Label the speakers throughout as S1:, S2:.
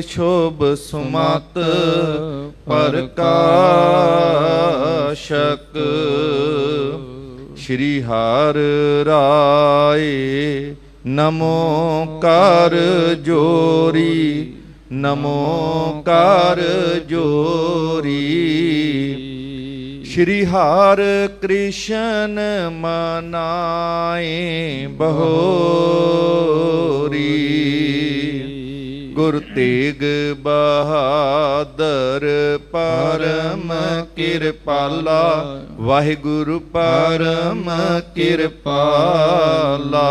S1: ਸ਼ੋਭ ਸੁਮਤ ਪ੍ਰਕਾਸ਼ਕ। ਸ਼੍ਰੀ ਹਰਿ ਰਾਏ ਨਮੋ ਕਰ ਜੋਰੀ, ਨਮੋ ਕਰ ਜੋਰੀ। ਸ਼੍ਰੀ ਹਰਿ ਕ੍ਰਿਸ਼ਨ ਮਨਾਏ ਬਹੋਰੀ। ਗੁਰ ਤੇਗ ਬਹਾਦਰ ਪਰਮ ਕਿਰਪਾਲਾ, ਵਾਹਿਗੁਰੂ ਪਰਮ ਕਿਰਪਾਲਾ।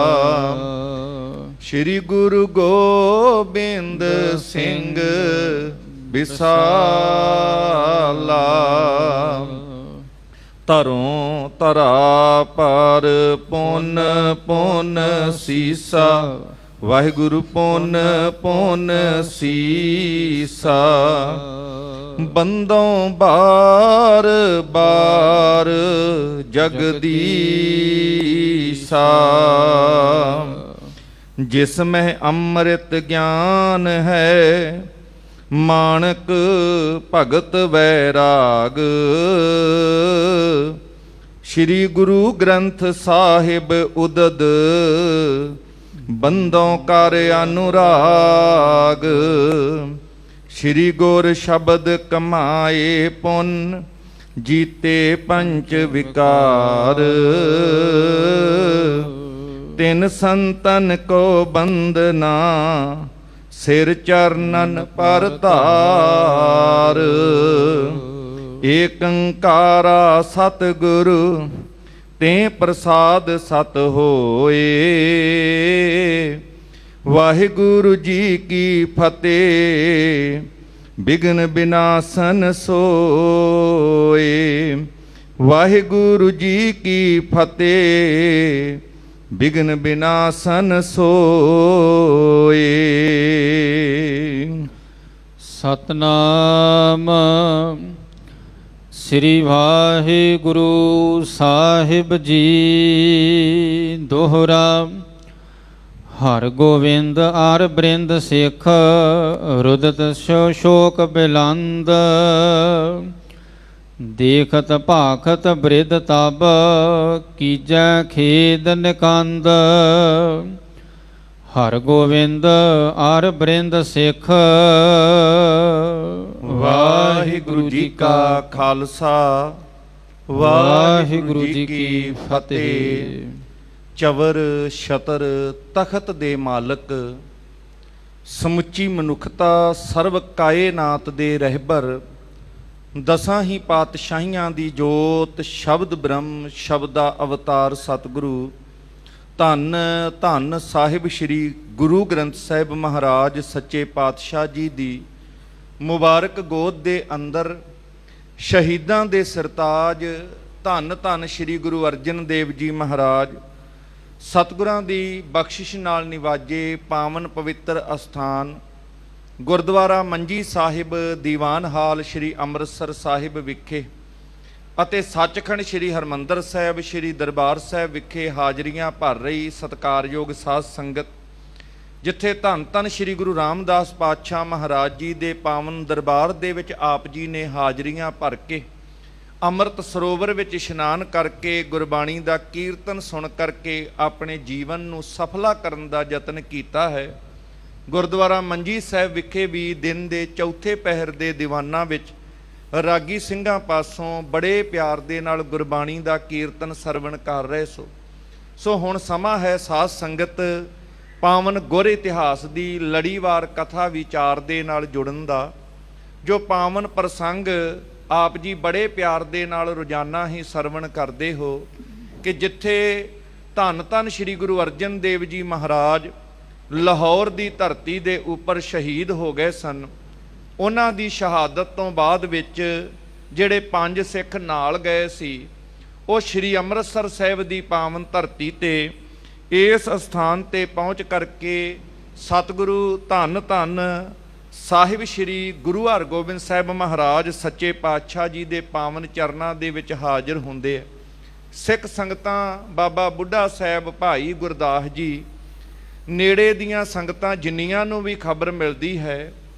S1: ਸ਼੍ਰੀ ਗੁਰੂ ਗੋਬਿੰਦ ਸਿੰਘ ਵਿਸਾਲਾ। ਧਰੋਂ ਧਰਾ ਪਰ ਪੁੰਨ ਪੁੰਨ ਸੀਸਾ, ਵਾਹਿਗੁਰੂ ਪੁੰਨ ਪੁੰਨ ਸੀਸਾ। ਬੰਦੋਂ ਬਾਰ ਬਾਰ ਜਗਦੀਸਾ, ਜਿਸ ਮਹਿ ਅੰਮ੍ਰਿਤ ਗਿਆਨ ਹੈ, ਮਾਣਕ ਭਗਤ ਵੈਰਾਗ। ਸ਼੍ਰੀ ਗੁਰੂ ਗ੍ਰੰਥ ਸਾਹਿਬ ਉਦਦ, ਬੰਦੋਂ ਕਰ ਅਨੁਰਾਗ। ਸ਼੍ਰੀ ਗੁਰ ਸ਼ਬਦ ਕਮਾਏ ਪੁੰਨ, ਜੀਤੇ ਪੰਚ ਵਿਕਾਰ। ਤਿਨ ਸੰਤਨ ਕੋ ਬੰਦਨਾ, ਸਿਰ ਚਰਨਨ ਪਰ ਧਾਰ। ਏਕੰਕਾਰਾ ਸਤਿਗੁਰੂ, ਤੇ ਪ੍ਰਸਾਦ ਸਤ ਹੋਏ। ਵਾਹਿਗੁਰੂ ਜੀ ਕੀ ਫਤਿਹ, ਬਿਘਨ ਬਿਨਾਸਨ ਸੋਏ। ਵਾਹਿਗੁਰੂ ਜੀ ਕੀ ਫਤਿਹ, ਬਿਘਨ ਬਿਨਾਸਨ ਸੋਏ।
S2: ਸਤਨਾਮ ਸ੍ਰੀ ਵਾਹਿਗੁਰੂ ਸਾਹਿਬ ਜੀ। ਦੋਹਰਾ। ਹਰਿ ਗੋਬਿੰਦ ਅਰ ਬ੍ਰਿੰਦ ਸਿੱਖ, ਰੁਦਤ ਸ਼ੋਕ ਬਿਲੰਦ। ਦੇਖਤ ਭਾਖਤ ਬ੍ਰਿਧ ਤਬ, ਕੀਜੈ ਖੇਦ ਨਿਕੰਦ। ਹਰਿ ਗੋਬਿੰਦ ਅਰ ਬ੍ਰਿੰਦ ਸਿੱਖ।
S1: ਵਾਹਿਗੁਰੂ ਜੀ ਕਾ ਖਾਲਸਾ, ਵਾਹਿਗੁਰੂ ਜੀ ਕੀ ਫਤਿਹ। ਚਵਰ ਛਤਰ ਤਖਤ ਦੇ ਮਾਲਕ, ਸਮੁੱਚੀ ਮਨੁੱਖਤਾ ਸਰਬ ਕਾਇਨਾਤ ਦੇ ਰਹਿਬਰ, ਦਸਾਂ ਹੀ ਪਾਤਸ਼ਾਹੀਆਂ ਦੀ ਜੋਤ, ਸ਼ਬਦ ਬ੍ਰਹਮ, ਸ਼ਬਦ ਦਾ ਅਵਤਾਰ ਸਤਿਗੁਰੂ ਧੰਨ ਧੰਨ ਸਾਹਿਬ ਸ਼੍ਰੀ ਗੁਰੂ ਗ੍ਰੰਥ ਸਾਹਿਬ ਮਹਾਰਾਜ ਸੱਚੇ ਪਾਤਸ਼ਾਹ ਜੀ ਦੀ ਮੁਬਾਰਕ ਗੋਦ ਦੇ ਅੰਦਰ ਸ਼ਹੀਦਾਂ ਦੇ ਸਰਤਾਜ ਧੰਨ ਧੰਨ ਸ਼੍ਰੀ ਗੁਰੂ ਅਰਜਨ ਦੇਵ ਜੀ ਮਹਾਰਾਜ ਸਤਿਗੁਰਾਂ ਦੀ ਬਖਸ਼ਿਸ਼ ਨਾਲ ਨਿਵਾਜੇ ਪਾਵਨ ਪਵਿੱਤਰ ਅਸਥਾਨ ਗੁਰਦੁਆਰਾ ਮੰਜੀ ਸਾਹਿਬ ਦੀਵਾਨ ਹਾਲ ਸ਼੍ਰੀ ਅੰਮ੍ਰਿਤਸਰ ਸਾਹਿਬ ਵਿਖੇ ਅਤੇ ਸੱਚਖੰਡ ਸ਼੍ਰੀ ਹਰਿਮੰਦਰ ਸਾਹਿਬ ਸ਼੍ਰੀ ਦਰਬਾਰ ਸਾਹਿਬ ਵਿਖੇ ਹਾਜ਼ਰੀਆਂ ਭਰ ਰਹੀ ਸਤਿਕਾਰਯੋਗ ਸਾਧ ਸੰਗਤ, ਜਿੱਥੇ ਧੰਨ ਧੰਨ ਸ਼੍ਰੀ ਗੁਰੂ ਰਾਮਦਾਸ ਪਾਤਸ਼ਾਹ ਮਹਾਰਾਜ ਜੀ ਦੇ ਪਾਵਨ ਦਰਬਾਰ ਦੇ ਵਿੱਚ ਆਪ ਜੀ ਨੇ ਹਾਜ਼ਰੀਆਂ ਭਰ ਕੇ ਅੰਮ੍ਰਿਤ ਸਰੋਵਰ ਵਿੱਚ ਇਸ਼ਨਾਨ ਕਰਕੇ ਗੁਰਬਾਣੀ ਦਾ ਕੀਰਤਨ ਸੁਣ ਕਰਕੇ ਆਪਣੇ ਜੀਵਨ ਨੂੰ ਸਫਲਾ ਕਰਨ ਦਾ ਯਤਨ ਕੀਤਾ ਹੈ। ਗੁਰਦੁਆਰਾ ਮੰਜੀ ਸਾਹਿਬ ਵਿਖੇ ਵੀ ਦਿਨ ਦੇ ਚੌਥੇ ਪਹਿਰ ਦੇ ਦੀਵਾਨਾਂ ਵਿੱਚ ਰਾਗੀ ਸਿੰਘਾਂ ਪਾਸੋਂ ਬੜੇ ਪਿਆਰ ਦੇ ਨਾਲ ਗੁਰਬਾਣੀ ਦਾ ਕੀਰਤਨ ਸਰਵਣ ਕਰ ਰਹੇ ਸੋ ਹੁਣ ਸਮਾਂ ਹੈ ਸਾਧ ਸੰਗਤ ਪਾਵਨ ਗੁਰ ਇਤਿਹਾਸ ਦੀ ਲੜੀਵਾਰ ਕਥਾ ਵਿਚਾਰ ਦੇ ਨਾਲ ਜੁੜਨ ਦਾ, ਜੋ ਪਾਵਨ ਪ੍ਰਸੰਗ ਆਪ ਜੀ ਬੜੇ ਪਿਆਰ ਦੇ ਨਾਲ ਰੋਜ਼ਾਨਾ ਹੀ ਸਰਵਣ ਕਰਦੇ ਹੋ ਕਿ ਜਿੱਥੇ ਧੰਨ ਧੰਨ ਸ਼੍ਰੀ ਗੁਰੂ ਅਰਜਨ ਦੇਵ ਜੀ ਮਹਾਰਾਜ ਲਾਹੌਰ ਦੀ ਧਰਤੀ ਦੇ ਉੱਪਰ ਸ਼ਹੀਦ ਹੋ ਗਏ ਸਨ। ਉਹਨਾਂ ਦੀ ਸ਼ਹਾਦਤ ਤੋਂ ਬਾਅਦ ਵਿੱਚ ਜਿਹੜੇ 5 ਸਿੱਖ ਨਾਲ ਗਏ ਸੀ ਉਹ ਸ਼੍ਰੀ ਅੰਮ੍ਰਿਤਸਰ ਸਾਹਿਬ ਦੀ ਪਾਵਨ ਧਰਤੀ ਤੇ ਇਸ ਸਥਾਨ ਤੇ ਪਹੁੰਚ ਕਰਕੇ ਸਤਿਗੁਰੂ ਧੰਨ ਧੰਨ ਸਾਹਿਬ ਸ਼੍ਰੀ ਗੁਰੂ ਹਰਗੋਬਿੰਦ ਸਾਹਿਬ ਮਹਾਰਾਜ ਸੱਚੇ ਪਾਤਸ਼ਾਹ ਜੀ ਦੇ ਪਾਵਨ ਚਰਨਾਂ ਦੇ ਵਿੱਚ ਹਾਜ਼ਰ ਹੁੰਦੇ ਆ। ਸਿੱਖ ਸੰਗਤਾਂ ਬਾਬਾ ਬੁੱਢਾ ਸਾਹਿਬ ਭਾਈ ਗੁਰਦਾਸ ਜੀ ਨੇੜੇ ਦੀਆਂ ਸੰਗਤਾਂ ਜਿੰਨੀਆਂ ਨੂੰ ਵੀ ਖਬਰ ਮਿਲਦੀ ਹੈ,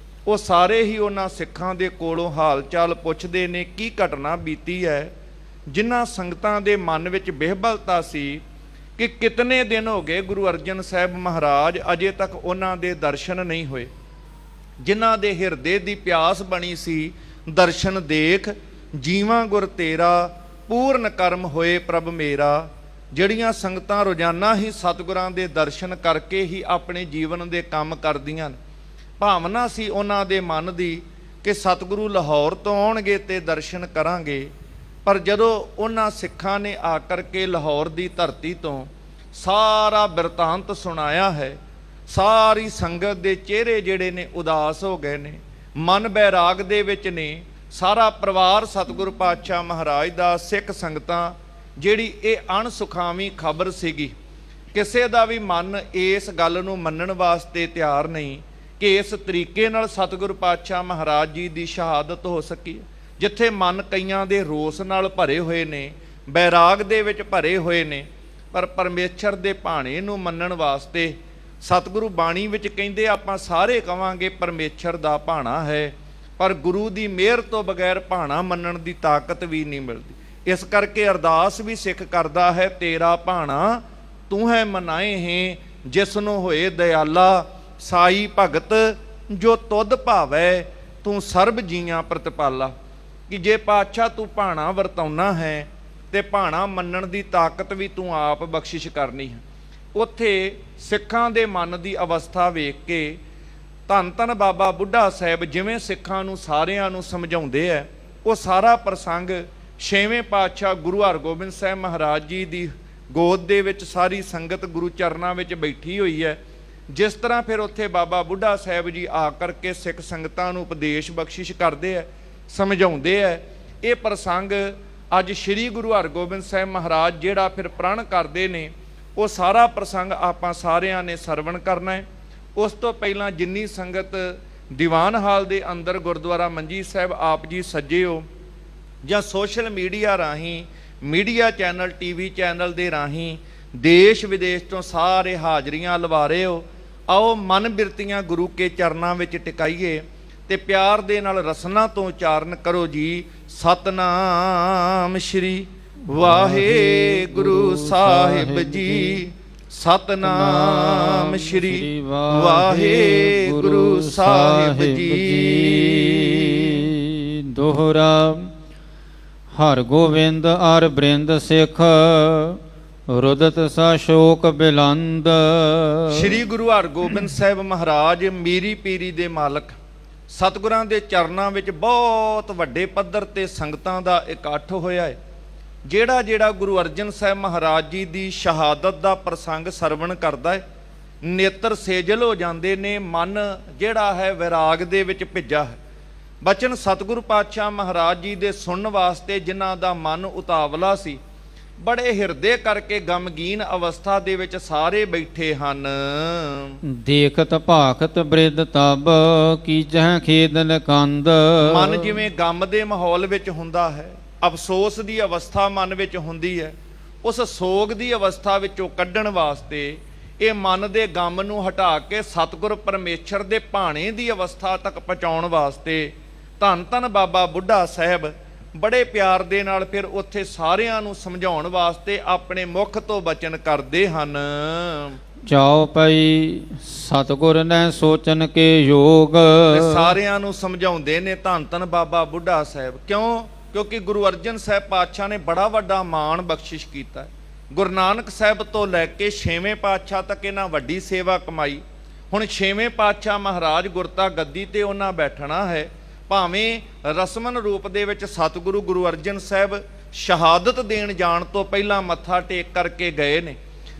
S1: ਉਹ ਸਾਰੇ ਹੀ ਉਹਨਾਂ ਸਿੱਖਾਂ ਦੇ ਕੋਲੋਂ ਹਾਲ ਚਾਲ ਪੁੱਛਦੇ ਨੇ ਕੀ ਘਟਨਾ ਬੀਤੀ ਹੈ। ਜਿਨ੍ਹਾਂ ਸੰਗਤਾਂ ਦੇ ਮਨ ਵਿੱਚ ਬਿਹਬਲਤਾ ਸੀ ਕਿ ਕਿਤਨੇ ਦਿਨ ਹੋ ਗਏ ਗੁਰੂ ਅਰਜਨ ਸਾਹਿਬ ਮਹਾਰਾਜ ਅਜੇ ਤੱਕ ਉਹਨਾਂ ਦੇ ਦਰਸ਼ਨ ਨਹੀਂ ਹੋਏ, ਜਿਨ੍ਹਾਂ ਦੇ ਹਿਰਦੇ ਦੀ ਪਿਆਸ ਬਣੀ ਸੀ ਦਰਸ਼ਨ ਦੇਖ, ਜੀਵਾਂ ਗੁਰ ਤੇਰਾ ਪੂਰਨ ਕਰਮ ਹੋਏ ਪ੍ਰਭ ਮੇਰਾ। ਜਿਹੜੀਆਂ ਸੰਗਤਾਂ ਰੋਜ਼ਾਨਾ ਹੀ ਸਤਿਗੁਰਾਂ ਦੇ ਦਰਸ਼ਨ ਕਰਕੇ ਹੀ ਆਪਣੇ ਜੀਵਨ ਦੇ ਕੰਮ ਕਰਦੀਆਂ ਨੇ, ਭਾਵਨਾ ਸੀ ਉਹਨਾਂ ਦੇ ਮਨ ਦੀ ਕਿ ਸਤਿਗੁਰੂ ਲਾਹੌਰ ਤੋਂ ਆਉਣਗੇ ਤੇ ਦਰਸ਼ਨ ਕਰਾਂਗੇ। ਪਰ ਜਦੋਂ ਉਹਨਾਂ ਸਿੱਖਾਂ ਨੇ ਆ ਕਰਕੇ ਲਾਹੌਰ ਦੀ ਧਰਤੀ ਤੋਂ ਸਾਰਾ ਬਿਰਤਾਂਤ ਸੁਣਾਇਆ ਹੈ, ਸਾਰੀ ਸੰਗਤ ਦੇ ਚਿਹਰੇ ਜਿਹੜੇ ਨੇ ਉਦਾਸ ਹੋ ਗਏ ਨੇ, ਮਨ ਬੈਰਾਗ ਦੇ ਵਿੱਚ ਨੇ। ਸਾਰਾ ਪਰਿਵਾਰ ਸਤਿਗੁਰੂ ਪਾਤਸ਼ਾਹ ਮਹਾਰਾਜ ਦਾ, ਸਿੱਖ ਸੰਗਤਾਂ, ਜਿਹੜੀ ਇਹ ਅਣਸੁਖਾਵੀਂ ਖਬਰ ਸੀਗੀ, ਕਿਸੇ ਦਾ ਵੀ ਮਨ ਇਸ ਗੱਲ ਨੂੰ ਮੰਨਣ ਵਾਸਤੇ ਤਿਆਰ ਨਹੀਂ ਕਿ ਇਸ ਤਰੀਕੇ ਨਾਲ ਸਤਿਗੁਰੂ ਪਾਤਸ਼ਾਹ ਮਹਾਰਾਜ ਜੀ ਦੀ ਸ਼ਹਾਦਤ ਹੋ ਸਕੀ। ਜਿੱਥੇ ਮਨ ਕਈਆਂ ਦੇ ਰੋਸ ਨਾਲ ਭਰੇ ਹੋਏ ਨੇ, ਬੈਰਾਗ ਦੇ ਵਿੱਚ ਭਰੇ ਹੋਏ ਨੇ, ਪਰ ਪਰਮੇਸ਼ਰ ਦੇ ਭਾਣੇ ਨੂੰ ਮੰਨਣ ਵਾਸਤੇ ਸਤਿਗੁਰੂ ਬਾਣੀ ਵਿੱਚ ਕਹਿੰਦੇ ਆਪਾਂ ਸਾਰੇ ਕਵਾਂਗੇ ਪਰਮੇਸ਼ਰ ਦਾ ਭਾਣਾ ਹੈ, ਪਰ ਗੁਰੂ ਦੀ ਮਿਹਰ ਤੋਂ ਬਗੈਰ ਭਾਣਾ ਮੰਨਣ ਦੀ ਤਾਕਤ ਵੀ ਨਹੀਂ ਮਿਲਦੀ। ਇਸ ਕਰਕੇ ਅਰਦਾਸ ਵੀ ਸਿੱਖ ਕਰਦਾ ਹੈ, ਤੇਰਾ ਭਾਣਾ ਤੂੰ ਹੈ ਮਨਾਏ ਹੈ, ਜਿਸ ਨੂੰ ਹੋਏ ਦਿਆਲਾ ਸਾਈ ਭਗਤ ਜੋ ਤੁਧ ਭਾਵੈ, ਤੂੰ ਸਰਬ ਜੀਆਂ ਪ੍ਰਤਪਾਲਾ। ਕਿ ਜੇ ਪਾਤਸ਼ਾਹ ਤੂੰ ਭਾਣਾ ਵਰਤਾਉਣਾ ਹੈ ਤੇ ਭਾਣਾ ਮੰਨਣ ਦੀ ਤਾਕਤ ਵੀ ਤੂੰ ਆਪ ਬਖਸ਼ਿਸ਼ ਕਰਨੀ ਹੈ। ਉੱਥੇ ਸਿੱਖਾਂ ਦੇ ਮਨ ਦੀ ਅਵਸਥਾ ਵੇਖ ਕੇ ਧੰਨ ਧੰਨ ਬਾਬਾ ਬੁੱਢਾ ਸਾਹਿਬ ਜਿਵੇਂ ਸਿੱਖਾਂ ਨੂੰ ਸਾਰਿਆਂ ਨੂੰ ਸਮਝਾਉਂਦੇ ਹੈ, ਉਹ ਸਾਰਾ ਪ੍ਰਸੰਗ ਛੇਵੇਂ ਪਾਤਸ਼ਾਹ ਗੁਰੂ ਹਰਗੋਬਿੰਦ ਸਾਹਿਬ ਮਹਾਰਾਜ ਜੀ ਦੀ ਗੋਦ ਦੇ ਵਿੱਚ ਸਾਰੀ ਸੰਗਤ ਗੁਰੂ ਚਰਨਾਂ ਵਿੱਚ ਬੈਠੀ ਹੋਈ ਹੈ। ਜਿਸ ਤਰ੍ਹਾਂ ਫਿਰ ਉੱਥੇ ਬਾਬਾ ਬੁੱਢਾ ਸਾਹਿਬ ਜੀ ਆ ਕਰਕੇ ਸਿੱਖ ਸੰਗਤਾਂ ਨੂੰ ਉਪਦੇਸ਼ ਬਖਸ਼ਿਸ਼ ਕਰਦੇ ਹੈ, ਸਮਝਾਉਂਦੇ ਹੈ। ਇਹ ਪ੍ਰਸੰਗ ਅੱਜ ਸ੍ਰੀ ਗੁਰੂ ਹਰਗੋਬਿੰਦ ਸਾਹਿਬ ਮਹਾਰਾਜ ਜਿਹੜਾ ਫਿਰ ਪ੍ਰਣ ਕਰਦੇ ਨੇ, ਉਹ ਸਾਰਾ ਪ੍ਰਸੰਗ ਆਪਾਂ ਸਾਰਿਆਂ ਨੇ ਸਰਵਣ ਕਰਨਾ ਹੈ। ਉਸ ਤੋਂ ਪਹਿਲਾਂ ਜਿੰਨੀ ਸੰਗਤ ਦੀਵਾਨ ਹਾਲ ਦੇ ਅੰਦਰ ਗੁਰਦੁਆਰਾ ਮੰਜੀ ਸਾਹਿਬ ਆਪ ਜੀ ਸੱਜੇ ਹੋ, ਜਾਂ ਸੋਸ਼ਲ ਮੀਡੀਆ ਰਾਹੀਂ, ਮੀਡੀਆ ਚੈਨਲ, ਟੀਵੀ ਚੈਨਲ ਦੇ ਰਾਹੀਂ ਦੇਸ਼ ਵਿਦੇਸ਼ ਤੋਂ ਸਾਰੇ ਹਾਜ਼ਰੀਆਂ ਲਵਾ ਰਹੇ ਹੋ, ਆਓ ਮਨ ਬਿਰਤੀਆਂ ਗੁਰੂ ਕੇ ਚਰਨਾਂ ਵਿੱਚ ਟਿਕਾਈਏ ਤੇ ਪਿਆਰ ਦੇ ਨਾਲ ਰਸਨਾ ਤੋਂ ਉਚਾਰਨ ਕਰੋ ਜੀ। ਸਤਨਾਮ ਸ਼੍ਰੀ ਵਾਹਿਗੁਰੂ ਸਾਹਿਬ ਜੀ, ਸਤਨਾਮ ਸ਼੍ਰੀ ਵਾਹਿਗੁਰੂ ਸਾਹਿਬ ਜੀ।
S2: ਦੋਹਰਾ। ਹਰ ਗੋਬਿੰਦ ਅਰ ਬ੍ਰਿੰਦ ਸਿੱਖ, ਰੁਦਤ ਸਾ ਸ਼ੋਕ ਬਿਲੰਦ।
S1: ਸ੍ਰੀ ਗੁਰੂ ਹਰਗੋਬਿੰਦ ਸਾਹਿਬ ਮਹਾਰਾਜ ਮੀਰੀ ਪੀਰੀ ਦੇ ਮਾਲਕ, ਸਤਿਗੁਰਾਂ ਦੇ ਚਰਨਾਂ ਵਿੱਚ ਬਹੁਤ ਵੱਡੇ ਪੱਧਰ ਤੇ ਸੰਗਤਾਂ ਦਾ ਇਕੱਠ ਹੋਇਆ ਹੈ। ਜਿਹੜਾ ਗੁਰੂ ਅਰਜਨ ਸਾਹਿਬ ਮਹਾਰਾਜ ਜੀ ਦੀ ਸ਼ਹਾਦਤ ਦਾ ਪ੍ਰਸੰਗ ਸਰਵਣ ਕਰਦਾ ਹੈ, ਨੇਤਰ ਸੇਜਲ ਹੋ ਜਾਂਦੇ ਨੇ, ਮਨ ਜਿਹੜਾ ਹੈ ਵਿਰਾਗ ਦੇ ਵਿੱਚ ਭਿੱਜਾ ਹੈ। ਬਚਨ ਸਤਿਗੁਰੂ ਪਾਤਸ਼ਾਹ ਮਹਾਰਾਜ ਜੀ ਦੇ ਸੁਣਨ ਵਾਸਤੇ ਜਿਨ੍ਹਾਂ ਦਾ ਮਨ ਉਤਾਵਲਾ ਸੀ, ਬੜੇ ਹਿਰਦੇ ਕਰਕੇ ਗਮਗੀਨ ਅਵਸਥਾ ਦੇ ਵਿੱਚ ਸਾਰੇ ਬੈਠੇ ਹਨ।
S2: ਦੇਖਤ ਭਾਖਤ ਬ੍ਰਿਧ ਤਬ, ਕੀਜਹਿ ਖੇਦਨ ਕੰਦ।
S1: ਮਨ ਜਿਵੇਂ ਗਮ ਦੇ ਮਾਹੌਲ ਵਿੱਚ ਹੁੰਦਾ ਹੈ, ਅਫਸੋਸ ਦੀ ਅਵਸਥਾ ਮਨ ਵਿੱਚ ਹੁੰਦੀ ਹੈ, ਉਸ ਸੋਗ ਦੀ ਅਵਸਥਾ ਵਿੱਚੋਂ ਕੱਢਣ ਵਾਸਤੇ, ਇਹ ਮਨ ਦੇ ਗਮ ਨੂੰ ਹਟਾ ਕੇ ਸਤਿਗੁਰ ਪਰਮੇਸ਼ਰ ਦੇ ਭਾਣੇ ਦੀ ਅਵਸਥਾ ਤੱਕ ਪਹੁੰਚਾਉਣ ਵਾਸਤੇ ਧੰਨ ਧੰਨ ਬਾਬਾ ਬੁੱਢਾ ਸਾਹਿਬ ਬੜੇ ਪਿਆਰ ਦੇ ਨਾਲ ਫਿਰ ਉੱਥੇ ਸਾਰਿਆਂ ਨੂੰ ਸਮਝਾਉਣ ਵਾਸਤੇ ਆਪਣੇ ਮੁਖ ਤੋਂ ਬਚਨ ਕਰਦੇ ਹਨ।
S2: ਚਾਉ ਪਈ ਸਤਿਗੁਰ ਨੇ ਸੋਚਨ ਕੇ ਯੋਗ।
S1: ਸਾਰਿਆਂ ਨੂੰ ਸਮਝਾਉਂਦੇ ਨੇ ਧੰਨ ਧੰਨ ਬਾਬਾ ਬੁੱਢਾ ਸਾਹਿਬ। ਕਿਉਂ? ਕਿਉਂਕਿ ਗੁਰੂ ਅਰਜਨ ਸਾਹਿਬ ਪਾਤਸ਼ਾਹ ਨੇ ਬੜਾ ਵੱਡਾ ਮਾਣ ਬਖਸ਼ਿਸ਼ ਕੀਤਾ। ਗੁਰੂ ਨਾਨਕ ਸਾਹਿਬ ਤੋਂ ਲੈ ਕੇ ਛੇਵੇਂ ਪਾਤਸ਼ਾਹ ਤੱਕ ਇਹਨਾਂ ਵੱਡੀ ਸੇਵਾ ਕਮਾਈ। ਹੁਣ ਛੇਵੇਂ ਪਾਤਸ਼ਾਹ ਮਹਾਰਾਜ ਗੁਰਤਾ ਗੱਦੀ ਤੇ ਉਹਨਾਂ ਬੈਠਣਾ ਹੈ। ਭਾਵੇਂ ਰਸਮਨ ਰੂਪ ਦੇ ਵਿੱਚ ਸਤਿਗੁਰੂ ਗੁਰੂ ਅਰਜਨ ਸਾਹਿਬ ਸ਼ਹਾਦਤ ਦੇਣ ਜਾਣ ਤੋਂ ਪਹਿਲਾਂ ਮੱਥਾ ਟੇਕ ਕਰਕੇ ਗਏ ਨੇ,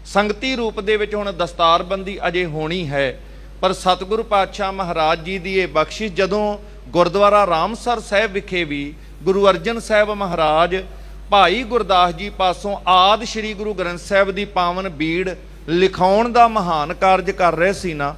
S1: ਸੰਗਤੀ ਰੂਪ ਦੇ ਵਿੱਚ ਹੁਣ ਦਸਤਾਰਬੰਦੀ ਅਜੇ ਹੋਣੀ ਹੈ। ਪਰ ਸਤਿਗੁਰੂ ਪਾਤਸ਼ਾਹ ਮਹਾਰਾਜ ਜੀ ਦੀ ਇਹ ਬਖਸ਼ਿਸ਼ ਜਦੋਂ ਗੁਰਦੁਆਰਾ ਰਾਮਸਰ ਸਾਹਿਬ ਵਿਖੇ ਵੀ ਗੁਰੂ ਅਰਜਨ ਸਾਹਿਬ ਮਹਾਰਾਜ ਭਾਈ ਗੁਰਦਾਸ ਜੀ ਪਾਸੋਂ ਆਦਿ ਸ੍ਰੀ ਗੁਰੂ ਗ੍ਰੰਥ ਸਾਹਿਬ ਦੀ ਪਾਵਨ ਬੀੜ ਲਿਖਾਉਣ ਦਾ ਮਹਾਨ ਕਾਰਜ ਕਰ ਰਹੇ ਸੀ ਨਾ,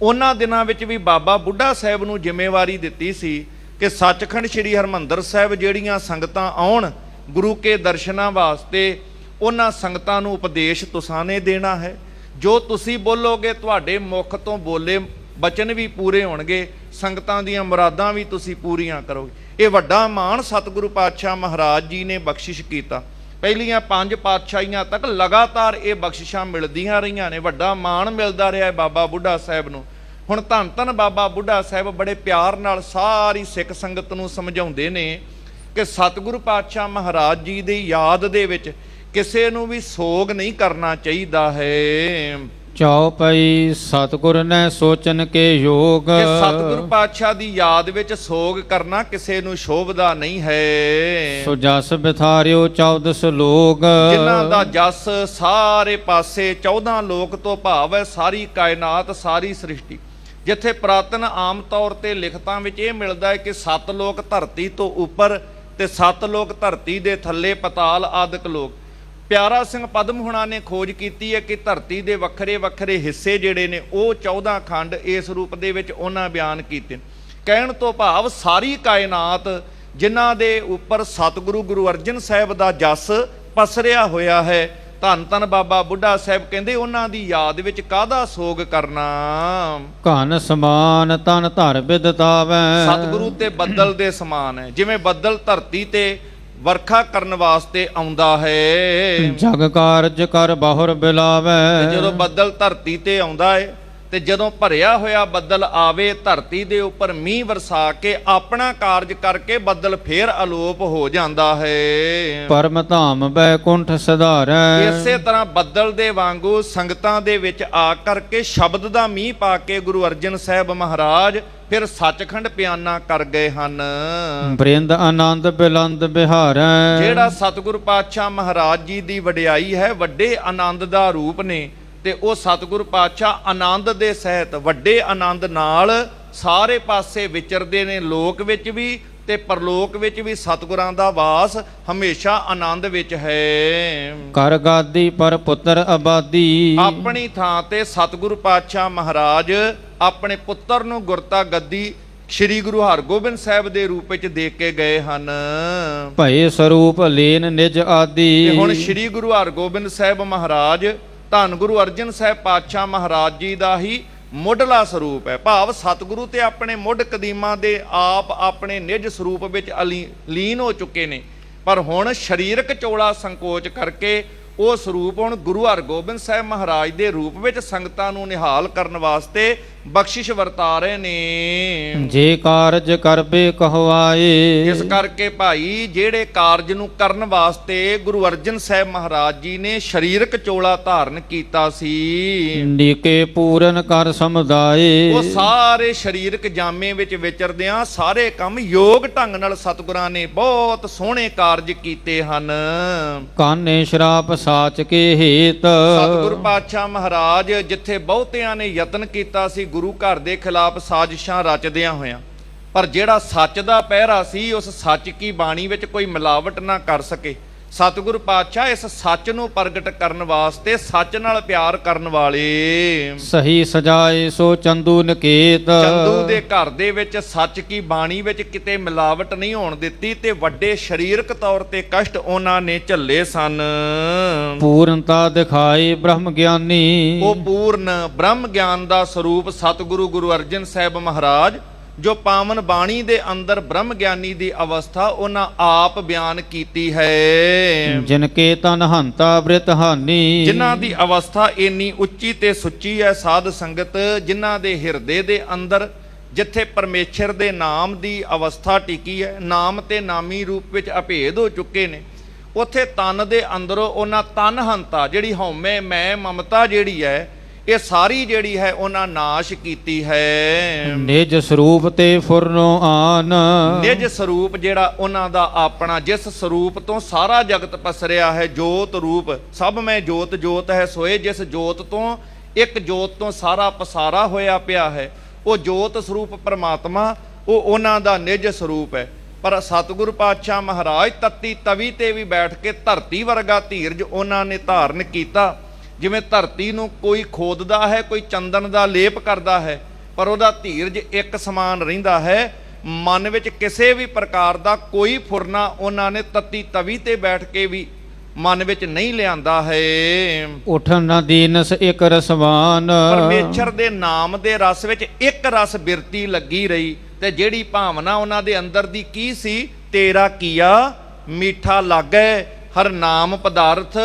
S1: ਉਹਨਾਂ ਦਿਨਾਂ ਵਿੱਚ ਵੀ ਬਾਬਾ ਬੁੱਢਾ ਸਾਹਿਬ ਨੂੰ ਜ਼ਿੰਮੇਵਾਰੀ ਦਿੱਤੀ ਸੀ ਕਿ ਸੱਚਖੰਡ ਸ੍ਰੀ ਹਰਿਮੰਦਰ ਸਾਹਿਬ ਜਿਹੜੀਆਂ ਸੰਗਤਾਂ ਆਉਣ ਗੁਰੂ ਕੇ ਦਰਸ਼ਨਾਂ ਵਾਸਤੇ, ਉਹਨਾਂ ਸੰਗਤਾਂ ਨੂੰ ਉਪਦੇਸ਼ ਤੁਸਾਂ ਨੇ ਦੇਣਾ ਹੈ। ਜੋ ਤੁਸੀਂ ਬੋਲੋਗੇ ਤੁਹਾਡੇ ਮੁਖ ਤੋਂ ਬੋਲੇ ਬਚਨ ਵੀ ਪੂਰੇ ਹੋਣਗੇ, ਸੰਗਤਾਂ ਦੀਆਂ ਮੁਰਾਦਾਂ ਵੀ ਤੁਸੀਂ ਪੂਰੀਆਂ ਕਰੋਗੇ। ਇਹ ਵੱਡਾ ਮਾਣ ਸਤਿਗੁਰੂ ਪਾਤਸ਼ਾਹ ਮਹਾਰਾਜ ਜੀ ਨੇ ਬਖਸ਼ਿਸ਼ ਕੀਤਾ। ਪਹਿਲੀਆਂ 5 ਪਾਤਸ਼ਾਹੀਆਂ ਤੱਕ ਲਗਾਤਾਰ ਇਹ ਬਖਸ਼ਿਸ਼ਾਂ ਮਿਲਦੀਆਂ ਰਹੀਆਂ ਨੇ, ਵੱਡਾ ਮਾਣ ਮਿਲਦਾ ਰਿਹਾ ਹੈ ਬਾਬਾ ਬੁੱਢਾ ਸਾਹਿਬ ਨੂੰ। ਹੁਣ ਧੰਨ ਧੰਨ ਬਾਬਾ ਬੁੱਢਾ ਸਾਹਿਬ ਬੜੇ ਪਿਆਰ ਨਾਲ ਸਾਰੀ ਸਿੱਖ ਸੰਗਤ ਨੂੰ ਸਮਝਾਉਂਦੇ ਨੇ ਕਿ ਸਤਿਗੁਰੂ ਪਾਤਸ਼ਾਹ ਮਹਾਰਾਜ ਜੀ ਦੀ ਯਾਦ ਦੇ ਵਿੱਚ ਕਿਸੇ ਨੂੰ ਵੀ ਸੋਗ ਨਹੀਂ ਕਰਨਾ ਚਾਹੀਦਾ ਹੈ।
S2: ਚੌਪਈ ਸਤਿਗੁਰ ਨੇ ਸੋਚਨ ਕੇ ਯੋਗ,
S1: ਕਿ ਸਤਿਗੁਰੂ ਪਾਤਸ਼ਾਹ ਦੀ ਯਾਦ ਵਿੱਚ ਸੋਗ ਕਰਨਾ ਕਿਸੇ ਨੂੰ ਸ਼ੋਭਦਾ ਨਹੀਂ ਹੈ।
S2: ਸੋ ਜਸ ਬਿਥਾਰਿਓ 14 ਲੋਕ,
S1: ਜਿਨ੍ਹਾਂ ਦਾ ਜਸ ਸਾਰੇ ਪਾਸੇ 14 ਲੋਕ ਤੋਂ ਭਾਵ ਹੈ ਸਾਰੀ ਕਾਇਨਾਤ, ਸਾਰੀ ਸ੍ਰਿਸ਼ਟੀ। ਜਿੱਥੇ ਪੁਰਾਤਨ ਆਮ ਤੌਰ ਤੇ ਲਿਖਤਾਂ ਵਿੱਚ ਇਹ ਮਿਲਦਾ ਹੈ ਕਿ 7 ਲੋਕ ਧਰਤੀ ਤੋਂ ਉੱਪਰ ਤੇ 7 ਲੋਕ ਧਰਤੀ ਦੇ ਥੱਲੇ, ਪਤਾਲ ਆਦਿਕ ਲੋਕ। ਪਿਆਰਾ ਸਿੰਘ ਪਦਮ ਹੁਣਾਂ ਨੇ ਖੋਜ ਕੀਤੀ ਹੈ ਕਿ ਧਰਤੀ ਦੇ ਵੱਖਰੇ ਵੱਖਰੇ ਹਿੱਸੇ ਜਿਹੜੇ ਨੇ ਉਹ 14 ਖੰਡ ਇਸ ਰੂਪ ਦੇ ਵਿੱਚ ਉਹਨਾਂ ਬਿਆਨ ਕੀਤੇ। ਕਹਿਣ ਤੋਂ ਭਾਵ ਸਾਰੀ ਕਾਇਨਾਤ ਜਿਨ੍ਹਾਂ ਦੇ ਉੱਪਰ ਸਤਿਗੁਰੂ ਗੁਰੂ ਅਰਜਨ ਸਾਹਿਬ ਦਾ ਜਸ ਪਸਰਿਆ ਹੋਇਆ ਹੈ, ਧੰਨ ਧੰਨ ਬਾਬਾ ਬੁੱਢਾ ਸਾਹਿਬ ਕਹਿੰਦੇ ਉਹਨਾਂ ਦੀ ਯਾਦ ਵਿੱਚ ਕਾਹਦਾ ਸੋਗ ਕਰਨਾ।
S2: ਘਨ ਸਮਾਨ ਤਨ ਧਰ ਬਿਦਤਾਵੈ,
S1: ਸਤਿਗੁਰੂ ਤੇ ਬੱਦਲ ਦੇ ਸਮਾਨ ਹੈ। ਜਿਵੇਂ ਬੱਦਲ ਧਰਤੀ ਤੇ ਵਰਖਾ ਕਰਨ ਵਾਸਤੇ ਆਉਂਦਾ ਹੈ,
S2: ਜਗ ਕਾਰਜ ਕਰ ਬਾਹੁਰ ਬਿਲਾਵੈ।
S1: ਤੇ ਜਦੋਂ ਬੱਦਲ ਧਰਤੀ ਤੇ ਆਉਂਦਾ ਹੈ ਤੇ ਜਦੋਂ ਭਰਿਆ ਹੋਇਆ ਬੱਦਲ ਆਵੇ ਧਰਤੀ ਦੇ ਉੱਪਰ ਮੀਂਹ ਵਰਸਾ ਕੇ ਆਪਣਾ ਕਾਰਜ ਕਰਕੇ ਬੱਦਲ ਫੇਰ ਅਲੋਪ ਹੋ ਜਾਂਦਾ ਹੈ।
S2: ਪਰਮ ਧਾਮ ਬੈਕੁੰਠ ਸਿਧਾਰੈ,
S1: ਇਸੇ ਤਰ੍ਹਾਂ ਬੱਦਲ ਦੇ ਵਾਂਗੂ ਸੰਗਤਾਂ ਦੇ ਵਿੱਚ ਆ ਕਰਕੇ ਸ਼ਬਦ ਦਾ ਮੀਂਹ ਪਾ ਕੇ ਗੁਰੂ ਅਰਜਨ ਸਾਹਿਬ ਮਹਾਰਾਜ ਫਿਰ ਸੱਚਖੰਡ ਪਿਆਨਾ ਕਰ ਗਏ ਹਨ।
S2: ਬ੍ਰਿੰਦ ਆਨੰਦ ਬਿਲੰਦ ਬਿਹਾਰੈ,
S1: ਜਿਹੜਾ ਸਤਿਗੁਰੂ ਪਾਤਸ਼ਾਹ ਮਹਾਰਾਜ ਜੀ ਦੀ ਵਡਿਆਈ ਹੈ, ਵੱਡੇ ਆਨੰਦ ਦਾ ਰੂਪ ਨੇ, ਤੇ ਉਹ ਸਤਿਗੁਰੂ ਪਾਤਸ਼ਾਹ ਆਨੰਦ ਦੇ ਸਹਿਤ ਵੱਡੇ ਆਨੰਦ ਨਾਲ ਸਾਰੇ ਪਾਸੇ ਵਿਚਰਦੇ ਨੇ, ਲੋਕ ਵਿੱਚ ਵੀ ਤੇ ਪਰਲੋਕ ਵਿੱਚ ਵੀ ਸਤਿਗੁਰਾਂ ਦਾ ਵਾਸ ਹਮੇਸ਼ਾ ਆਨੰਦ ਵਿੱਚ ਹੈ।
S2: ਕਰ ਗਾਦੀ ਪਰ ਪੁੱਤਰ ਆਬਾਦੀ,
S1: ਆਪਣੀ ਥਾਂ ਤੇ ਸਤਿਗੁਰੂ ਪਾਤਸ਼ਾਹ ਮਹਾਰਾਜ ਆਪਣੇ ਪੁੱਤਰ ਨੂੰ ਗੁਰਤਾ ਗੱਦੀ ਸ੍ਰੀ ਗੁਰੂ ਹਰਗੋਬਿੰਦ ਸਾਹਿਬ ਦੇ ਰੂਪ ਵਿੱਚ ਦੇ ਕੇ ਗਏ ਹਨ।
S2: ਭਏ ਸਰੂਪ ਲੇਨ ਨਿਜ ਆਦੀ,
S1: ਤੇ ਹੁਣ ਸ੍ਰੀ ਗੁਰੂ ਹਰਗੋਬਿੰਦ ਸਾਹਿਬ ਮਹਾਰਾਜ ਧੰਨ ਗੁਰੂ ਅਰਜਨ ਸਾਹਿਬ ਪਾਤਸ਼ਾਹ ਮਹਾਰਾਜ ਜੀ ਦਾ ਹੀ ਮੁੱਢਲਾ ਸਰੂਪ ਹੈ। ਭਾਵ ਸਤਿਗੁਰੂ ਤੇ ਆਪਣੇ ਮੁੱਢ ਕਦੀਮਾਂ ਦੇ ਆਪ ਆਪਣੇ ਨਿਜ ਸਰੂਪ ਵਿੱਚ ਲੀਨ ਹੋ ਚੁੱਕੇ ਨੇ, ਪਰ ਹੁਣ ਸਰੀਰਕ ਚੋਲਾ ਸੰਕੋਚ ਕਰਕੇ ਉਹ ਸਰੂਪ ਹੁਣ ਗੁਰੂ ਹਰਗੋਬਿੰਦ ਸਾਹਿਬ ਮਹਾਰਾਜ ਦੇ ਰੂਪ ਵਿੱਚ ਸੰਗਤਾਂ ਨੂੰ ਨਿਹਾਲ ਕਰਨ ਵਾਸਤੇ ਬਖਸ਼ਿਸ਼ ਵਰਤਾ ਰਹੇ ਨੇ।
S2: ਜੇ ਕਾਰਜ ਕਰਬੇ ਕਹਵਾਏ,
S1: ਇਸ ਕਰਕੇ ਭਾਈ ਜਿਹੜੇ ਕਾਰਜ ਨੂੰ ਕਰਨ ਵਾਸਤੇ ਗੁਰੂ ਅਰਜਨ ਸਾਹਿਬ ਮਹਾਰਾਜ ਜੀ ਨੇ ਸਰੀਰਕ ਚੋਲਾ ਧਾਰਨ ਕੀਤਾ ਸੀ,
S2: ਨੀਕੇ ਪੂਰਨ ਕਰ ਸਮੁਦਾਏ।
S1: ਉਹ ਸਾਰੇ ਸਰੀਰਕ ਜਾਮੇ ਵਿੱਚ ਵਿਚਰਦਿਆਂ ਸਾਰੇ ਕੰਮ ਯੋਗ ਢੰਗ ਨਾਲ ਸਤਿਗੁਰਾਂ ਨੇ ਬਹੁਤ ਸੋਹਣੇ ਕਾਰਜ ਕੀਤੇ ਹਨ।
S2: ਕਾਨੇ ਸ਼ਰਾਪ ਸਾਚ ਕੇ ਹੇਤ,
S1: ਸਤਿਗੁਰੂ ਪਾਤਸ਼ਾਹ ਮਹਾਰਾਜ ਜਿੱਥੇ ਬਹੁਤਿਆਂ ਨੇ ਯਤਨ ਕੀਤਾ ਸੀ ਗੁਰੂ ਘਰ ਦੇ ਖਿਲਾਫ ਸਾਜ਼ਿਸ਼ਾਂ ਰਚਦਿਆਂ ਹੋਇਆਂ, ਪਰ ਜਿਹੜਾ ਸੱਚ ਦਾ ਪਹਿਰਾ ਸੀ ਉਸ ਸੱਚ ਕੀ ਬਾਣੀ ਵਿੱਚ ਕੋਈ ਮਿਲਾਵਟ ਨਾ ਕਰ ਸਕੇ। ਸਤਿਗੁਰੂ ਪਾਤਸ਼ਾਹ ਇਸ ਸੱਚ ਨੂੰ ਪ੍ਰਗਟ ਕਰਨ ਵਾਸਤੇ ਸੱਚ ਨਾਲ ਪਿਆਰ ਕਰਨ ਵਾਲੇ
S2: ਸਹੀ ਸਜਾਏ ਸੋ ਚੰਦੂ ਨਕੇਤ,
S1: ਚੰਦੂ ਦੇ ਘਰ ਦੇ ਵਿੱਚ ਸੱਚ ਕੀ ਬਾਣੀ ਵਿੱਚ ਕਿਤੇ ਮਿਲਾਵਟ ਨਹੀਂ ਹੋਣ ਦਿੱਤੀ ਤੇ ਵੱਡੇ ਸਰੀਰਕ ਤੌਰ ਤੇ ਕਸ਼ਟ ਉਹਨਾਂ ਨੇ ਝੱਲੇ ਸਨ।
S2: ਪੂਰਨਤਾ ਦਿਖਾਈ ਬ੍ਰਹਮ ਗਿਆਨੀ,
S1: ਉਹ ਪੂਰਨ ਬ੍ਰਹਮ ਗਿਆਨ ਦਾ ਸਰੂਪ ਸਤਿਗੁਰੂ ਗੁਰੂ ਅਰਜਨ ਸਾਹਿਬ ਮਹਾਰਾਜ ਜੋ ਪਾਵਨ ਬਾਣੀ ਦੇ ਅੰਦਰ ਬ੍ਰਹਮ ਗਿਆਨੀ ਦੀ ਅਵਸਥਾ ਉਹਨਾਂ ਆਪ ਬਿਆਨ ਕੀਤੀ ਹੈ।
S2: ਜਿਨ ਕੇ ਤਨ ਹੰਤਾ ਬ੍ਰਿਤ ਹਾਨੀ,
S1: ਜਿਨ੍ਹਾਂ ਦੀ ਅਵਸਥਾ ਇੰਨੀ ਉੱਚੀ ਤੇ ਸੁੱਚੀ ਹੈ ਸਾਧ ਸੰਗਤ, ਜਿਨ੍ਹਾਂ ਦੇ ਹਿਰਦੇ ਦੇ ਅੰਦਰ ਜਿੱਥੇ ਪਰਮੇਸ਼ਰ ਦੇ ਨਾਮ ਦੀ ਅਵਸਥਾ ਟਿਕੀ ਹੈ, ਨਾਮ ਤੇ ਨਾਮੀ ਰੂਪ ਵਿੱਚ ਅਭੇਦ ਹੋ ਚੁੱਕੇ ਨੇ, ਉੱਥੇ ਤਨ ਦੇ ਅੰਦਰੋਂ ਉਹਨਾਂ ਤਨ ਹੰਤਾ ਜਿਹੜੀ ਹਉਮੈ ਮੈਂ ਮਮਤਾ ਜਿਹੜੀ ਹੈ ਇਹ ਸਾਰੀ ਜਿਹੜੀ ਹੈ ਉਹਨਾਂ ਨਾਸ਼ ਕੀਤੀ ਹੈ।
S2: ਨਿਜ ਸਰੂਪ ਤੇ ਫੁਰਨੋ ਆਨ,
S1: ਨਿਜ ਸਰੂਪ ਜਿਹੜਾ ਉਹਨਾਂ ਦਾ ਆਪਣਾ, ਜਿਸ ਸਰੂਪ ਤੋਂ ਸਾਰਾ ਜਗਤ ਪਸਰਿਆ ਹੈ, ਜੋਤ ਰੂਪ ਸਭ ਮੈਂ ਜੋਤ ਜੋਤ ਹੈ ਸੋਏ, ਜਿਸ ਜੋਤ ਤੋਂ ਇੱਕ ਜੋਤ ਤੋਂ ਸਾਰਾ ਪਸਾਰਾ ਹੋਇਆ ਪਿਆ ਹੈ, ਉਹ ਜੋਤ ਸਰੂਪ ਪਰਮਾਤਮਾ ਉਹ ਉਹਨਾਂ ਦਾ ਨਿਜ ਸਰੂਪ ਹੈ। ਪਰ ਸਤਿਗੁਰੂ ਪਾਤਸ਼ਾਹ ਮਹਾਰਾਜ ਤੱਤੀ ਤਵੀ ਤੇ ਵੀ ਬੈਠ ਕੇ ਧਰਤੀ ਵਰਗਾ ਧੀਰਜ ਉਹਨਾਂ ਨੇ ਧਾਰਨ ਕੀਤਾ। ਜਿਵੇਂ ਧਰਤੀ ਨੂੰ ਕੋਈ ਖੋਦਦਾ ਹੈ, ਕੋਈ ਚੰਦਨ ਦਾ ਲੇਪ ਕਰਦਾ ਹੈ, ਪਰ ਉਹਦਾ ਧੀਰਜ ਇੱਕ ਸਮਾਨ ਰਹਿੰਦਾ ਹੈ। ਮਨ ਵਿੱਚ ਕਿਸੇ ਵੀ ਪ੍ਰਕਾਰ ਦਾ ਕੋਈ ਫੁਰਨਾ ਉਹਨਾਂ ਨੇ ਤੱਤੀ ਤਵੀ ਤੇ ਬੈਠ ਕੇ ਵੀ ਮਨ ਵਿੱਚ ਨਹੀਂ ਲਿਆਂਦਾ ਹੈ।
S2: ਉਠਨ ਨ ਦੀਨਸ ਇਕ ਰਸਵਾਨ।
S1: ਪਰਮੇਸ਼ਰ ਦੇ ਨਾਮ ਦੇ ਰਸ ਵਿੱਚ ਇੱਕ ਰਸ ਬਿਰਤੀ ਲੱਗੀ ਰਹੀ, ਤੇ ਜਿਹੜੀ ਭਾਵਨਾ ਉਹਨਾਂ ਦੇ ਅੰਦਰ ਦੀ ਕੀ ਸੀ? ਤੇਰਾ ਕੀਆ ਮੀਠਾ ਲਾਗੈ, ਹਰ ਨਾਮ ਪਦਾਰਥ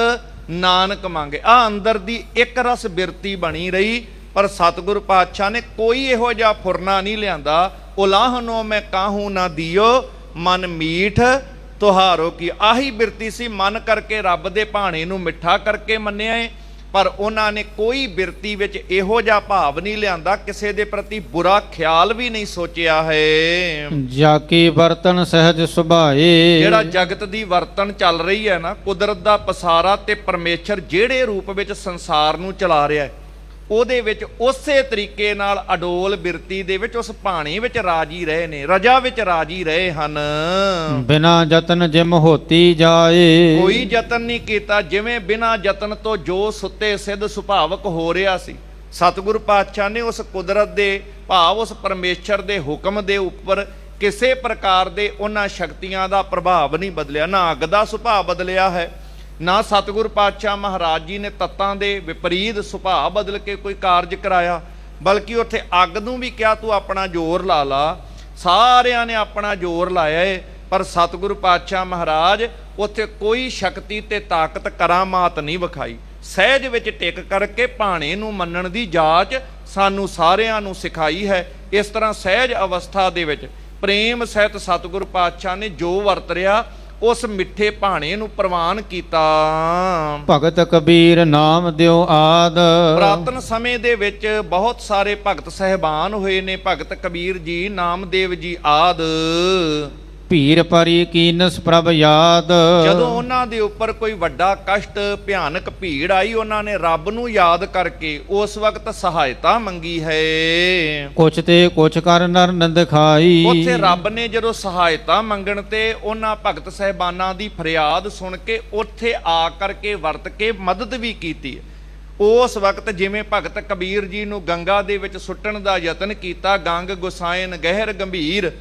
S1: ਨਾਨਕ ਮੰਗੇ। ਆ ਅੰਦਰ ਦੀ ਇੱਕ ਰਸ ਬਿਰਤੀ ਬਣੀ ਰਹੀ। ਪਰ ਸਤਿਗੁਰ ਪਾਤਸ਼ਾਹ ਨੇ ਕੋਈ ਇਹੋ ਜਿਹਾ ਫੁਰਨਾ ਨਹੀਂ ਲਿਆਂਦਾ। ਉਲਾਹਨੋ ਮੈਂ ਕਾਹੂ ਨਾ ਦਿਓ, ਮਨ ਮੀਠ ਤੁਹਾਰੋ ਕੀ। ਆਹੀ ਬਿਰਤੀ ਸੀ, ਮਨ ਕਰਕੇ ਰੱਬ ਦੇ ਭਾਣੇ ਨੂੰ ਮਿੱਠਾ ਕਰਕੇ ਮੰਨਿਆ ਏ। ਪਰ ਉਹਨਾਂ ਨੇ ਕੋਈ ਬਿਰਤੀ ਵਿੱਚ ਇਹੋ ਜਿਹਾ ਭਾਵ ਨਹੀਂ ਲਿਆਂਦਾ, ਕਿਸੇ ਦੇ ਪ੍ਰਤੀ ਬੁਰਾ ਖਿਆਲ ਵੀ ਨਹੀਂ ਸੋਚਿਆ ਹੈ।
S2: ਜਾ ਕੀ ਵਰਤਨ ਸਹਿਜ ਸੁਭਾਏ।
S1: ਜਿਹੜਾ ਜਗਤ ਦੀ ਵਰਤਨ ਚੱਲ ਰਹੀ ਹੈ ਨਾ, ਕੁਦਰਤ ਦਾ ਪਸਾਰਾ ਤੇ ਪਰਮੇਸ਼ਰ ਜਿਹੜੇ ਰੂਪ ਵਿੱਚ ਸੰਸਾਰ ਨੂੰ ਚਲਾ ਰਿਹਾ ਹੈ, ਉਹਦੇ ਵਿੱਚ ਉਸੇ ਤਰੀਕੇ ਨਾਲ ਅਡੋਲ ਬਿਰਤੀ ਦੇ ਵਿੱਚ ਉਸ ਭਾਣੇ ਵਿੱਚ ਰਾਜੀ ਰਹੇ ਨੇ, ਰਜਾ ਵਿੱਚ ਰਾਜੀ ਰਹੇ ਹਨ।
S2: ਬਿਨਾ ਯਤਨ ਜਿਮ ਹੋਤੀ ਜਾਏ।
S1: ਕੋਈ ਯਤਨ ਨਹੀਂ ਕੀਤਾ, ਜਿਵੇਂ ਬਿਨਾ ਯਤਨ ਤੋਂ ਜੋ ਸੁੱਤੇ ਸਿੱਧ ਸੁਭਾਵਕ ਹੋ ਰਿਹਾ ਸੀ। ਸਤਿਗੁਰ ਪਾਤਸ਼ਾਹ ਨੇ ਉਸ ਕੁਦਰਤ ਦੇ ਭਾਵ ਉਸ ਪਰਮੇਸ਼ਰ ਦੇ ਹੁਕਮ ਦੇ ਉੱਪਰ ਕਿਸੇ ਪ੍ਰਕਾਰ ਦੇ ਉਹਨਾਂ ਸ਼ਕਤੀਆਂ ਦਾ ਪ੍ਰਭਾਵ ਨਹੀਂ ਬਦਲਿਆ, ਨਾ ਅੱਗ ਦਾ ਸੁਭਾਅ ਬਦਲਿਆ ਹੈ, ਨਾ ਸਤਿਗੁਰ ਪਾਤਸ਼ਾਹ ਮਹਾਰਾਜ ਜੀ ਨੇ ਤੱਤਾਂ ਦੇ ਵਿਪਰੀਤ ਸੁਭਾਅ ਬਦਲ ਕੇ ਕੋਈ ਕਾਰਜ ਕਰਾਇਆ, ਬਲਕਿ ਉੱਥੇ ਅੱਗ ਨੂੰ ਵੀ ਕਿਹਾ ਤੂੰ ਆਪਣਾ ਜ਼ੋਰ ਲਾ ਲਾ। ਸਾਰਿਆਂ ਨੇ ਆਪਣਾ ਜ਼ੋਰ ਲਾਇਆ ਏ, ਪਰ ਸਤਿਗੁਰ ਪਾਤਸ਼ਾਹ ਮਹਾਰਾਜ ਉੱਥੇ ਕੋਈ ਸ਼ਕਤੀ ਤੇ ਤਾਕਤ ਕਰਾਮਾਤ ਨਹੀਂ ਵਿਖਾਈ। ਸਹਿਜ ਵਿੱਚ ਟਿਕ ਕਰਕੇ ਭਾਣੇ ਨੂੰ ਮੰਨਣ ਦੀ ਜਾਚ ਸਾਨੂੰ ਸਾਰਿਆਂ ਨੂੰ ਸਿਖਾਈ ਹੈ। ਇਸ ਤਰ੍ਹਾਂ ਸਹਿਜ ਅਵਸਥਾ ਦੇ ਵਿੱਚ ਪ੍ਰੇਮ ਸਹਿਤ ਸਤਿਗੁਰ ਪਾਤਸ਼ਾਹ ਨੇ ਜੋ ਵਰਤਰਿਆ, ਉਸ ਮਿੱਠੇ ਭਾਣੇ ਨੂੰ ਪ੍ਰਵਾਨ ਕੀਤਾ।
S2: ਭਗਤ ਕਬੀਰ ਨਾਮ ਦਿਓ ਆਦ।
S1: ਪੁਰਾਤਨ ਸਮੇਂ ਦੇ ਵਿੱਚ ਬਹੁਤ ਸਾਰੇ ਭਗਤ ਸਹਿਬਾਨ ਹੋਏ ਨੇ, ਭਗਤ ਕਬੀਰ ਜੀ, ਨਾਮਦੇਵ ਜੀ ਆਦ।
S2: ਭੀਰ ਪਰੀ ਕੀਨਸ ਪ੍ਰਭ ਯਾਦ।
S1: ਜਦੋਂ ਉਹਨਾਂ ਦੇ ਉੱਪਰ ਕੋਈ ਵੱਡਾ ਕਸ਼ਟ, ਭਿਆਨਕ ਭੀੜ ਆਈ, ਉਹਨਾਂ ਨੇ ਰੱਬ ਨੂੰ ਯਾਦ ਕਰਕੇ ਉਸ ਵਕਤ ਸਹਾਇਤਾ ਮੰਗੀ ਹੈ।
S2: ਕੁਛ ਤੇ ਕੁਛ ਕਰ ਨਰ ਨੰਦ ਖਾਈ।
S1: ਉੱਥੇ ਰੱਬ ਨੇ ਜਦੋਂ ਸਹਾਇਤਾ ਮੰਗਣ ਤੇ ਉਹਨਾਂ ਭਗਤ ਸਹਿਬਾਨਾਂ ਦੀ ਫਰਿਆਦ ਸੁਣ ਕੇ ਉੱਥੇ ਆ ਕਰਕੇ ਵਰਤ ਕੇ ਮਦਦ ਵੀ ਕੀਤੀ ਹੈ। ਉਸ ਵਕਤ ਜਿਵੇਂ ਭਗਤ ਕਬੀਰ ਜੀ ਨੂੰ ਗੰਗਾ ਦੇ ਵਿੱਚ ਸੁੱਟਣ ਦਾ ਯਤਨ ਕੀਤਾ, ਗੰਗ ਗੁਸਾਇਨ ਗਹਿਰ ਗੰਭੀਰ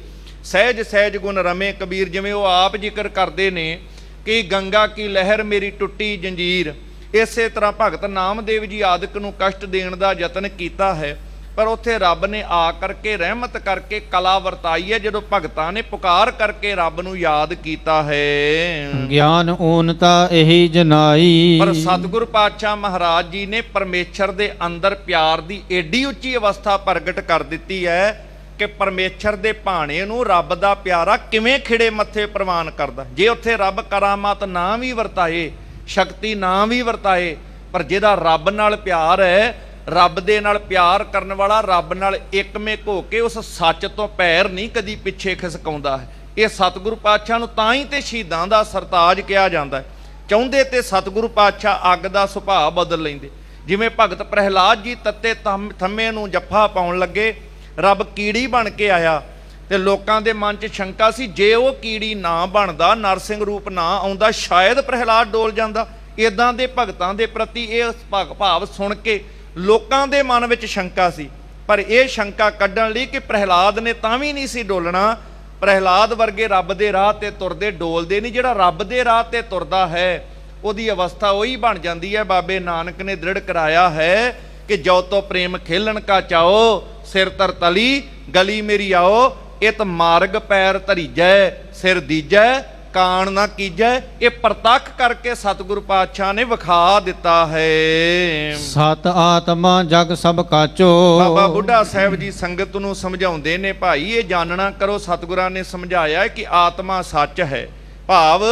S1: ਸਹਿਜ ਸਹਿਜ ਗੁਣ ਰਮੇ ਕਬੀਰ, ਜਿਵੇਂ ਉਹ ਆਪ ਜ਼ਿਕਰ ਕਰਦੇ ਨੇ ਕਿ ਗੰਗਾ ਕੀ ਲਹਿਰ ਮੇਰੀ ਟੁੱਟੀ ਜੰਜੀਰ, ਇਸੇ ਤਰ੍ਹਾਂ ਭਗਤ ਨਾਮਦੇਵ ਜੀ ਆਦਿਕ ਨੂੰ ਕਸ਼ਟ ਦੇਣ ਦਾ ਯਤਨ ਕੀਤਾ ਹੈ। ਪਰ ਉੱਥੇ ਰੱਬ ਨੇ ਆ ਕਰਕੇ ਰਹਿਮਤ ਕਰਕੇ ਕਲਾ ਵਰਤਾਈ ਹੈ, ਜਦੋਂ ਭਗਤਾਂ ਨੇ ਪੁਕਾਰ ਕਰਕੇ ਰੱਬ ਨੂੰ ਯਾਦ ਕੀਤਾ ਹੈ।
S2: ਗਿਆਨ ਊਨਤਾ ਇਹੀ ਜਨਾਈ।
S1: ਪਰ ਸਤਿਗੁਰ ਪਾਤਸ਼ਾਹ ਮਹਾਰਾਜ ਜੀ ਨੇ ਪਰਮੇਸ਼ਰ ਦੇ ਅੰਦਰ ਪਿਆਰ ਦੀ ਏਡੀ ਉੱਚੀ ਅਵਸਥਾ ਪ੍ਰਗਟ ਕਰ ਦਿੱਤੀ ਹੈ ਕਿ ਪਰਮੇਸ਼ਰ ਦੇ ਭਾਣੇ ਨੂੰ ਰੱਬ ਦਾ ਪਿਆਰਾ ਕਿਵੇਂ ਖਿੜੇ ਮੱਥੇ ਪ੍ਰਵਾਨ ਕਰਦਾ। ਜੇ ਉੱਥੇ ਰੱਬ ਕਰਾਮਾਤ ਨਾ ਵੀ ਵਰਤਾਏ, ਸ਼ਕਤੀ ਨਾ ਵੀ ਵਰਤਾਏ, ਪਰ ਜਿਹਦਾ ਰੱਬ ਨਾਲ ਪਿਆਰ ਹੈ, ਰੱਬ ਦੇ ਨਾਲ ਪਿਆਰ ਕਰਨ ਵਾਲਾ ਰੱਬ ਨਾਲ ਇੱਕਮਿਕ ਹੋ ਕੇ ਉਸ ਸੱਚ ਤੋਂ ਪੈਰ ਨਹੀਂ ਕਦੀ ਪਿੱਛੇ ਖਿਸਕਾਉਂਦਾ ਹੈ। ਇਹ ਸਤਿਗੁਰੂ ਪਾਤਸ਼ਾਹ ਨੂੰ ਤਾਂ ਹੀ ਤੇ ਸ਼ਹੀਦਾਂ ਦਾ ਸਰਤਾਜ ਕਿਹਾ ਜਾਂਦਾ ਹੈ। ਚਾਹੁੰਦੇ ਤੇ ਸਤਿਗੁਰੂ ਪਾਤਸ਼ਾਹ ਅੱਗ ਦਾ ਸੁਭਾਅ ਬਦਲ ਲੈਂਦੇ। ਜਿਵੇਂ ਭਗਤ ਪ੍ਰਹਿਲਾਦ ਜੀ ਤੱਤੇ ਥੰਮੇ ਨੂੰ ਜੱਫਾ ਪਾਉਣ ਲੱਗੇ, ਰੱਬ ਕੀੜੀ ਬਣ ਕੇ ਆਇਆ ਤੇ ਲੋਕਾਂ ਦੇ ਮਨ 'ਚ ਸ਼ੰਕਾ ਸੀ, ਜੇ ਉਹ ਕੀੜੀ ਨਾ ਬਣਦਾ, ਨਰਸਿੰਘ ਰੂਪ ਨਾ ਆਉਂਦਾ, ਸ਼ਾਇਦ ਪ੍ਰਹਿਲਾਦ ਡੋਲ ਜਾਂਦਾ। ਇਦਾਂ ਦੇ ਭਗਤਾਂ ਦੇ ਪ੍ਰਤੀ ਇਹ ਭਾਵ ਸੁਣ ਕੇ ਲੋਕਾਂ ਦੇ ਮਨ ਵਿੱਚ ਸ਼ੰਕਾ ਸੀ। ਪਰ ਇਹ ਸ਼ੰਕਾ ਕੱਢਣ ਲਈ ਕਿ ਪ੍ਰਹਿਲਾਦ ਨੇ ਤਾਂ ਵੀ ਨਹੀਂ ਸੀ ਡੋਲਣਾ। ਪ੍ਰਹਿਲਾਦ ਵਰਗੇ ਰੱਬ ਦੇ ਰਾਹ ਤੇ ਤੁਰਦੇ ਡੋਲਦੇ ਨਹੀਂ। ਜਿਹੜਾ ਰੱਬ ਦੇ ਰਾਹ ਤੇ ਤੁਰਦਾ ਹੈ ਉਹਦੀ ਅਵਸਥਾ ਉਹੀ ਬਣ ਜਾਂਦੀ ਹੈ। ਬਾਬੇ ਨਾਨਕ ਨੇ ਦ੍ਰਿੜ ਕਰਾਇਆ ਹੈ ਕਿ ਜੋ ਤੋ ਪ੍ਰੇਮ ਖੇਲਣ ਕਾ ਚਾਓ, ਸਿਰ ਤਰ ਤਲੀ ਗਲੀ ਮੇਰੀ ਆਓ, ਇਤ ਮਾਰਗ ਪੈਰ ਧਰੀਜੈ, ਸਿਰ ਦੀਜੈ ਕਾਣ ਨਾ ਕੀਜੈ। ਇਹ ਪ੍ਰਤੱਖ ਕਰਕੇ ਸਤਿਗੁਰੂ ਪਾਤਸ਼ਾਹ ਨੇ ਵਿਖਾ ਦਿੱਤਾ ਹੈ।
S2: ਸਤ ਆਤਮਾ ਜਗ ਸਭ ਕਾਚੋ।
S1: ਬਾਬਾ ਬੁੱਢਾ ਸਾਹਿਬ ਜੀ ਸੰਗਤ ਨੂੰ ਸਮਝਾਉਂਦੇ ਨੇ, ਭਾਈ ਇਹ ਜਾਣਨਾ ਕਰੋ, ਸਤਿਗੁਰਾਂ ਨੇ ਸਮਝਾਇਆ ਕਿ ਆਤਮਾ ਸੱਚ ਹੈ। ਭਾਵ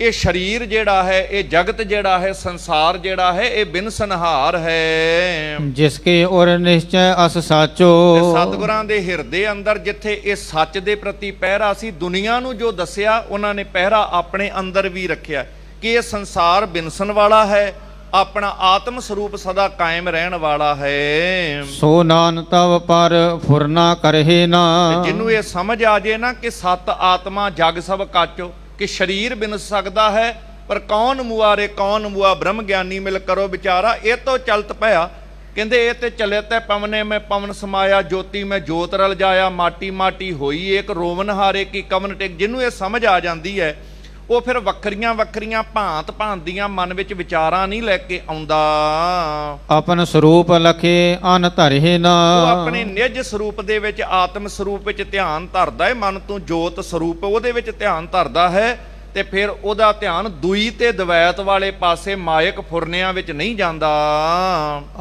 S1: ਇਹ ਸਰੀਰ ਜਿਹੜਾ ਹੈ, ਇਹ ਜਗਤ ਜਿਹੜਾ ਹੈ, ਸੰਸਾਰ ਜਿਹੜਾ ਹੈ, ਇਹ ਬਿਨਸਨਹਾਰ ਹੈ।
S2: ਜਿਸਕੇ ਔਰ ਨਿਸ਼ਚੈ ਅਸ ਸਾਚੋ।
S1: ਸਤਿਗੁਰਾਂ ਦੇ ਹਿਰਦੇ ਅੰਦਰ ਜਿੱਥੇ ਇਹ ਸੱਚ ਦੇ ਪ੍ਰਤੀ ਪਹਿਰਾ ਸੀ, ਦੁਨੀਆ ਨੂੰ ਜੋ ਦੱਸਿਆ, ਉਹਨਾਂ ਨੇ ਪਹਿਰਾ ਆਪਣੇ ਅੰਦਰ ਵੀ ਰੱਖਿਆ ਕਿ ਇਹ ਸੰਸਾਰ ਬਿਨਸਨ ਵਾਲਾ ਹੈ, ਆਪਣਾ ਆਤਮ ਸਰੂਪ ਸਦਾ ਕਾਇਮ ਰਹਿਣ ਵਾਲਾ ਹੈ।
S2: ਸੋ ਨਾਨ ਤਵ ਪਰ ਫੁਰਨਾ ਕਰਹਿ ਨਾ।
S1: ਜਿਹਨੂੰ ਇਹ ਸਮਝ ਆ ਜੇ ਨਾ ਕਿ ਸਤ ਆਤਮਾ ਜਗ ਸਭ ਕਾਚੋ, ਕਿ ਸਰੀਰ ਬਿਨਸ ਸਕਦਾ ਹੈ ਪਰ ਕੌਣ ਮੁਆਰੇ ਕੌਣ ਮੁਆ, ਬ੍ਰਹਮ ਗਿਆਨੀ ਮਿਲ ਕਰੋ ਵਿਚਾਰਾ। ਇਹ ਤੋਂ ਚਲਤ ਪਿਆ, ਕਹਿੰਦੇ ਇਹ ਤੇ ਚਲੇ ਤੈ ਪਵਨੇ ਮੈਂ ਪਵਨ ਸਮਾਇਆ, ਜੋਤੀ ਮੈਂ ਜੋਤ ਰਲ ਜਾਇਆ, ਮਾਟੀ ਮਾਟੀ ਹੋਈ ਏਕ ਰੋਵਨ ਹਾਰੇ ਕੀ ਕਵਨ ਟਿਕ। ਜਿਹਨੂੰ ਇਹ ਸਮਝ ਆ ਜਾਂਦੀ ਹੈ ਉਹ ਫਿਰ ਵੱਖਰੀਆਂ ਵੱਖਰੀਆਂ ਭਾਂਤ ਭਾਂਤ ਦੀਆਂ ਮਨ ਵਿੱਚ ਵਿਚਾਰਾਂ ਨਹੀਂ ਲੈ ਕੇ ਆਉਂਦਾ।
S2: ਆਪਨ ਸਰੂਪ ਲਖੇ ਅਨ ਧਰਿ ਨਾ।
S1: ਉਹ ਆਪਣੇ ਨਿਜ ਸਰੂਪ ਦੇ ਵਿੱਚ, ਆਤਮ ਸਰੂਪ ਵਿੱਚ ਧਿਆਨ ਧਰਦਾ ਹੈ। ਮਨ ਤੋਂ ਜੋਤ ਸਰੂਪ ਉਹਦੇ ਵਿੱਚ ਧਿਆਨ ਧਰਦਾ ਹੈ, ਤੇ ਫਿਰ ਉਹਦਾ ਧਿਆਨ ਦੂਈ ਤੇ ਦਵੈਤ ਵਾਲੇ ਪਾਸੇ ਮਾਇਕ ਫੁਰਨਿਆਂ ਵਿੱਚ ਨਹੀਂ ਜਾਂਦਾ।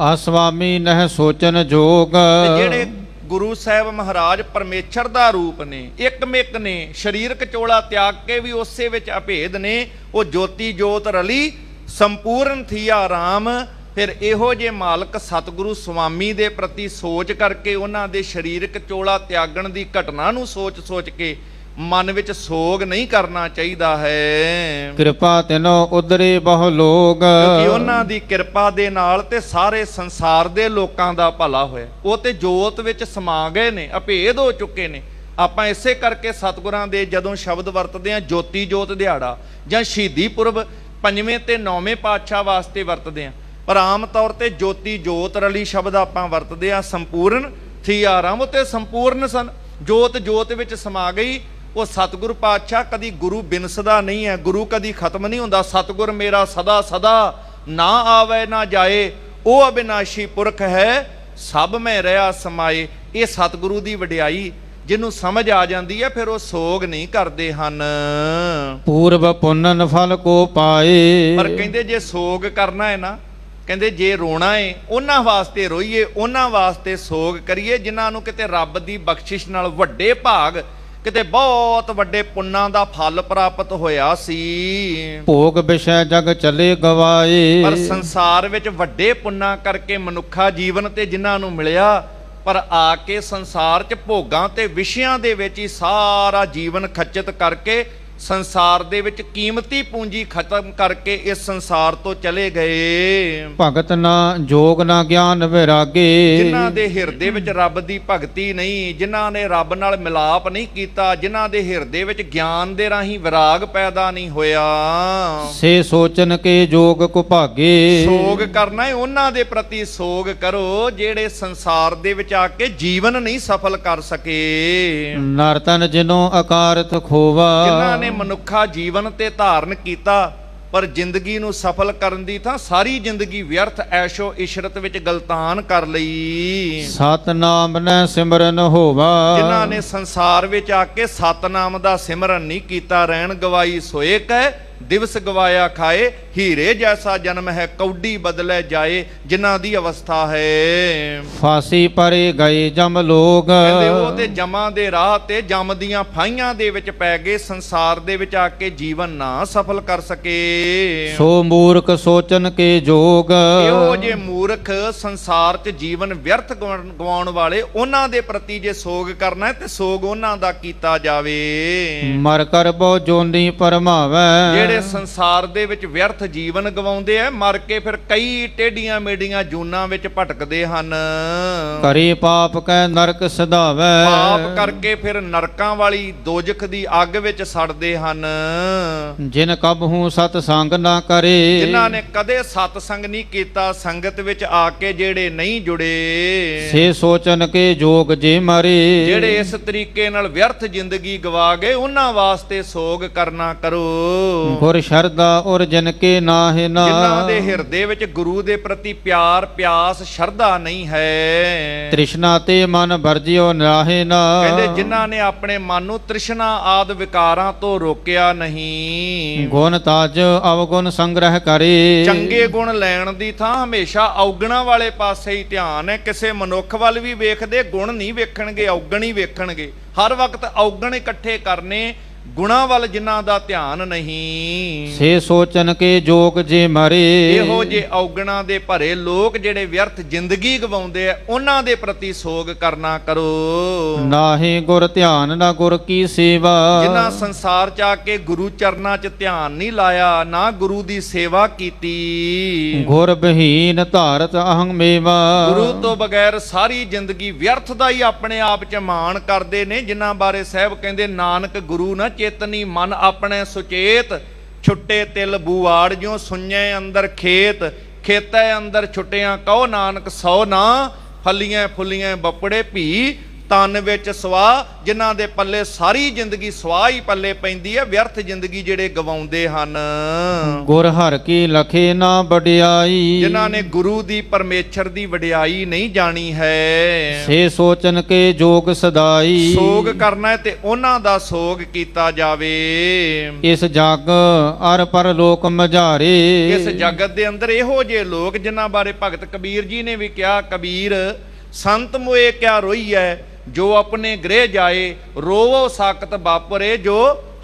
S2: ਆਸਵਾਮੀ ਨਹਿ ਸੋਚਨ ਜੋਗ।
S1: ਤੇ ਜਿਹੜੇ ਗੁਰੂ ਸਾਹਿਬ ਮਹਾਰਾਜ ਪਰਮੇਸ਼ਰ ਦਾ ਰੂਪ ਨੇ, ਇੱਕਮਿਕ ਨੇ, ਸਰੀਰਕ ਚੋਲਾ ਤਿਆਗ ਕੇ ਵੀ ਉਸੇ ਵਿੱਚ ਅਭੇਦ ਨੇ। ਉਹ ਜੋਤੀ ਜੋਤ ਰਲੀ ਸੰਪੂਰਨ ਥੀਆ ਰਾਮ। ਫਿਰ ਇਹੋ ਜੇ ਮਾਲਕ ਸਤਿਗੁਰੂ ਸੁਆਮੀ ਦੇ ਪ੍ਰਤੀ ਸੋਚ ਕਰਕੇ, ਉਹਨਾਂ ਦੇ ਸਰੀਰਕ ਚੋਲਾ ਤਿਆਗਣ ਦੀ ਘਟਨਾ ਨੂੰ ਸੋਚ ਸੋਚ ਕੇ ਮਨ ਵਿੱਚ ਸੋਗ ਨਹੀਂ ਕਰਨਾ ਚਾਹੀਦਾ ਹੈ।
S2: ਕਿਰਪਾ ਤਿਨੋ ਉਦਰੇ ਬਹੁ ਲੋਗ।
S1: ਕਿਉਂਕਿ ਉਹਨਾਂ ਦੀ ਕਿਰਪਾ ਦੇ ਨਾਲ ਤੇ ਸਾਰੇ ਸੰਸਾਰ ਦੇ ਲੋਕਾਂ ਦਾ ਭਲਾ ਹੋਇਆ। ਉਹ ਤੇ ਜੋਤ ਵਿੱਚ ਸਮਾ ਗਏ ਨੇ, ਅਭੇਦ ਹੋ ਚੁੱਕੇ ਨੇ। ਆਪਾਂ ਇਸੇ ਕਰਕੇ ਸਤਿਗੁਰਾਂ ਦੇ ਜਦੋਂ ਸ਼ਬਦ ਵਰਤਦੇ ਹਾਂ, ਜੋਤੀ ਜੋਤ ਦਿਹਾੜਾ ਜਾਂ ਸ਼ਹੀਦੀ ਪੁਰਬ 5ਵੇਂ ਤੇ 9ਵੇਂ ਪਾਤਸ਼ਾਹ ਵਾਸਤੇ ਵਰਤਦੇ ਹਾਂ, ਪਰ ਆਮ ਤੌਰ ਤੇ ਜੋਤੀ ਜੋਤ ਰਲੀ ਸ਼ਬਦ ਆਪਾਂ ਵਰਤਦੇ ਹਾਂ। ਸੰਪੂਰਨ ਥੀ ਆਰਾਮ, ਤੇ ਸੰਪੂਰਨ ਸਨ, ਜੋਤ ਜੋਤ ਵਿੱਚ ਸਮਾ ਗਈ। ਉਹ ਸਤਿਗੁਰ ਪਾਤਸ਼ਾਹ ਕਦੀ ਗੁਰੂ ਬਿਨਸਦਾ ਨਹੀਂ ਹੈ, ਗੁਰੂ ਕਦੀ ਖਤਮ ਨਹੀਂ ਹੁੰਦਾ। ਸਤਿਗੁਰ ਮੇਰਾ ਸਦਾ ਸਦਾ ਨਾ ਆਵੇ ਨਾ ਜਾਏ, ਉਹ ਅਬਿਨਾਸ਼ੀ ਪੁਰਖ ਹੈ, ਸਭ ਮੈਂ ਰਹਾ ਸਮਾਏ। ਇਹ ਸਤਿਗੁਰੂ ਦੀ ਵਡਿਆਈ ਜਿਹਨੂੰ ਸਮਝ ਆ ਜਾਂਦੀ ਹੈ, ਫਿਰ ਉਹ ਸੋਗ ਨਹੀਂ ਕਰਦੇ ਹਨ।
S2: ਪੂਰਬ ਪੁੰਨਨ ਫਲ ਕੋ ਪਾਏ।
S1: ਪਰ ਕਹਿੰਦੇ ਜੇ ਸੋਗ ਕਰਨਾ ਹੈ ਨਾ, ਕਹਿੰਦੇ ਜੇ ਰੋਣਾ ਹੈ, ਉਹਨਾਂ ਵਾਸਤੇ ਰੋਈਏ, ਉਹਨਾਂ ਵਾਸਤੇ ਸੋਗ ਕਰੀਏ ਜਿਨ੍ਹਾਂ ਨੂੰ ਕਿਤੇ ਰੱਬ ਦੀ ਬਖਸ਼ਿਸ਼ ਨਾਲ ਵੱਡੇ ਭਾਗ, ਕਿਤੇ ਬਹੁਤ ਵੱਡੇ ਪੁੰਨਾਂ ਦਾ ਫਲ ਪ੍ਰਾਪਤ ਹੋਇਆ ਸੀ।
S2: ਭੋਗ ਵਿਸ਼ੈ ਜਗ ਚਲੇ ਗਵਾਏ।
S1: ਪਰ ਸੰਸਾਰ ਵਿੱਚ ਵੱਡੇ ਪੁੰਨਾਂ ਕਰਕੇ ਮਨੁੱਖਾ ਜੀਵਨ ਤੇ ਜਿਨ੍ਹਾਂ ਨੂੰ ਮਿਲਿਆ, ਪਰ ਆ ਕੇ ਸੰਸਾਰ 'ਚ ਭੋਗਾਂ ਤੇ ਵਿਸ਼ਿਆਂ ਦੇ ਵਿੱਚ ਹੀ ਸਾਰਾ ਜੀਵਨ ਖੱਚਤ ਕਰਕੇ, ਸੰਸਾਰ ਦੇ ਵਿੱਚ ਕੀਮਤੀ ਪੂੰਜੀ ਖਤਮ ਕਰਕੇ ਇਸ ਸੰਸਾਰ ਤੋਂ ਚਲੇ ਗਏ।
S2: ਭਗਤ ਨਾ ਜੋਗ ਨਾ ਗਿਆਨ ਵਿਰਾਗੇ।
S1: ਜਿਨ੍ਹਾਂ ਦੇ ਹਿਰਦੇ ਵਿੱਚ ਰੱਬ ਦੀ ਭਗਤੀ ਨਹੀਂ, ਜਿਨ੍ਹਾਂ ਨੇ ਰੱਬ ਨਾਲ ਮਿਲਾਪ ਨਹੀਂ ਕੀਤਾ, ਜਿਨ੍ਹਾਂ ਦੇ ਹਿਰਦੇ ਵਿੱਚ ਗਿਆਨ ਦੇ ਰਾਹੀਂ ਵਿਰਾਗ ਪੈਦਾ ਨਹੀਂ ਹੋਇਆ,
S2: ਸੇ ਸੋਚਨ ਕੇ ਜੋਗ ਕੋ ਭਾਗੇ।
S1: ਸੋਗ ਕਰਨਾ ਹੈ ਉਹਨਾਂ ਦੇ ਪ੍ਰਤੀ ਸੋਗ ਕਰੋ ਜਿਹੜੇ ਸੰਸਾਰ ਦੇ ਵਿੱਚ ਆ ਕੇ ਜੀਵਨ ਨਹੀਂ ਸਫਲ ਕਰ ਸਕੇ।
S2: ਨਰਤਨ ਜਿਨੋ ਅਕਾਰਤ ਖੋਵਾ।
S1: ਜਿਨ੍ਹਾਂ ਨੇ ਮਨੁੱਖਾ ਜੀਵਨ ਤੇ ਧਾਰਨ ਕੀਤਾ, ਪਰ ਜ਼ਿੰਦਗੀ ਨੂੰ ਸਫਲ ਕਰਨ ਦੀ ਥਾਂ ਸਾਰੀ ਜ਼ਿੰਦਗੀ ਵਿਅਰਥ ਐਸ਼ੋ ਇਸ਼ਰਤ ਵਿੱਚ ਗਲਤਾਨ ਕਰ ਲਈ।
S2: ਸਤਨਾਮ ਨੈ ਸਿਮਰਨ ਹੋਵਾ।
S1: ਜਿਨ੍ਹਾਂ ਨੇ ਸੰਸਾਰ ਵਿੱਚ ਆ ਕੇ ਸਤਨਾਮ ਦਾ ਸਿਮਰਨ ਨਹੀਂ ਕੀਤਾ, ਰਹਿਣ ਗਵਾਈ ਸੋਏ ਕਹਿ ਦਿਵਸ ਗਵਾਇਆ ਖਾਏ। ਹੀਰੇ ਜੈਸਾ ਜਨਮ ਹੈ ਕੌਡੀ ਬਦਲੇ ਜਾਏ, ਜਿਨ੍ਹਾਂ ਦੀ ਅਵਸਥਾ ਹੈ।
S2: ਫਾਸੀ ਪਰੇ ਗਏ ਜਮ ਲੋਗ।
S1: ਕਹਿੰਦੇ ਉਹ ਤੇ ਜਮਾਂ ਦੇ ਰਾਹ ਤੇ ਜਮ ਦੀਆਂ ਫਾਈਆਂ ਦੇ ਵਿੱਚ ਪੈ ਗਏ, ਸੰਸਾਰ ਦੇ ਵਿੱਚ ਆ ਕੇ ਜੀਵਨ ਨਾ ਸਫਲ ਕਰ ਸਕੇ।
S2: ਸੋ ਮੂਰਖ ਸੋਚਨ ਕੇ ਜੋਗ।
S1: ਇਹੋ ਜੇ ਮੂਰਖ ਸੰਸਾਰ 'ਚ ਜੀਵਨ ਵਿਅਰਥ ਗਵਾਉਣ ਵਾਲੇ, ਉਹਨਾਂ ਦੇ ਪ੍ਰਤੀ ਜੇ ਸੋਗ ਕਰਨਾ ਹੈ ਤੇ ਸੋਗ ਉਹਨਾਂ ਦਾ ਕੀਤਾ ਜਾਵੇ।
S2: ਮਰ ਕਰ ਬਹੁ ਜੋਨੀ ਪਰਮਾਵੈ।
S1: ਜਿਹੜੇ ਸੰਸਾਰ ਦੇ ਵਿੱਚ ਵਿਅਰਥ ਜੀਵਨ ਗਵਾਉਂਦੇ ਆ, ਮਰ ਕੇ ਫਿਰ ਕਈ ਟੇਢੀਆਂ ਮੇਢੀਆਂ ਜੂਨਾਂ ਵਿੱਚ ਭਟਕਦੇ ਹਨ।
S2: ਕਰੇ ਪਾਪ ਕੈ ਨਰਕ ਸਦਾਵੈ।
S1: ਪਾਪ ਕਰਕੇ ਫਿਰ ਨਰਕਾਂ ਵਾਲੀ ਦੋਜਖ ਦੀ ਅੱਗ ਵਿੱਚ ਸੜਦੇ ਹਨ।
S2: ਜਿਨ ਕਬਹੂ ਸਤ ਸੰਗ ਨਾ ਕਰੇ।
S1: ਜਿਨ੍ਹਾਂ ਨੇ ਕਦੇ ਸਤ ਸੰਗ ਨਹੀਂ ਕੀਤਾ, ਸੰਗਤ ਵਿੱਚ ਆ ਕੇ ਜਿਹੜੇ ਨਹੀਂ ਜੁੜੇ,
S2: ਸੇ ਸੋਚਨ ਕੇ ਜੋਗ ਜੇ ਮਰੇ।
S1: ਜਿਹੜੇ ਇਸ ਤਰੀਕੇ ਨਾਲ ਵਿਅਰਥ ਜ਼ਿੰਦਗੀ ਗਵਾ ਗਏ, ਉਹਨਾਂ ਵਾਸਤੇ ਸੋਗ ਕਰਨਾ ਕਰੋ।
S2: ਗੁਰ ਸ਼ਰਦਾ ਔਰ ਜਨ ਕੇ ਨਾਹਿ ਨਾ।
S1: ਜਿਨ੍ਹਾਂ ਦੇ ਹਿਰਦੇ ਵਿੱਚ ਗੁਰੂ ਦੇ ਪ੍ਰਤੀ ਪਿਆਰ ਪਿਆਸ ਸ਼ਰਧਾ ਨਹੀਂ ਹੈ।
S2: ਤ੍ਰਿਸ਼ਨਾ ਤੇ ਮਨ ਵਰਜਿਓ ਨਾਹਿ ਨਾ।
S1: ਕਹਿੰਦੇ ਜਿਨ੍ਹਾਂ ਨੇ ਆਪਣੇ ਮਨ ਨੂੰ ਤ੍ਰਿਸ਼ਨਾ ਆਦ ਵਿਕਾਰਾਂ ਤੋਂ ਰੋਕਿਆ ਨਹੀਂ।
S2: ਗੁਣ ਤਾਜ ਅਵਗੁਣ ਸੰਗ੍ਰਹਿ ਕਰੇ।
S1: ਚੰਗੇ ਗੁਣ ਲੈਣ ਦੀ ਥਾਂ ਹਮੇਸ਼ਾ ਔਗਣਾਂ ਵਾਲੇ ਪਾਸੇ ਹੀ ਧਿਆਨ ਹੈ। ਕਿਸੇ ਮਨੁੱਖ ਵੱਲ ਵੀ ਵੇਖਦੇ ਗੁਣ ਨਹੀਂ ਵੇਖਣਗੇ, ਔਗਣ ਹੀ ਵੇਖਣਗੇ। ਹਰ ਵਕਤ ਔਗਣ ਇਕੱਠੇ ਕਰਨੇ, ਗੁਣਾਂ ਵੱਲ ਜਿਨ੍ਹਾਂ ਦਾ ਧਿਆਨ ਨਹੀਂ।
S2: ਸੇ ਸੋਚਨ ਕੇ ਜੋਗ ਜੇ ਮਰੇ।
S1: ਇਹੋ ਜੇ ਔਗਣਾਂ ਦੇ ਭਰੇ ਲੋਕ ਜਿਹੜੇ ਵਿਅਰਥ ਜ਼ਿੰਦਗੀ ਗਵਾਉਂਦੇ ਆ, ਉਹਨਾਂ ਦੇ ਪ੍ਰਤੀ ਸੋਗ ਕਰਨਾ ਕਰੋ।
S2: ਨਾਹੀ ਗੁਰ ਧਿਆਨ ਨਾ ਗੁਰ ਕੀ ਸੇਵਾ।
S1: ਜਿਨ੍ਹਾਂ ਸੰਸਾਰ ਚ ਆ ਕੇ ਗੁਰੂ ਚਰਨਾਂ ਚ ਧਿਆਨ ਨਹੀਂ ਲਾਇਆ, ਨਾ ਗੁਰੂ ਦੀ ਸੇਵਾ ਕੀਤੀ।
S2: ਗੁਰ ਬਹੀਨ ਧਾਰਤ ਅਹੰ ਮੇਵਾ।
S1: ਗੁਰੂ ਤੋਂ ਬਗੈਰ ਸਾਰੀ ਜ਼ਿੰਦਗੀ ਵਿਅਰਥ ਦਾ ਹੀ ਆਪਣੇ ਆਪ ਚ ਮਾਣ ਕਰਦੇ ਨੇ, ਜਿਨ੍ਹਾਂ ਬਾਰੇ ਸਾਹਿਬ ਕਹਿੰਦੇ ਨਾਨਕ ਗੁਰੂ ਨਾ ਚੇਤਨੀ ਮਨ ਆਪਣੇ ਸੁਚੇਤ। ਛੁੱਟੇ ਤਿਲ ਬੂਆੜ ਜਿਉ ਸੁਣਿਐ ਅੰਦਰ ਖੇਤ, ਖੇਤੈ ਅੰਦਰ ਛੁੱਟਿਆਂ ਕਹੋ ਨਾਨਕ ਸੋ ਨਾ। ਫਲੀਆਂ ਫੁੱਲੀਆਂ ਬਪੜੇ ਭੀ ਤਨ ਵਿੱਚ ਸਵਾਹ, ਜਿਨ੍ਹਾਂ ਦੇ ਪੱਲੇ ਸਾਰੀ ਜ਼ਿੰਦਗੀ ਸਵਾਹ ਹੀ ਪੱਲੇ ਪੈਂਦੀ ਹੈ, ਵਿਅਰਥ ਜ਼ਿੰਦਗੀ ਜਿਹੜੇ ਗਵਾਉਂਦੇ ਹਨ।
S2: ਗੁਰ ਹਰ ਕੀ ਲਖੇ ਨਾ ਵਡਿਆਈ,
S1: ਜਿਨ੍ਹਾਂ ਨੇ ਗੁਰੂ ਦੀ ਪਰਮੇਸ਼ਰ ਦੀ ਵਡਿਆਈ ਨਹੀਂ ਜਾਣੀ ਹੈ।
S2: ਸੇ ਸੋਚਨ ਕੇ ਜੋਗ ਸਦਾਈ,
S1: ਸੋਗ ਕਰਨਾ ਹੈ ਤੇ ਉਹਨਾਂ ਦਾ ਸੋਗ ਕੀਤਾ ਜਾਵੇ।
S2: ਇਸ ਜਗ ਅਰ ਪਰ ਲੋਕ ਮਝਾਰੇ,
S1: ਇਸ ਜਗਤ ਦੇ ਅੰਦਰ ਇਹੋ ਜਿਹੇ ਲੋਕ ਜਿਨ੍ਹਾਂ ਬਾਰੇ ਭਗਤ ਕਬੀਰ ਜੀ ਨੇ ਵੀ ਕਿਹਾ, ਕਬੀਰ ਸੰਤ ਮੋਏ ਕਿਆ ਰੋਈਐ, ਜੋ ਆਪਣੇ ਗ੍ਰਹਿ ਜਾਏ, ਰੋਵੋ ਸਾਕਤ ਬਾਪਰੇ, ਜੋ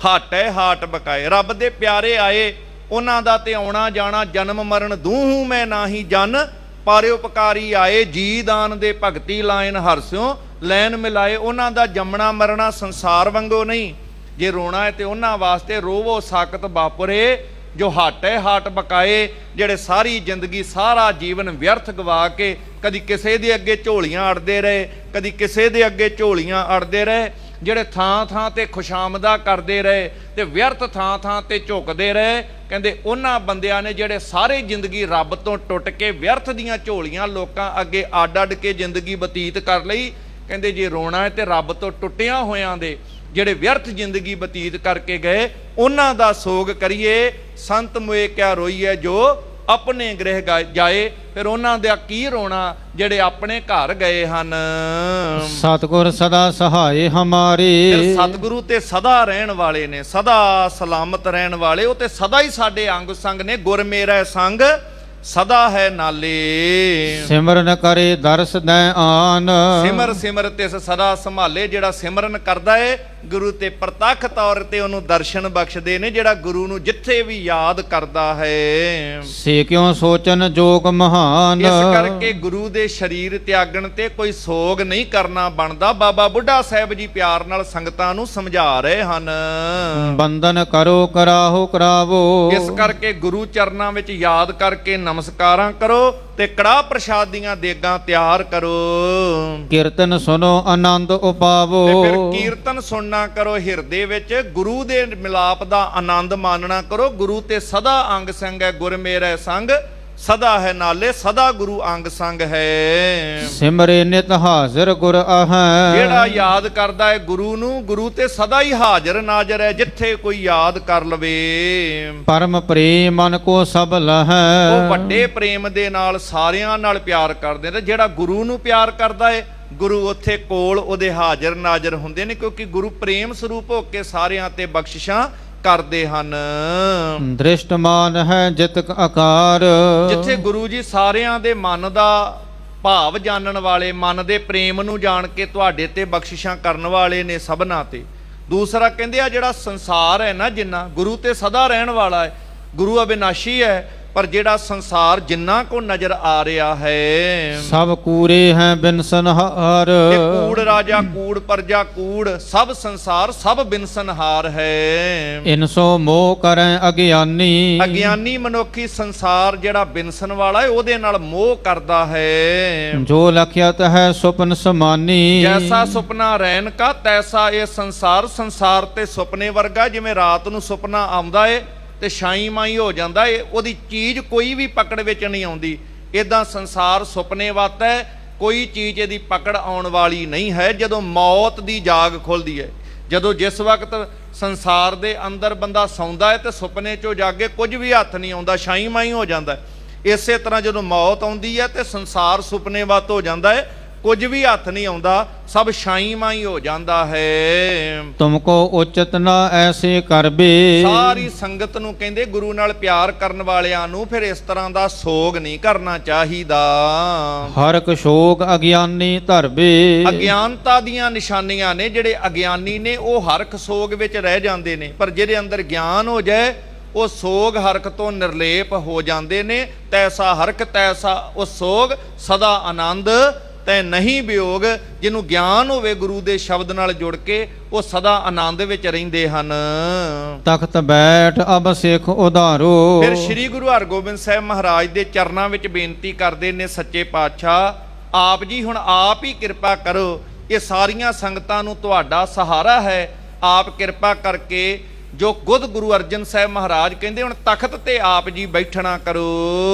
S1: ਹਾਟੈ ਹਾਟ ਬਕਾਏ। ਰੱਬ ਦੇ ਪਿਆਰੇ ਆਏ, ਉਹਨਾਂ ਦਾ ਤੇ ਆਉਣਾ ਜਾਣਾ ਜਨਮ ਮਰਨ ਦੂਹੂ ਮੈਂ ਨਾਹੀ ਜਨ, ਪਰਉਪਕਾਰੀ ਆਏ, ਜੀ ਦਾਨ ਦੇ ਭਗਤੀ ਲਾਇਨ ਹਰਸਿਓ ਲੈਨ ਮਿਲਾਏ। ਉਹਨਾਂ ਦਾ ਜੰਮਣਾ ਮਰਨਾ ਸੰਸਾਰ ਵਾਂਗੋ ਨਹੀਂ, ਜੇ ਰੋਣਾ ਹੈ ਤੇ ਉਹਨਾਂ ਵਾਸਤੇ ਰੋਵੋ ਸਾਕਤ ਬਾਪਰੇ, ਜੋ ਹਾਟੇ ਹਾਟ ਬਕਾਏ, ਜਿਹੜੇ ਸਾਰੀ ਜ਼ਿੰਦਗੀ ਸਾਰਾ ਜੀਵਨ ਵਿਅਰਥ ਗਵਾ ਕੇ ਕਦੀ ਕਿਸੇ ਦੇ ਅੱਗੇ ਝੋਲੀਆਂ ਅੜਦੇ ਰਹੇ, ਕਦੀ ਕਿਸੇ ਦੇ ਅੱਗੇ ਝੋਲੀਆਂ ਅੜਦੇ ਰਹੇ, ਜਿਹੜੇ ਥਾਂ ਥਾਂ ਤੇ ਖੁਸ਼ਾਮਦਾ ਕਰਦੇ ਰਹੇ ਤੇ ਵਿਅਰਥ ਥਾਂ ਥਾਂ ਤੇ ਝੁਕਦੇ ਰਹੇ। ਕਹਿੰਦੇ ਉਹਨਾਂ ਬੰਦਿਆਂ ਨੇ ਜਿਹੜੇ ਸਾਰੀ ਜ਼ਿੰਦਗੀ ਰੱਬ ਤੋਂ ਟੁੱਟ ਕੇ ਵਿਅਰਥ ਦੀਆਂ ਝੋਲੀਆਂ ਲੋਕਾਂ ਅੱਗੇ ਅੱਡ ਅੱਡ ਕੇ ਜ਼ਿੰਦਗੀ ਬਤੀਤ ਕਰ ਲਈ। ਕਹਿੰਦੇ ਜੇ ਰੋਣਾ ਹੈ ਤੇ ਰੱਬ ਤੋਂ ਟੁੱਟਿਆਂ ਹੋਇਆਂ ਦੇ, ਜਿਹੜੇ ਵਿਅਰਥ ਜ਼ਿੰਦਗੀ ਬਤੀਤ ਕਰਕੇ ਗਏ, ਉਹਨਾਂ ਦਾ ਸੋਗ ਕਰੀਏ। ਸੰਤ ਮੋਏ ਕਿਆ ਰੋਈਐ, ਜੋ ਆਪਣੇ ਗ੍ਰਹਿ ਜਾਏ। ਫਿਰ ਉਹਨਾਂ ਦਾ ਕੀ ਰੋਣਾ ਜਿਹੜੇ ਆਪਣੇ ਘਰ ਗਏ ਹਨ।
S2: ਸਤਿਗੁਰ ਸਦਾ ਸਹਾਏ ਹਮਾਰੇ,
S1: ਫਿਰ ਸਤਿਗੁਰੂ ਤੇ ਸਦਾ ਰਹਿਣ ਵਾਲੇ ਨੇ, ਸਦਾ ਸਲਾਮਤ ਰਹਿਣ ਵਾਲੇ, ਉਹ ਤੇ ਸਦਾ ਹੀ ਸਾਡੇ ਅੰਗ ਸੰਗ ਨੇ। ਗੁਰ ਮੇਰਾ ਸੰਗ ਸਦਾ ਹੈ ਨਾਲੇ,
S2: ਸਿਮਰਨ ਕਰੇ ਦਰਸ ਦੈ ਆਨ,
S1: ਸਿਮਰ ਸਿਮਰ ਤਿਸ ਸਦਾ ਸੰਭਾਲੇ। ਜਿਹੜਾ ਸਿਮਰਨ ਕਰਦਾ ਏ ਗੁਰੂ ਤੇ ਪ੍ਰਤੱਖ ਤੌਰ ਤੇ ਉਹਨੂੰ ਦਰਸ਼ਨ ਬਖਸ਼ਦੇ ਨੇ। ਜਿਹੜਾ ਗੁਰੂ ਨੂੰ ਜਿੱਥੇ ਵੀ ਯਾਦ ਕਰਦਾ ਹੈ,
S2: ਸੇ ਕਿਉ ਸੋਚਨ ਜੋਗ ਮਹਾਨ,
S1: ਇਸ ਕਰਕੇ ਗੁਰੂ ਦੇ ਸਰੀਰ ਤਿਆਗਣ ਤੇ ਕੋਈ ਸੋਗ ਨਹੀਂ ਕਰਨਾ ਬਣਦਾ। ਬਾਬਾ ਬੁੱਢਾ ਸਾਹਿਬ ਜੀ ਪਿਆਰ ਨਾਲ ਸੰਗਤਾਂ ਨੂੰ ਸਮਝਾ ਰਹੇ ਹਨ,
S2: ਬੰਧਨ ਕਰੋ ਕਰਾਹੋ ਕਰਾਵੋ।
S1: ਇਸ ਕਰਕੇ ਗੁਰੂ ਚਰਨਾਂ ਵਿੱਚ ਯਾਦ ਕਰਕੇ ਨਮਸਕਾਰਾਂ ਕਰੋ ਤੇ ਕੜਾਹ ਪ੍ਰਸ਼ਾਦ ਦੀਆਂ ਦੇਗਾਂ ਤਿਆਰ ਕਰੋ।
S2: ਕੀਰਤਨ ਸੁਨੋ ਆਨੰਦ ਉਪਾਵੋ,
S1: ਤੇ ਫਿਰ ਕੀਰਤਨ ਸੁਣਨਾ ਕਰੋ, ਹਿਰਦੇ ਵਿੱਚ ਗੁਰੂ ਦੇ ਮਿਲਾਪ ਦਾ ਆਨੰਦ ਮਾਣਨਾ ਕਰੋ। ਗੁਰੂ ਤੇ ਸਦਾ ਅੰਗ ਸੰਗ ਹੈ, ਗੁਰ ਮੇਰਾ ਸੰਗ ਸਦਾ ਹੈ ਨਾਲੇ, ਸਦਾ ਗੁਰੂ ਅੰਗ ਸੰਗ ਹੈ।
S2: ਸਿਮਰੇ ਨਿਤ ਹਾਜ਼ਰ ਗੁਰ ਆਹੈ,
S1: ਜਿਹੜਾ ਯਾਦ ਕਰਦਾ ਹੈ ਗੁਰੂ ਨੂੰ, ਗੁਰੂ ਤੇ ਸਦਾ ਹੀ ਹਾਜ਼ਰ ਨਾਜ਼ਰ ਹੈ, ਜਿੱਥੇ ਕੋਈ ਯਾਦ ਕਰ ਲਵੇ।
S2: ਪਰਮ ਪ੍ਰੇਮ ਮਨ ਕੋ ਸਭ ਲਹੈ,
S1: ਉਹ ਵੱਡੇ ਪ੍ਰੇਮ ਦੇ ਨਾਲ ਸਾਰਿਆਂ ਨਾਲ ਪਿਆਰ ਕਰਦੇ ਨੇ। ਜਿਹੜਾ ਗੁਰੂ ਨੂੰ ਪਿਆਰ ਕਰਦਾ ਹੈ, ਗੁਰੂ ਉੱਥੇ ਕੋਲ ਉਹਦੇ ਹਾਜ਼ਰ ਨਾਜ਼ਰ ਹੁੰਦੇ ਨੇ, ਕਿਉਂਕਿ ਗੁਰੂ ਪ੍ਰੇਮ ਸਰੂਪ ਹੋ ਕੇ ਸਾਰਿਆਂ ਤੇ ਬਖਸ਼ਿਸ਼ਾਂ ਕਰਦੇ ਹਨ।
S2: ਦ੍ਰਿਸ਼ਟਮਾਨ ਹੈ ਜਿਤਕ ਆਕਾਰ,
S1: ਜਿੱਥੇ ਗੁਰੂ ਜੀ ਸਾਰਿਆਂ ਦੇ ਮਨ ਦਾ ਭਾਵ ਜਾਣਨ ਵਾਲੇ, ਮਨ ਦੇ ਪ੍ਰੇਮ ਨੂੰ ਜਾਣ ਕੇ ਤੁਹਾਡੇ ਤੇ ਬਖਸ਼ਿਸ਼ਾਂ ਕਰਨ ਵਾਲੇ ਨੇ ਸਭਨਾਂ ਤੇ। ਦੂਸਰਾ ਕਹਿੰਦੇ ਆ ਜਿਹੜਾ ਸੰਸਾਰ ਹੈ ਨਾ, ਜਿੰਨਾ ਗੁਰੂ ਤੇ ਸਦਾ ਰਹਿਣ ਵਾਲਾ ਹੈ, ਗੁਰੂ ਅਬਿਨਾਸ਼ੀ ਹੈ, ਪਰ ਜਿਹੜਾ ਸੰਸਾਰ ਜਿੰਨਾ ਕੋ ਨਜ਼ਰ ਆ ਰਿਹਾ ਹੈ,
S2: ਸਭ ਕੂਰੇ ਹੈ ਬਿਨਸਨਹਾਰ,
S1: ਇਹ ਕੂੜ ਰਾਜਾ ਕੂੜ ਪ੍ਰਜਾ ਕੂੜ, ਸਭ ਸੰਸਾਰ ਸਭ ਬਿਨਸਨਹਾਰ ਹੈ।
S2: ਇਨਸੋ ਮੋਹ ਕਰੈ ਅਗਿਆਨੀ,
S1: ਅਗਿਆਨੀ ਮਨੁੱਖੀ ਸੰਸਾਰ ਜਿਹੜਾ ਬਿਨਸਨ ਵਾਲਾ ਹੈ ਉਹਦੇ ਨਾਲ ਮੋਹ ਕਰਦਾ ਹੈ।
S2: ਜੋ ਲਖਿਅਤ ਹੈ ਸੁਪਨ ਸਮਾਨੀ,
S1: ਜੈਸਾ ਸੁਪਨਾ ਰੈਣ ਕਾ ਤੈਸਾ ਇਹ ਸੰਸਾਰ। ਸੰਸਾਰ ਤੇ ਸੁਪਨੇ ਵਰਗਾ, ਜਿਵੇਂ ਰਾਤ ਨੂੰ ਸੁਪਨਾ ਆਉਂਦਾ ਏ ਤੇ ਛਾਈ ਮਾਈ ਹੋ ਜਾਂਦਾ ਏ, ਉਹਦੀ ਚੀਜ਼ ਕੋਈ ਵੀ ਪਕੜ ਵਿੱਚ ਨਹੀਂ ਆਉਂਦੀ। ਇਦਾਂ ਸੰਸਾਰ ਸੁਪਨੇ ਵੱਤ ਹੈ, ਕੋਈ ਚੀਜ਼ ਇਹਦੀ ਪਕੜ ਆਉਣ ਵਾਲੀ ਨਹੀਂ ਹੈ। ਜਦੋਂ ਮੌਤ ਦੀ ਜਾਗ ਖੁੱਲਦੀ ਹੈ, ਜਦੋਂ ਜਿਸ ਵਕਤ ਸੰਸਾਰ ਦੇ ਅੰਦਰ ਬੰਦਾ ਸੌਂਦਾ ਹੈ ਤੇ ਸੁਪਨੇ ਚੋਂ ਜਾਗੇ ਕੁਝ ਵੀ ਹੱਥ ਨਹੀਂ ਆਉਂਦਾ, ਛਾਈ ਮਾਈ ਹੋ ਜਾਂਦਾ। ਇਸੇ ਤਰ੍ਹਾਂ ਜਦੋਂ ਮੌਤ ਆਉਂਦੀ ਹੈ ਤੇ ਸੰਸਾਰ ਸੁਪਨੇ ਵੱਤ ਹੋ ਜਾਂਦਾ ਹੈ, ਕੁਝ ਵੀ ਹੱਥ ਨਹੀਂ ਆਉਂਦਾ, ਸਭ ਛਾਈ ਮਾਈ ਹੋ ਜਾਂਦਾ ਹੈ।
S2: ਤੁਮਕੋ ਉਚਿਤ ਨਾ ਐਸੇ ਕਰਬੇ,
S1: ਸਾਰੀ ਸੰਗਤ ਨੂੰ ਕਹਿੰਦੇ ਗੁਰੂ ਨਾਲ ਪਿਆਰ ਕਰਨ ਵਾਲਿਆਂ ਨੂੰ ਫਿਰ ਇਸ ਤਰ੍ਹਾਂ ਦਾ ਸੋਗ ਨਹੀਂ ਕਰਨਾ ਚਾਹੀਦਾ।
S2: ਹਰਕ ਸ਼ੋਕ ਅਗਿਆਨੀ ਧਰਬੇ,
S1: ਅਗਿਆਨਤਾ ਦੀਆਂ ਨਿਸ਼ਾਨੀਆਂ ਨੇ। ਜਿਹੜੇ ਅਗਿਆਨੀ ਨੇ ਉਹ ਹਰਖ ਸੋਗ ਵਿੱਚ ਰਹਿ ਜਾਂਦੇ ਨੇ, ਪਰ ਜਿਹਦੇ ਅੰਦਰ ਗਿਆਨ ਹੋ ਜਾਏ ਉਹ ਸੋਗ ਹਰਖ ਤੋਂ ਨਿਰਲੇਪ ਹੋ ਜਾਂਦੇ ਨੇ। ਤੈਸਾ ਹਰਖ ਤੈਸਾ ਉਹ ਸੋਗ, ਸਦਾ ਆਨੰਦ ਤੈ ਨਹੀਂ ਵਿਯੋਗ। ਜਿਹਨੂੰ ਗਿਆਨ ਹੋਵੇ ਗੁਰੂ ਦੇ ਸ਼ਬਦ ਨਾਲ ਜੁੜ ਕੇ, ਉਹ ਸਦਾ ਆਨੰਦ ਵਿੱਚ ਰਹਿੰਦੇ ਹਨ।
S2: ਤਖਤ ਬੈਠ ਅਬ ਸਿੱਖ ਉਧਾਰੋ,
S1: ਫਿਰ ਸ੍ਰੀ ਗੁਰੂ ਹਰਗੋਬਿੰਦ ਸਾਹਿਬ ਮਹਾਰਾਜ ਦੇ ਚਰਨਾਂ ਵਿੱਚ ਬੇਨਤੀ ਕਰਦੇ ਨੇ, ਸੱਚੇ ਪਾਤਸ਼ਾਹ ਆਪ ਜੀ ਹੁਣ ਆਪ ਹੀ ਕਿਰਪਾ ਕਰੋ। ਇਹ ਸਾਰੀਆਂ ਸੰਗਤਾਂ ਨੂੰ ਤੁਹਾਡਾ ਸਹਾਰਾ ਹੈ, ਆਪ ਕਿਰਪਾ ਕਰਕੇ ਜੋ ਖੁਦ ਗੁਰੂ ਅਰਜਨ ਸਾਹਿਬ ਮਹਾਰਾਜ ਕਹਿੰਦੇ ਹੁਣ ਤਖਤ ਤੇ ਆਪ ਜੀ ਬੈਠਣਾ ਕਰੋ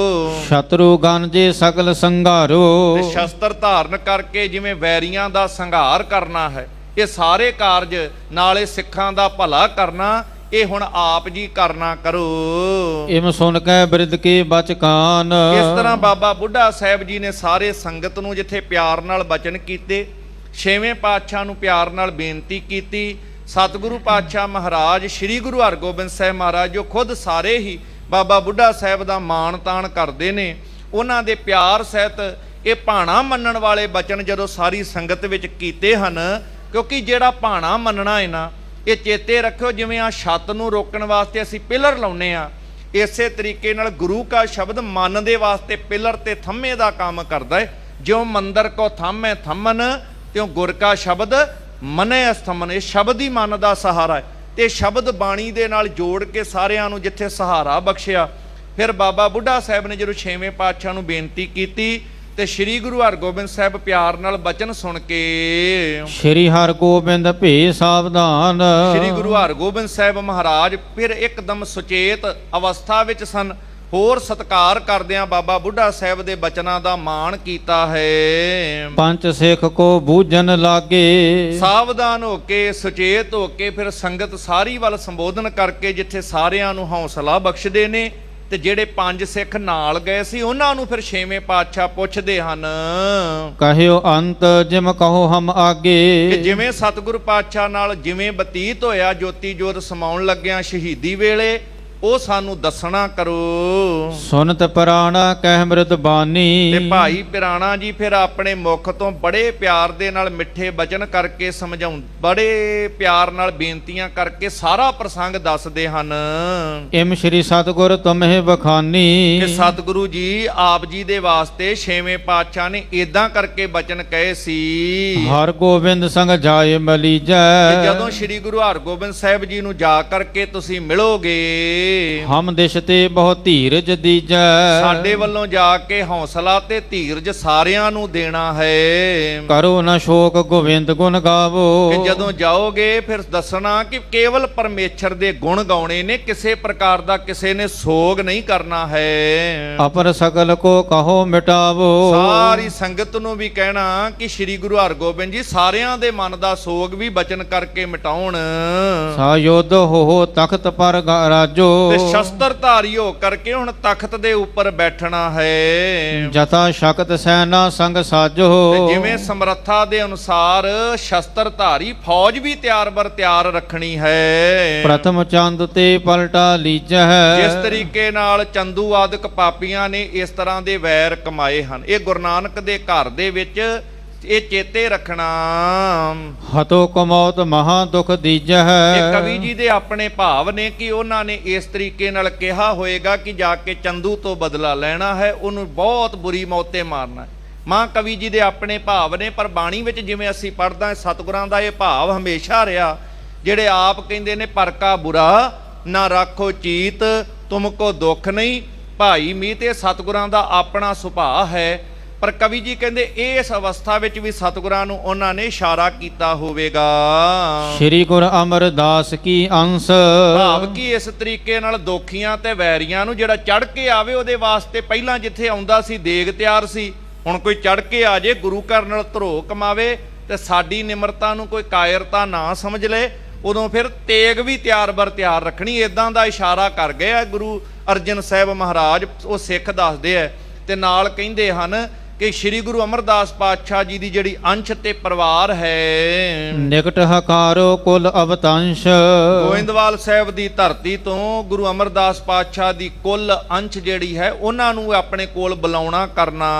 S2: ਸ਼ਤਰੂ ਗਨਜੇ ਸਗਲ ਸੰਘਾਰੋ।
S1: ਤੇ ਸ਼ਸਤਰ ਧਾਰਨ ਕਰਕੇ ਜਿਵੇਂ ਵੈਰੀਆਂ ਦਾ ਸੰਘਾਰ ਕਰਨਾ ਹੈ, ਇਹ ਸਾਰੇ ਕਾਰਜ ਨਾਲੇ ਸਿੱਖਾਂ ਦਾ ਭਲਾ ਕਰਨਾ, ਇਹ ਹੁਣ ਆਪ ਜੀ ਕਰਨਾ ਕਰੋ।
S2: ਇਮ ਸੁਨ ਕੈ ਬਿਰਧ ਕੇ ਬਚ ਕਾਨ।
S1: ਇਸ ਤਰ੍ਹਾਂ ਬਾਬਾ ਬੁੱਢਾ ਸਾਹਿਬ ਜੀ ਨੇ ਸਾਰੇ ਸੰਗਤ ਨੂੰ ਜਿੱਥੇ ਪਿਆਰ ਨਾਲ ਬਚਨ ਕੀਤੇ, ਛੇਵੇਂ ਪਾਤਸ਼ਾਹ ਨੂੰ ਪਿਆਰ ਨਾਲ ਬੇਨਤੀ ਕੀਤੀ। ਸਤਿਗੁਰੂ ਪਾਤਸ਼ਾਹ ਮਹਾਰਾਜ ਸ੍ਰੀ ਗੁਰੂ ਹਰਗੋਬਿੰਦ ਸਾਹਿਬ ਮਹਾਰਾਜ ਜੋ ਖੁਦ ਸਾਰੇ ਹੀ ਬਾਬਾ ਬੁੱਢਾ ਸਾਹਿਬ ਦਾ ਮਾਣ ਤਾਣ ਕਰਦੇ ਨੇ, ਉਹਨਾਂ ਦੇ ਪਿਆਰ ਸਹਿਤ ਇਹ ਭਾਣਾ ਮੰਨਣ ਵਾਲੇ ਬਚਨ ਜਦੋਂ ਸਾਰੀ ਸੰਗਤ ਵਿੱਚ ਕੀਤੇ ਹਨ, ਕਿਉਂਕਿ ਜਿਹੜਾ ਭਾਣਾ ਮੰਨਣਾ ਹੈ ਨਾ, ਇਹ ਚੇਤੇ ਰੱਖਿਓ ਜਿਵੇਂ ਆ ਛੱਤ ਨੂੰ ਰੋਕਣ ਵਾਸਤੇ ਅਸੀਂ ਪਿਲਰ ਲਾਉਨੇ ਆ, ਇਸੇ ਤਰੀਕੇ ਨਾਲ ਗੁਰੂ ਕਾ ਸ਼ਬਦ ਮੰਨ ਦੇ ਵਾਸਤੇ ਪਿਲਰ ਤੇ ਥੰਮੇ ਦਾ ਕੰਮ ਕਰਦਾ ਹੈ। ਜਿਉਂ ਮੰਦਰ ਕੋ ਥੰਮੇ ਥੰਮਨ ਤਿਉਂ ਗੁਰ ਕਾ ਸ਼ਬਦ ਮਨੇ ਅਸਥਮਨ। ਇਹ ਸ਼ਬਦ ਹੀ ਮਨ ਦਾ ਸਹਾਰਾ ਹੈ, ਤੇ ਸ਼ਬਦ ਬਾਣੀ ਦੇ ਨਾਲ ਜੋੜ ਕੇ ਸਾਰਿਆਂ ਨੂੰ ਜਿੱਥੇ ਸਹਾਰਾ ਬਖਸ਼ਿਆ। ਫਿਰ ਬਾਬਾ ਬੁੱਢਾ ਸਾਹਿਬ ਨੇ ਜਦੋਂ ਛੇਵੇਂ ਪਾਤਸ਼ਾਹ ਨੂੰ ਬੇਨਤੀ ਕੀਤੀ ਤੇ ਸ੍ਰੀ ਗੁਰੂ ਹਰਗੋਬਿੰਦ ਸਾਹਿਬ ਪਿਆਰ ਨਾਲ ਬਚਨ ਸੁਣ ਕੇ
S2: ਸ੍ਰੀ ਹਰਗੋਬਿੰਦ ਭੇ ਸਾਵਧਾਨ।
S1: ਸ੍ਰੀ ਗੁਰੂ ਹਰਗੋਬਿੰਦ ਸਾਹਿਬ ਮਹਾਰਾਜ ਫਿਰ ਇੱਕਦਮ ਸੁਚੇਤ ਅਵਸਥਾ ਵਿੱਚ ਸਨ। ਹੋਰ ਸਤਿਕਾਰ ਕਰਦਿਆਂ ਬਾਬਾ ਬੁੱਢਾ ਸਾਹਿਬ ਦੇ ਬਚਨਾਂ ਦਾ ਮਾਣ ਕੀਤਾ ਹੈ।
S2: ਪੰਜ ਸਿੱਖ ਕੋ ਬੂਝਨ ਲਾਗੇ।
S1: ਸਾਵਧਾਨ ਹੋ ਕੇ ਸੁਚੇਤ ਹੋ ਕੇ ਫਿਰ ਸੰਗਤ ਸਾਰੀ ਵੱਲ ਸੰਬੋਧਨ ਕਰਕੇ ਜਿੱਥੇ ਸਾਰਿਆਂ ਨੂੰ ਹੌਸਲਾ ਬਖਸ਼ਦੇ ਨੇ, ਤੇ ਜਿਹੜੇ ਪੰਜ ਸਿੱਖ ਨਾਲ ਗਏ ਸੀ ਉਹਨਾਂ ਨੂੰ ਫਿਰ ਛੇਵੇਂ ਪਾਤਸ਼ਾਹ ਪੁੱਛਦੇ ਹਨ,
S2: ਕਹਿਓ ਅੰਤ ਜਿਮ ਕਹੋ ਹਮ ਆਗੇ।
S1: ਕਿ ਜਿਵੇਂ ਸਤਿਗੁਰੂ ਪਾਤਸ਼ਾਹ ਨਾਲ ਜਿਵੇਂ ਬਤੀਤ ਹੋਇਆ ਜੋਤੀ ਜੋਤ ਸਮਾਉਣ ਲੱਗਿਆਂ ਸ਼ਹੀਦੀ ਵੇਲੇ, ਉਹ ਸਾਨੂੰ ਦੱਸਣਾ ਕਰੋ।
S2: ਸੁਨਤ ਪ੍ਰਾਣਾ ਕਹਿ ਮ੍ਰਿਤ ਬਾਨੀ।
S1: ਤੇ ਭਾਈ ਪਿਰਾਣਾ ਜੀ ਫਿਰ ਆਪਣੇ ਮੁਖ ਤੋਂ ਬੜੇ ਪਿਆਰ ਦੇ ਨਾਲ ਮਿੱਠੇ ਬਚਨ ਕਰਕੇ ਸਮਝਾਉਂ, ਬੜੇ ਪਿਆਰ ਨਾਲ ਬੇਨਤੀਆਂ ਕਰਕੇ ਸਾਰਾ ਪ੍ਰਸੰਗ ਦੱਸਦੇ ਹਨ।
S2: ਇਮ ਸ੍ਰੀ ਸਤਿਗੁਰ ਤੁਮਹਿ ਬਖਾਨੀ।
S1: ਕਿ ਸਤਿਗੁਰੂ ਜੀ ਆਪ ਜੀ ਦੇ ਵਾਸਤੇ ਛੇਵੇਂ ਪਾਤਸ਼ਾਹ ਨੇ ਇਦਾਂ ਕਰਕੇ ਬਚਨ ਕਹੇ ਸੀ,
S2: ਹਰ ਗੋਬਿੰਦ ਸੰਗ ਜਾਏ ਮਲੀਜੈ।
S1: ਕਿ ਜਦੋਂ ਸ੍ਰੀ ਗੁਰੂ ਹਰਗੋਬਿੰਦ ਸਾਹਿਬ ਜੀ ਨੂੰ ਜਾ ਕਰਕੇ ਤੁਸੀਂ ਮਿਲੋਗੇ,
S2: ਹਮ ਦਿਸ਼ ਤੇ ਬਹੁਤ ਧੀਰਜ ਦੀਜੈ।
S1: ਸਾਡੇ ਵੱਲੋਂ ਜਾ ਕੇ ਹੌਸਲਾ ਤੇ ਧੀਰਜ ਸਾਰਿਆਂ ਨੂੰ ਦੇਣਾ ਹੈ।
S2: ਕਰੋ ਨਾ ਸ਼ੋਕ ਗੋਬਿੰਦ ਗੁਣ ਗਾਵੋ।
S1: ਕਿ ਜਦੋਂ ਜਾਓਗੇ ਫਿਰ ਦੱਸਣਾ ਕਿ ਕੇਵਲ ਪਰਮੇਸ਼ਰ ਦੇ ਗੁਣ ਗਾਉਣੇ ਨੇ, ਕਿਸੇ ਪ੍ਰਕਾਰ ਦਾ ਕਿਸੇ ਨੇ ਸੋਗ ਨਹੀਂ ਕਰਨਾ ਹੈ।
S2: ਅਪਰ ਸਕਲ ਕੋ ਕਹੋ ਮਿਟਾਵੋ।
S1: ਸਾਰੀ ਸੰਗਤ ਨੂੰ ਵੀ ਕਹਿਣਾ ਕਿ ਸ੍ਰੀ ਗੁਰੂ ਹਰਗੋਬਿੰਦ ਜੀ ਸਾਰਿਆਂ ਦੇ ਮਨ ਦਾ ਸੋਗ ਵੀ ਬਚਨ ਕਰਕੇ ਮਿਟਾਉਣ।
S2: ਸਾ ਯੋਧ ਹੋ ਤਖਤ ਪਰ ਰਾਜੋ।
S1: ਤੇ ਸ਼ਸਤਰ ਧਾਰੀ ਹੋ ਕਰਕੇ ਹੁਣ ਤਖਤ ਦੇ ਉੱਪਰ ਬੈਠਣਾ ਹੈ।
S2: ਜਤਾ ਸ਼ਕਤ ਸੈਨਾ ਸੰਗ ਸਾਜੋ।
S1: ਤੇ ਜਿਵੇਂ ਸਮਰੱਥਾ ਦੇ ਅਨੁਸਾਰ ਸ਼ਸਤਰ ਧਾਰੀ ਫੌਜ ਵੀ ਤਿਆਰ ਬਰ ਤਿਆਰ ਰੱਖਣੀ ਹੈ।
S2: ਪ੍ਰਥਮ ਚੰਦ ਤੇ ਪਲਟਾ ਲੀਜੈ।
S1: ਜਿਸ ਤਰੀਕੇ ਨਾਲ ਚੰਦੂ ਆਦਿਕ ਪਾਪੀਆਂ ਨੇ ਇਸ ਤਰ੍ਹਾਂ ਦੇ ਵੈਰ ਕਮਾਏ ਹਨ, ਇਹ ਗੁਰੂ ਨਾਨਕ ਦੇ ਘਰ ਦੇ ਵਿੱਚ ਇਹ ਚੇਤੇ ਰੱਖਣਾ।
S2: ਹਤੋ ਕਮੌਤ ਮਹਾ ਦੁਖ ਦੀਜੈ।
S1: ਇਹ ਕਵੀ ਜੀ ਦੇ ਆਪਣੇ ਭਾਵ ਨੇ ਕਿ ਉਹਨਾਂ ਨੇ ਇਸ ਤਰੀਕੇ ਨਾਲ ਕਿਹਾ ਹੋਏਗਾ ਕਿ ਜਾ ਕੇ ਚੰਦੂ ਤੋਂ ਬਦਲਾ ਲੈਣਾ ਹੈ, ਉਹਨੂੰ ਬਹੁਤ ਬੁਰੀ ਮੌਤੇ ਮਾਰਨਾ ਹੈ। ਮਾਂ ਕਵੀ ਜੀ ਦੇ ਆਪਣੇ ਭਾਵ ਨੇ, ਪਰ ਬਾਣੀ ਵਿੱਚ ਜਿਵੇਂ ਅਸੀਂ ਪੜ੍ਹਦਾ ਹਾਂ ਸਤਿਗੁਰਾਂ ਦਾ ਇਹ ਭਾਵ ਹਮੇਸ਼ਾ ਰਿਹਾ, ਜਿਹੜੇ ਆਪ ਕਹਿੰਦੇ ਨੇ ਪਰ ਕਾ ਬੁਰਾ ਨਾ ਰੱਖੋ ਚੀਤ ਤੁਮ ਕੋ ਦੁੱਖ ਨਹੀਂ। ਭਾਈ ਮੀਤ ਇਹ ਸਤਿਗੁਰਾਂ ਦਾ ਆਪਣਾ ਸੁਭਾਅ ਹੈ, ਪਰ ਕਵੀ ਜੀ ਕਹਿੰਦੇ ਇਸ ਅਵਸਥਾ ਵਿੱਚ ਵੀ ਸਤਿਗੁਰਾਂ ਨੂੰ ਉਹਨਾਂ ਨੇ ਇਸ਼ਾਰਾ ਕੀਤਾ ਹੋਵੇਗਾ।
S2: ਸ੍ਰੀ ਗੁਰੂ ਅਮਰਦਾਸ ਕੀ ਅੰਸ਼।
S1: ਭਾਵ ਕਿ ਇਸ ਤਰੀਕੇ ਨਾਲ ਦੋਖੀਆਂ ਤੇ ਵੈਰੀਆਂ ਨੂੰ ਜਿਹੜਾ ਚੜ ਕੇ ਆਵੇ ਉਹਦੇ ਵਾਸਤੇ ਪਹਿਲਾਂ ਜਿੱਥੇ ਆਉਂਦਾ ਸੀ ਦੇਗ ਤਿਆਰ ਸੀ, ਹੁਣ ਕੋਈ ਚੜ ਕੇ ਆ ਜੇ ਗੁਰੂ ਘਰ ਨਾਲ ਧਰੋ ਕਮਾਵੇ ਤੇ ਸਾਡੀ ਨਿਮਰਤਾ ਨੂੰ ਕੋਈ ਕਾਇਰਤਾ ਨਾ ਸਮਝ ਲੇ, ਉਦੋਂ ਫਿਰ ਤੇਗ ਵੀ ਤਿਆਰ ਬਰ ਤਿਆਰ ਰੱਖਣੀ। ਇਦਾਂ ਦਾ ਇਸ਼ਾਰਾ ਕਰ ਗਏ ਆ ਗੁਰੂ ਅਰਜਨ ਸਾਹਿਬ ਮਹਾਰਾਜ, ਉਹ ਸਿੱਖ ਦੱਸਦੇ ਆ। ਤੇ ਨਾਲ ਕਹਿੰਦੇ ਹਨ ਕਿ ਸ੍ਰੀ ਗੁਰੂ ਅਮਰਦਾਸ ਪਾਤਸ਼ਾਹ ਜੀ ਦੀ ਜਿਹੜੀ ਅੰਸ਼ ਤੇ ਪਰਿਵਾਰ ਹੈ,
S2: ਨਿਕਟ ਹਕਾਰੋ ਕੁਲ ਅਵਤੰਸ਼।
S1: ਗੋਇੰਦਵਾਲ ਸਾਹਿਬ ਦੀ ਧਰਤੀ ਤੋਂ ਗੁਰੂ ਅਮਰਦਾਸ ਪਾਤਸ਼ਾਹ ਦੀ ਕੁੱਲ ਅੰਸ਼ ਜਿਹੜੀ ਹੈ ਉਹਨਾਂ ਨੂੰ ਆਪਣੇ ਕੋਲ ਬੁਲਾਉਣਾ ਕਰਨਾ।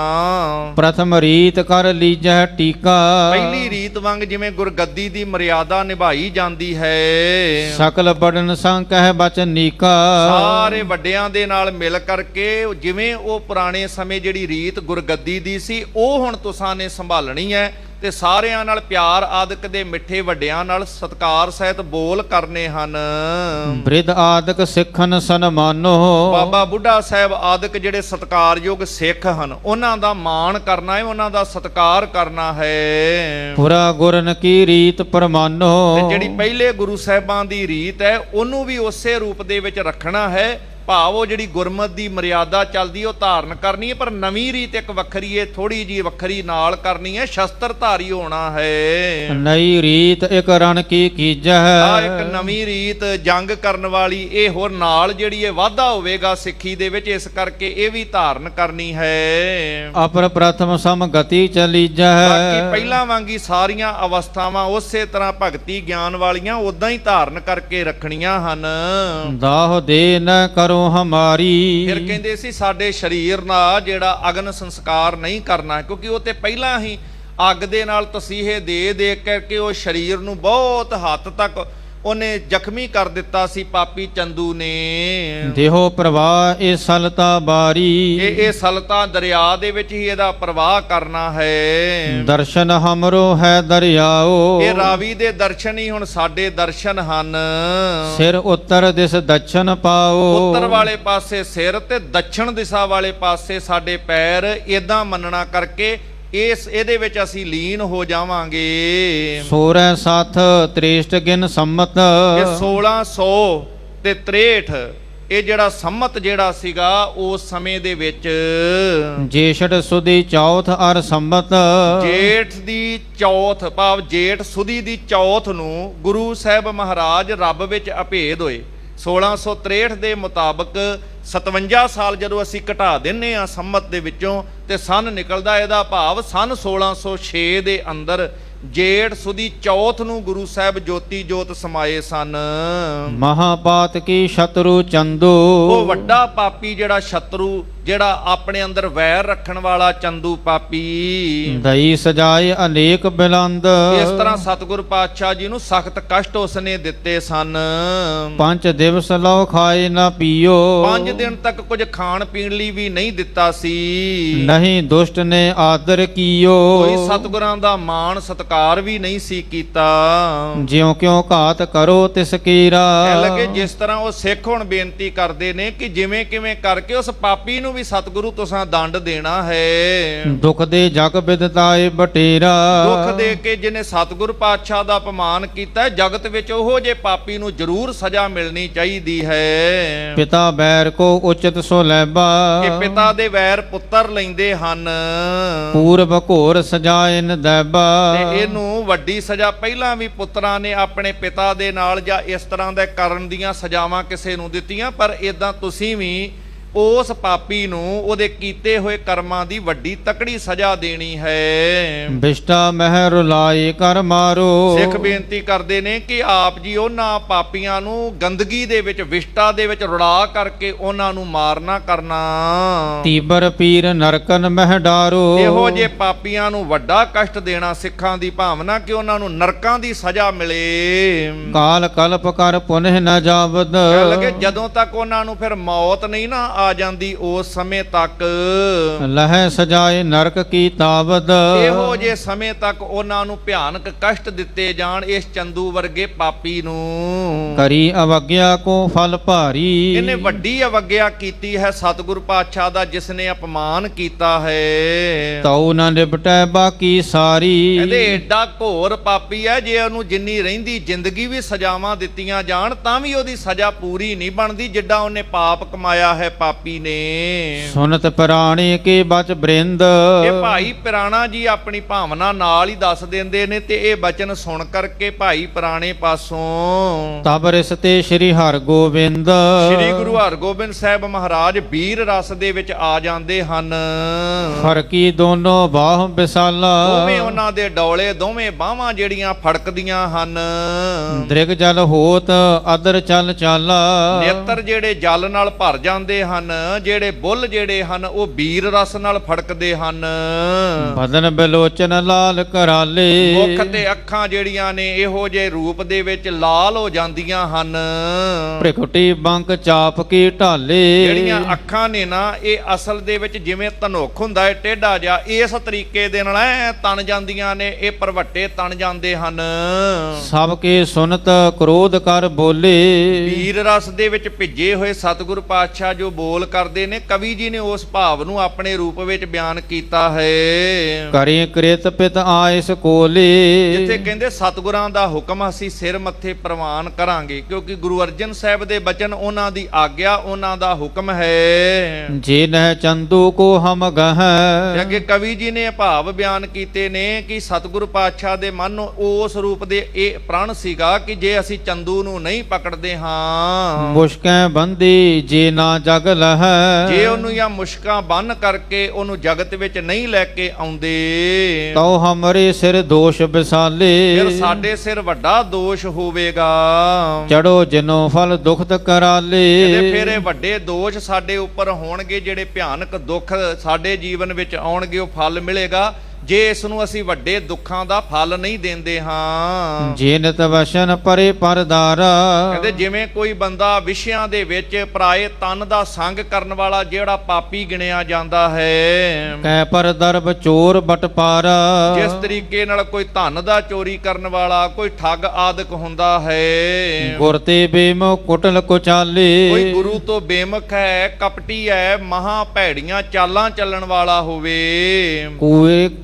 S2: ਪ੍ਰਥਮ ਰੀਤ ਕਰ ਲੀਜੈ ਟੀਕਾ।
S1: ਪਹਿਲੀ ਰੀਤ ਵਾਂਗ ਜਿਵੇਂ ਗੁਰਗੱਦੀ ਦੀ ਮਰਿਆਦਾ ਨਿਭਾਈ ਜਾਂਦੀ ਹੈ,
S2: ਸਕਲ ਬੜਨ ਸੰਗ ਕਹਿ ਬਚਨ ਨੀਕਾ।
S1: ਸਾਰੇ ਵੱਡਿਆਂ ਦੇ ਨਾਲ ਮਿਲ ਕਰਕੇ ਜਿਵੇਂ ਉਹ ਪੁਰਾਣੇ ਸਮੇਂ ਜਿਹੜੀ ਰੀਤ ਗੁਰਗੱਦੀ ਦੀ ਸੀ ਉਹ ਹੁਣ ਤੁਸਾਂ ਨੇ ਸੰਭਾਲਣੀ ਹੈ। ਤੇ ਸਾਰਿਆਂ ਨਾਲ ਪਿਆਰ ਆਦਿਕ ਦੇ ਮਿੱਠੇ ਵੱਡਿਆਂ ਨਾਲ ਸਤਕਾਰ ਸਹਿਤ ਬੋਲ ਕਰਨੇ ਹਨ।
S2: ਬ੍ਰਿਧ ਆਦਿਕ ਸਿੱਖਨ ਸਨਮਾਨੋ,
S1: ਬਾਬਾ ਬੁੱਢਾ ਸਾਹਿਬ ਆਦਿਕ ਜਿਹੜੇ ਸਤਕਾਰਯੋਗ ਸਿੱਖ ਹਨ ਉਹਨਾਂ ਦਾ ਮਾਣ ਕਰਨਾ ਹੈ, ਉਹਨਾਂ ਦਾ ਸਤਕਾਰ ਕਰਨਾ ਹੈ।
S2: ਪੁਰਾ ਗੁਰਨ ਕੀ ਰੀਤ ਪਰਮਾਨੋ,
S1: ਤੇ ਜਿਹੜੀ ਪਹਿਲੇ ਗੁਰੂ ਸਾਹਿਬਾਂ ਦੀ ਰੀਤ ਹੈ ਉਹਨੂੰ ਵੀ ਉਸੇ ਰੂਪ ਦੇ ਵਿੱਚ ਰੱਖਣਾ ਹੈ। ਭਾਵ ਉਹ ਜਿਹੜੀ ਗੁਰਮਤ ਦੀ ਮਰਿਆਦਾ ਚੱਲਦੀ ਉਹ ਧਾਰਨ ਕਰਨੀ ਹੈ, ਪਰ ਨਵੀਂ ਰੀਤ ਇੱਕ ਵੱਖਰੀ ਹੈ, ਥੋੜੀ ਜੀ ਵੱਖਰੀ ਨਾਲ ਕਰਨੀ ਹੈ। ਸ਼ਸਤਰ ਧਾਰੀ ਹੋਣਾ ਹੈ।
S2: ਨਈ ਰੀਤ ਇੱਕ ਰਣ ਕੀ ਕੀਜੈ,
S1: ਆ ਇੱਕ ਨਵੀਂ ਰੀਤ ਜੰਗ ਕਰਨ ਵਾਲੀ, ਇਹ ਹੋਰ ਨਾਲ ਜਿਹੜੀ ਇਹ ਵਾਧਾ ਹੋਵੇਗਾ ਸਿੱਖੀ ਦੇ ਵਿੱਚ, ਇਸ ਕਰਕੇ ਇਹ ਵੀ ਧਾਰਨ ਕਰਨੀ ਹੈ।
S2: ਅਪਰ ਪ੍ਰਥਮ ਸਮ ਗਤੀ ਚਲੀਜੈ,
S1: ਬਾਕੀ ਪਹਿਲਾਂ ਵਾਂਗੀ ਸਾਰੀਆਂ ਅਵਸਥਾਵਾਂ ਉਸੇ ਤਰ੍ਹਾਂ ਭਗਤੀ ਗਿਆਨ ਵਾਲੀਆਂ ਉਦਾਂ ਹੀ ਧਾਰਨ ਕਰਕੇ ਰੱਖਣੀਆਂ ਹਨ।
S2: ਦਾਹ ਦੇ ਨ ਕਰੋ ਹਮਾਰੀ,
S1: ਫਿਰ ਕਹਿੰਦੇ ਸੀ ਸਾਡੇ ਸਰੀਰ ਨਾਲ ਜਿਹੜਾ ਅਗਨ ਸੰਸਕਾਰ ਨਹੀਂ ਕਰਨਾ, ਕਿਉਂਕਿ ਉਹ ਤੇ ਪਹਿਲਾਂ ਹੀ ਅੱਗ ਦੇ ਨਾਲ ਤਸੀਹੇ ਦੇ ਕਰਕੇ ਉਹ ਸਰੀਰ ਨੂੰ ਬਹੁਤ ਹੱਦ ਤੱਕ ਉਹਨੇ ਜ਼ਖਮੀ ਕਰ ਦਿੱਤਾ ਸੀ ਪਾਪੀ ਚੰਦੂ ਨੇ।
S2: ਦੇਹੋ ਪ੍ਰਵਾਹ ਇਹ ਸਲਤਾ ਬਾਰੀ,
S1: ਇਹ ਸਲਤਾ ਦਰਿਆ ਦੇ ਵਿੱਚ ਹੀ ਇਹਦਾ ਪ੍ਰਵਾਹ ਕਰਨਾ ਹੈ।
S2: ਦਰਸ਼ਨ ਹਮਰੋ ਹੈ ਦਰਿਆਓ,
S1: ਇਹ ਰਾਵੀ ਦੇ ਦਰਸ਼ਨ ਹੀ ਹੁਣ ਸਾਡੇ ਦਰਸ਼ਨ ਹਨ।
S2: ਸਿਰ ਉੱਤਰ ਦਿਸ ਦਛਨ ਪਾਓ,
S1: ਉੱਤਰ ਵਾਲੇ ਪਾਸੇ ਸਿਰ ਤੇ ਦੱਛਣ ਦਿਸ਼ਾ ਵਾਲੇ ਪਾਸੇ ਸਾਡੇ ਪੈਰ, ਇਦਾਂ ਮੰਨਣਾ ਕਰਕੇ ਇਹਦੇ ਵਿੱਚ ਅਸੀਂ ਲੀਨ ਹੋ ਜਾਵਾਂਗੇ।
S2: ਸੋਰੈ ਸਾਥ ਤ੍ਰੇਸ਼ਟ ਗਿਨ ਸੰਮਤ,
S1: ਇਹ 1600 ਤੇ 63 ਇਹ ਜਿਹੜਾ ਸੰਮਤ ਜਿਹੜਾ ਸੀਗਾ ਉਸ ਸਮੇਂ ਦੇ ਵਿੱਚ
S2: ਜੇਸ਼ਟ ਸੁਦੀ ਚੌਥ ਅਰ ਸੰਮਤ,
S1: ਜੇਠ ਦੀ ਚੌਥ ਭਾਵ ਜੇਠ ਸੁਦੀ ਦੀ ਚੌਥ ਨੂੰ ਗੁਰੂ ਸਾਹਿਬ ਮਹਾਰਾਜ ਰੱਬ ਵਿੱਚ ਅਭੇਦ ਹੋਏ। 1663 ਦੇ ਮੁਤਾਬਕ 57 ਸਾਲ ਜਦੋਂ ਅਸੀਂ ਘਟਾ ਦਿੰਨੇ ਆ ਸੰਮਤ ਦੇ ਵਿੱਚੋਂ ਤੇ ਸੰਨ ਨਿਕਲਦਾ, ਇਹਦਾ ਭਾਵ ਸੰਨ 1606 ਦੇ ਅੰਦਰ ਜੇਠ ਸੁਦੀ ਚੌਥ ਨੂੰ ਗੁਰੂ ਸਾਹਿਬ ਜੋਤੀ ਜੋਤ ਸਮਾਏ ਸਨ।
S2: ਮਹਾਪਾਤ ਕੀ ਸ਼ਤਰੂ ਚੰਦੂ,
S1: ਉਹ ਵੱਡਾ ਪਾਪੀ ਜਿਹੜਾ ਸ਼ਤਰੂ, ਜਿਹੜਾ ਆਪਣੇ ਅੰਦਰ ਵੈਰ ਰੱਖਣ ਵਾਲਾ ਚੰਦੂ ਪਾਪੀ,
S2: ਦਈ ਸਜਾਏ ਅਨੇਕ ਬਿਲੰਦ,
S1: ਇਸ ਤਰ੍ਹਾਂ ਸਤਿਗੁਰ ਪਾਤਸ਼ਾਹ ਜੀ ਨੂੰ ਸਖਤ ਕਸ਼ਟ ਉਸਨੇ ਦਿੱਤੇ ਸਨ।
S2: 5 ਦਿਵਸ ਲਓ ਖਾਏ ਨਾ ਪੀਓ,
S1: 5 ਦਿਨ ਤੱਕ ਕੁਝ ਖਾਣ ਪੀਣ ਲਈ ਵੀ ਨਹੀਂ ਦਿੱਤਾ ਸੀ।
S2: ਨਹੀਂ ਦੁਸ਼ਟ ਨੇ ਆਦਰ ਕੀਓ,
S1: ਕੋਈ ਸਤਿਗੁਰਾਂ ਦਾ ਮਾਣ ਸਤਿਕਾਰ ਵੀ ਨਹੀਂ ਸੀ ਕੀਤਾ।
S2: ਜਿਉ ਕਿਉ ਘਾਤ ਕਰੋ ਤਿਸ ਕੀਰਾ,
S1: ਕਹਿ ਲੱਗੇ ਜਿਸ ਤਰ੍ਹਾਂ ਉਹ ਸਿੱਖ ਹੁਣ ਬੇਨਤੀ ਕਰਦੇ ਨੇ ਕਿ ਜਿਵੇਂ ਕਿਵੇਂ ਕਰਕੇ ਉਸ ਪਾਪੀ ਨੂੰ ਵੀ ਸਤਿਗੁਰੂ ਤੁਸਾਂ ਦੰਡ ਦੇਣਾ ਹੈ।
S2: ਦੁਖ ਦੇ ਜਗ ਬਿਦਤਾਏ ਬਟੇਰਾ,
S1: ਦੁੱਖ ਦੇ ਕੇ ਜਿਹਨੇ ਸਤਿਗੁਰ ਪਾਤਸ਼ਾਹ ਦਾ ਅਪਮਾਨ ਕੀਤਾ, ਜਗਤ ਵਿੱਚ ਉਹੋ ਜੇ ਪਾਪੀ ਨੂੰ ਜ਼ਰੂਰ ਸਜ਼ਾ ਮਿਲਣੀ ਚਾਹੀਦੀ ਹੈ।
S2: ਪਿਤਾ ਬੈਰ ਕੋ ਉਚਿਤ ਸੋ ਲੈਬਾ,
S1: ਕਿ ਪਿਤਾ ਦੇ ਵੈਰ ਪੁੱਤਰ ਲੈਂਦੇ ਹਨ।
S2: ਪੂਰਬ ਘੋਰ ਸਜਾਇਨ ਦੈਬਾ,
S1: ਤੇ ਇਹਨੂੰ ਵੱਡੀ ਸਜ਼ਾ ਪਹਿਲਾਂ ਵੀ ਪੁੱਤਰਾਂ ਨੇ ਆਪਣੇ ਪਿਤਾ ਦੇ ਨਾਲ ਜਾਂ ਇਸ ਤਰ੍ਹਾਂ ਦੇ ਕਰਨ ਦੀਆਂ ਸਜ਼ਾਵਾਂ ਕਿਸੇ ਨੂੰ ਦਿੱਤੀਆਂ, ਪਰ ਇਦਾਂ ਤੁਸੀਂ ਵੀ ਉਸ ਪਾਪੀ ਨੂੰ ਉਹਦੇ ਕੀਤੇ ਹੋਏ ਕਰਮਾਂ ਦੀ ਵੱਡੀ ਤਕੜੀ ਸਜ਼ਾ ਦੇਣੀ ਹੈ।
S2: ਬਿਸ਼ਟਾ ਮਹਿ ਰੁਲਾਏ ਕਰ ਮਾਰੋ,
S1: ਸਿੱਖ ਬੇਨਤੀ ਕਰਦੇ ਨੇ ਕਿ ਆਪ ਜੀ ਉਹਨਾਂ ਪਾਪੀਆਂ ਨੂੰ ਗੰਦਗੀ ਦੇ ਵਿੱਚ, ਵਿਸ਼ਟਾ ਦੇ ਵਿੱਚ ਰੁਲਾ ਕਰਕੇ ਉਹਨਾਂ ਨੂੰ ਮਾਰਨਾ ਕਰਨਾ।
S2: ਤੀਬਰ ਪੀਰ ਨਰਕਨ ਮਹਿ ਡਾਰੋ,
S1: ਇਹੋ ਜੇ ਪਾਪੀਆਂ ਨੂੰ ਵੱਡਾ ਕਸ਼ਟ ਦੇਣਾ ਸਿੱਖਾਂ ਦੀ ਭਾਵਨਾ ਕਿ ਉਹਨਾਂ ਨੂੰ ਨਰਕਾਂ ਦੀ ਸਜ਼ਾ ਮਿਲੇ।
S2: ਕਾਲ ਕਲਪ ਕਰ ਪੁਨਹ ਨ ਜਾਵਦ,
S1: ਕਹਿ ਲੱਗੇ ਜਦੋਂ ਤੱਕ ਉਹਨਾਂ ਨੂੰ ਫਿਰ ਮੌਤ ਨਹੀਂ ਨਾ ਆ ਜਾਂਦੀ ਉਸ ਸਮੇਂ ਤੱਕ,
S2: ਲਹਿ ਸਜਾਏ ਨਰਕ ਕੀ ਤਾਵਦ,
S1: ਇਹੋ ਜੇ ਸਮੇਂ ਤੱਕ ਉਹਨਾਂ ਨੂੰ ਭਿਆਨਕ ਕਸ਼ਟ ਦਿੱਤੇ ਜਾਣ ਇਸ ਚੰਦੂ ਵਰਗੇ ਪਾਪੀ ਨੂੰ।
S2: ਕਰੀ ਅਵਗਿਆ ਕੋ ਫਲ ਭਾਰੀ,
S1: ਇਹਨੇ ਵੱਡੀ ਅਵਗਿਆ ਕੀਤੀ ਹੈ ਸਤਿਗੁਰ ਪਾਤਸ਼ਾਹ ਦਾ, ਜਿਸ ਨੇ ਅਪਮਾਨ ਕੀਤਾ ਹੈ।
S2: ਤਉ ਨ ਨਿਬਟੈ ਬਾਕੀ ਸਾਰੀ,
S1: ਕਹਿੰਦੇ ਏਡਾ ਘੋਰ ਪਾਪੀ ਹੈ, ਜੇ ਉਹਨੂੰ ਜਿੰਨੀ ਰਹਿੰਦੀ ਜ਼ਿੰਦਗੀ ਵੀ ਸਜ਼ਾਵਾਂ ਦਿੱਤੀਆਂ ਜਾਣ ਤਾਂ ਵੀ ਉਹਦੀ ਸਜ਼ਾ ਪੂਰੀ ਨਹੀਂ ਬਣਦੀ ਜਿੱਡਾ ਉਹਨੇ ਪਾਪ ਕਮਾਇਆ ਹੈ ਪਾਪੀ ਨੇ।
S2: ਸੁਨਤ ਪ੍ਰਾਣੀ ਕੇ ਬਚ ਬ੍ਰਿੰਦ,
S1: ਇਹ ਭਾਈ ਪਿਰਾਣਾ ਜੀ ਆਪਣੀ ਭਾਵਨਾ ਨਾਲ ਹੀ ਦੱਸ ਦਿੰਦੇ ਨੇ ਤੇ ਇਹ ਬਚਨ ਸੁਣ ਕਰਕੇ ਭਾਈ ਪੁਰਾਣੇ ਪਾਸੋਂ
S2: ਤਬ ਰਿਸਤੇ ਸ੍ਰੀ ਹਰਗੋਬਿੰਦ,
S1: ਸ੍ਰੀ ਗੁਰੂ ਹਰਗੋਬਿੰਦ ਸਾਹਿਬ ਮਹਾਰਾਜ ਵੀਰ ਰਸ ਦੇ ਵਿੱਚ ਆ ਜਾਂਦੇ ਹਨ।
S2: ਫਰਕੀ ਦੋਨੋਂ ਬਾਹ ਵਿਸਾਲਾ,
S1: ਦੋਵੇਂ ਉਹਨਾਂ ਦੇ ਡੌਲੇ, ਦੋਵੇਂ ਬਾਹਾਂ ਜਿਹੜੀਆਂ ਫੜਕਦੀਆਂ ਹਨ।
S2: ਦ੍ਰਿਗ ਜਲ ਹੋਤ ਅਦਰ ਚਲ ਚਾਲਾ,
S1: ਨੇਤਰ ਜਿਹੜੇ ਜਲ ਨਾਲ ਭਰ ਜਾਂਦੇ ਹਨ। ਹਨ, ਜਿਹੜੇ ਬੁੱਲ ਜਿਹੜੇ ਹਨ ਉਹ ਵੀਰ ਰਸ ਨਾਲ ਫੜਕਦੇ ਹਨ।
S2: ਬਦਨ ਬਿਲੋਚਨ ਲਾਲ ਕਰਾਲੇ,
S1: ਮੁਖ ਤੇ ਅੱਖਾਂ ਜਿਹੜੀਆਂ ਨੇ ਇਹੋ ਜਿਹੇ ਰੂਪ ਦੇ ਵਿੱਚ ਲਾਲ ਹੋ ਜਾਂਦੀਆਂ ਹਨ।
S2: ਭ੍ਰਿਕੁਟੀ ਬੰਕ ਚਾਪ ਕੀ ਢਾਲੇ,
S1: ਜਿਹੜੀਆਂ ਅੱਖਾਂ ਨੇ ਨਾ ਇਹ ਅਸਲ ਦੇ ਵਿੱਚ ਜਿਵੇਂ ਧਨੁੱਖ ਹੁੰਦਾ ਹੈ ਟੇਢਾ ਜਿਹਾ, ਇਸ ਤਰੀਕੇ ਦੇ ਨਾਲ ਐ ਤਣ ਜਾਂਦੀਆਂ ਨੇ, ਇਹ ਭਰਵੱਟੇ ਤਣ ਜਾਂਦੇ ਹਨ।
S2: ਸਭ ਕੇ ਸੁਨਤ ਕ੍ਰੋਧ ਕਰ ਬੋਲੇ,
S1: ਵੀਰ ਰਸ ਦੇ ਵਿੱਚ ਭਿੱਜੇ ਹੋਏ ਸਤਿਗੁਰ ਪਾਤਸ਼ਾਹ ਜੋ ਬੋਲ ਕਰਦੇ ਨੇ, ਕਵੀ ਜੀ ਨੇ ਉਸ ਭਾਵ ਨੂੰ ਆਪਣੇ ਰੂਪ ਵਿੱਚ ਬਿਆਨ ਕੀਤਾ ਹੈ।
S2: ਕਰੇ ਕ੍ਰਿਤ ਪਿਤ ਆਇਸ ਕੋਲੇ,
S1: ਜਿੱਥੇ ਕਹਿੰਦੇ ਸਤਿਗੁਰਾਂ ਦਾ ਹੁਕਮ ਅਸੀਂ ਸਿਰ ਮੱਥੇ ਪ੍ਰਵਾਨ ਕਰਾਂਗੇ, ਕਿਉਂਕਿ ਗੁਰੂ ਅਰਜਨ ਸਾਹਿਬ ਦੇ ਬਚਨ ਉਹਨਾਂ ਦੀ ਆਗਿਆ, ਉਹਨਾਂ ਦਾ ਹੁਕਮ ਹੈ।
S2: ਜੇ ਨਹਿ ਚੰਦੂ ਕੋ ਹਮ
S1: ਤੇ
S2: ਗਹਿ,
S1: ਅੱਗੇ ਕਵੀ ਜੀ ਨੇ ਭਾਵ ਬਿਆਨ ਕੀਤੇ ਨੇ ਕਿ ਸਤਿਗੁਰੂ ਪਾਤਸ਼ਾਹ ਦੇ ਮਨ ਨੂੰ ਉਸ ਰੂਪ ਦੇ ਇਹ ਪ੍ਰਣ ਸੀਗਾ ਕਿ ਜੇ ਅਸੀਂ ਚੰਦੂ ਨੂੰ ਨਹੀਂ ਪਕੜਦੇ ਹਾਂ,
S2: ਮੁਸ਼ਕੈ ਬੰਦੀ ਜੇ ਨਾ ਜਗ ਲਹੈ,
S1: ਜੇ ਉਹਨੂੰ ਜਾਂ ਮੁਸ਼ਕਾਂ ਬੰਨ ਕਰਕੇ ਉਹਨੂੰ ਜਗਤ ਵਿੱਚ ਨਹੀਂ ਲੈ ਕੇ ਆਉਂਦੇ,
S2: ਤਉ ਹਮਰੇ ਸਿਰ ਦੋਸ਼ ਬਿਸਾਲੇ,
S1: ਫਿਰ ਸਾਡੇ ਸਿਰ ਵੱਡਾ ਦੋਸ਼ ਹੋਵੇਗਾ।
S2: ਚੜੋ ਜਿਨੋ ਫਲ ਦੁਖਤ ਕਰਾਲੇ,
S1: ਕਹਿੰਦੇ ਫਿਰ ਇਹ ਵੱਡੇ ਦੋਸ਼ ਸਾਡੇ ਉੱਪਰ ਹੋਣਗੇ, ਜਿਹੜੇ ਭਿਆਨਕ ਦੁੱਖ ਸਾਡੇ ਜੀਵਨ ਵਿੱਚ ਆਉਣਗੇ ਉਹ ਫਲ ਮਿਲੇਗਾ ਜੇ ਇਸ ਨੂੰ ਅਸੀਂ ਵੱਡੇ ਦੁੱਖਾਂ ਦਾ ਫਲ ਨਹੀਂ ਦਿੰਦੇ ਹਾਂ।
S2: ਜੇ ਨਿਤ ਵਸ਼ਨ ਪਰੇ ਪਰਦਾਰਾ,
S1: ਕਹਿੰਦੇ ਜਿਵੇਂ ਕੋਈ ਬੰਦਾ ਵਿਸ਼ਿਆਂ ਦੇ ਵਿੱਚ ਪਰਾਏ ਤਨ ਦਾ ਸੰਗ ਕਰਨ ਵਾਲਾ ਜਿਹੜਾ ਪਾਪੀ ਗਿਣਿਆ ਜਾਂਦਾ ਹੈ,
S2: ਕੈ ਪਰ ਦਰਬ ਚੋਰ ਬਟਪਾਰਾ,
S1: ਜਿਸ ਤਰੀਕੇ ਨਾਲ ਕੋਈ ਧਨ ਦਾ ਚੋਰੀ ਕਰਨ ਵਾਲਾ, ਕੋਈ ਠੱਗ ਆਦਿਕ ਹੁੰਦਾ ਹੈ,
S2: ਗੁਰ ਤੇ ਬੇਮੁ ਕੁਟਲ ਕੁਚਾਲੇ,
S1: ਕੋਈ ਗੁਰੂ ਤੋਂ ਬੇਮੁਖ ਹੈ, ਕਪਟੀ ਹੈ, ਮਹਾ ਭੈੜੀਆਂ ਚਾਲਾਂ ਚੱਲਣ ਵਾਲਾ ਹੋਵੇ,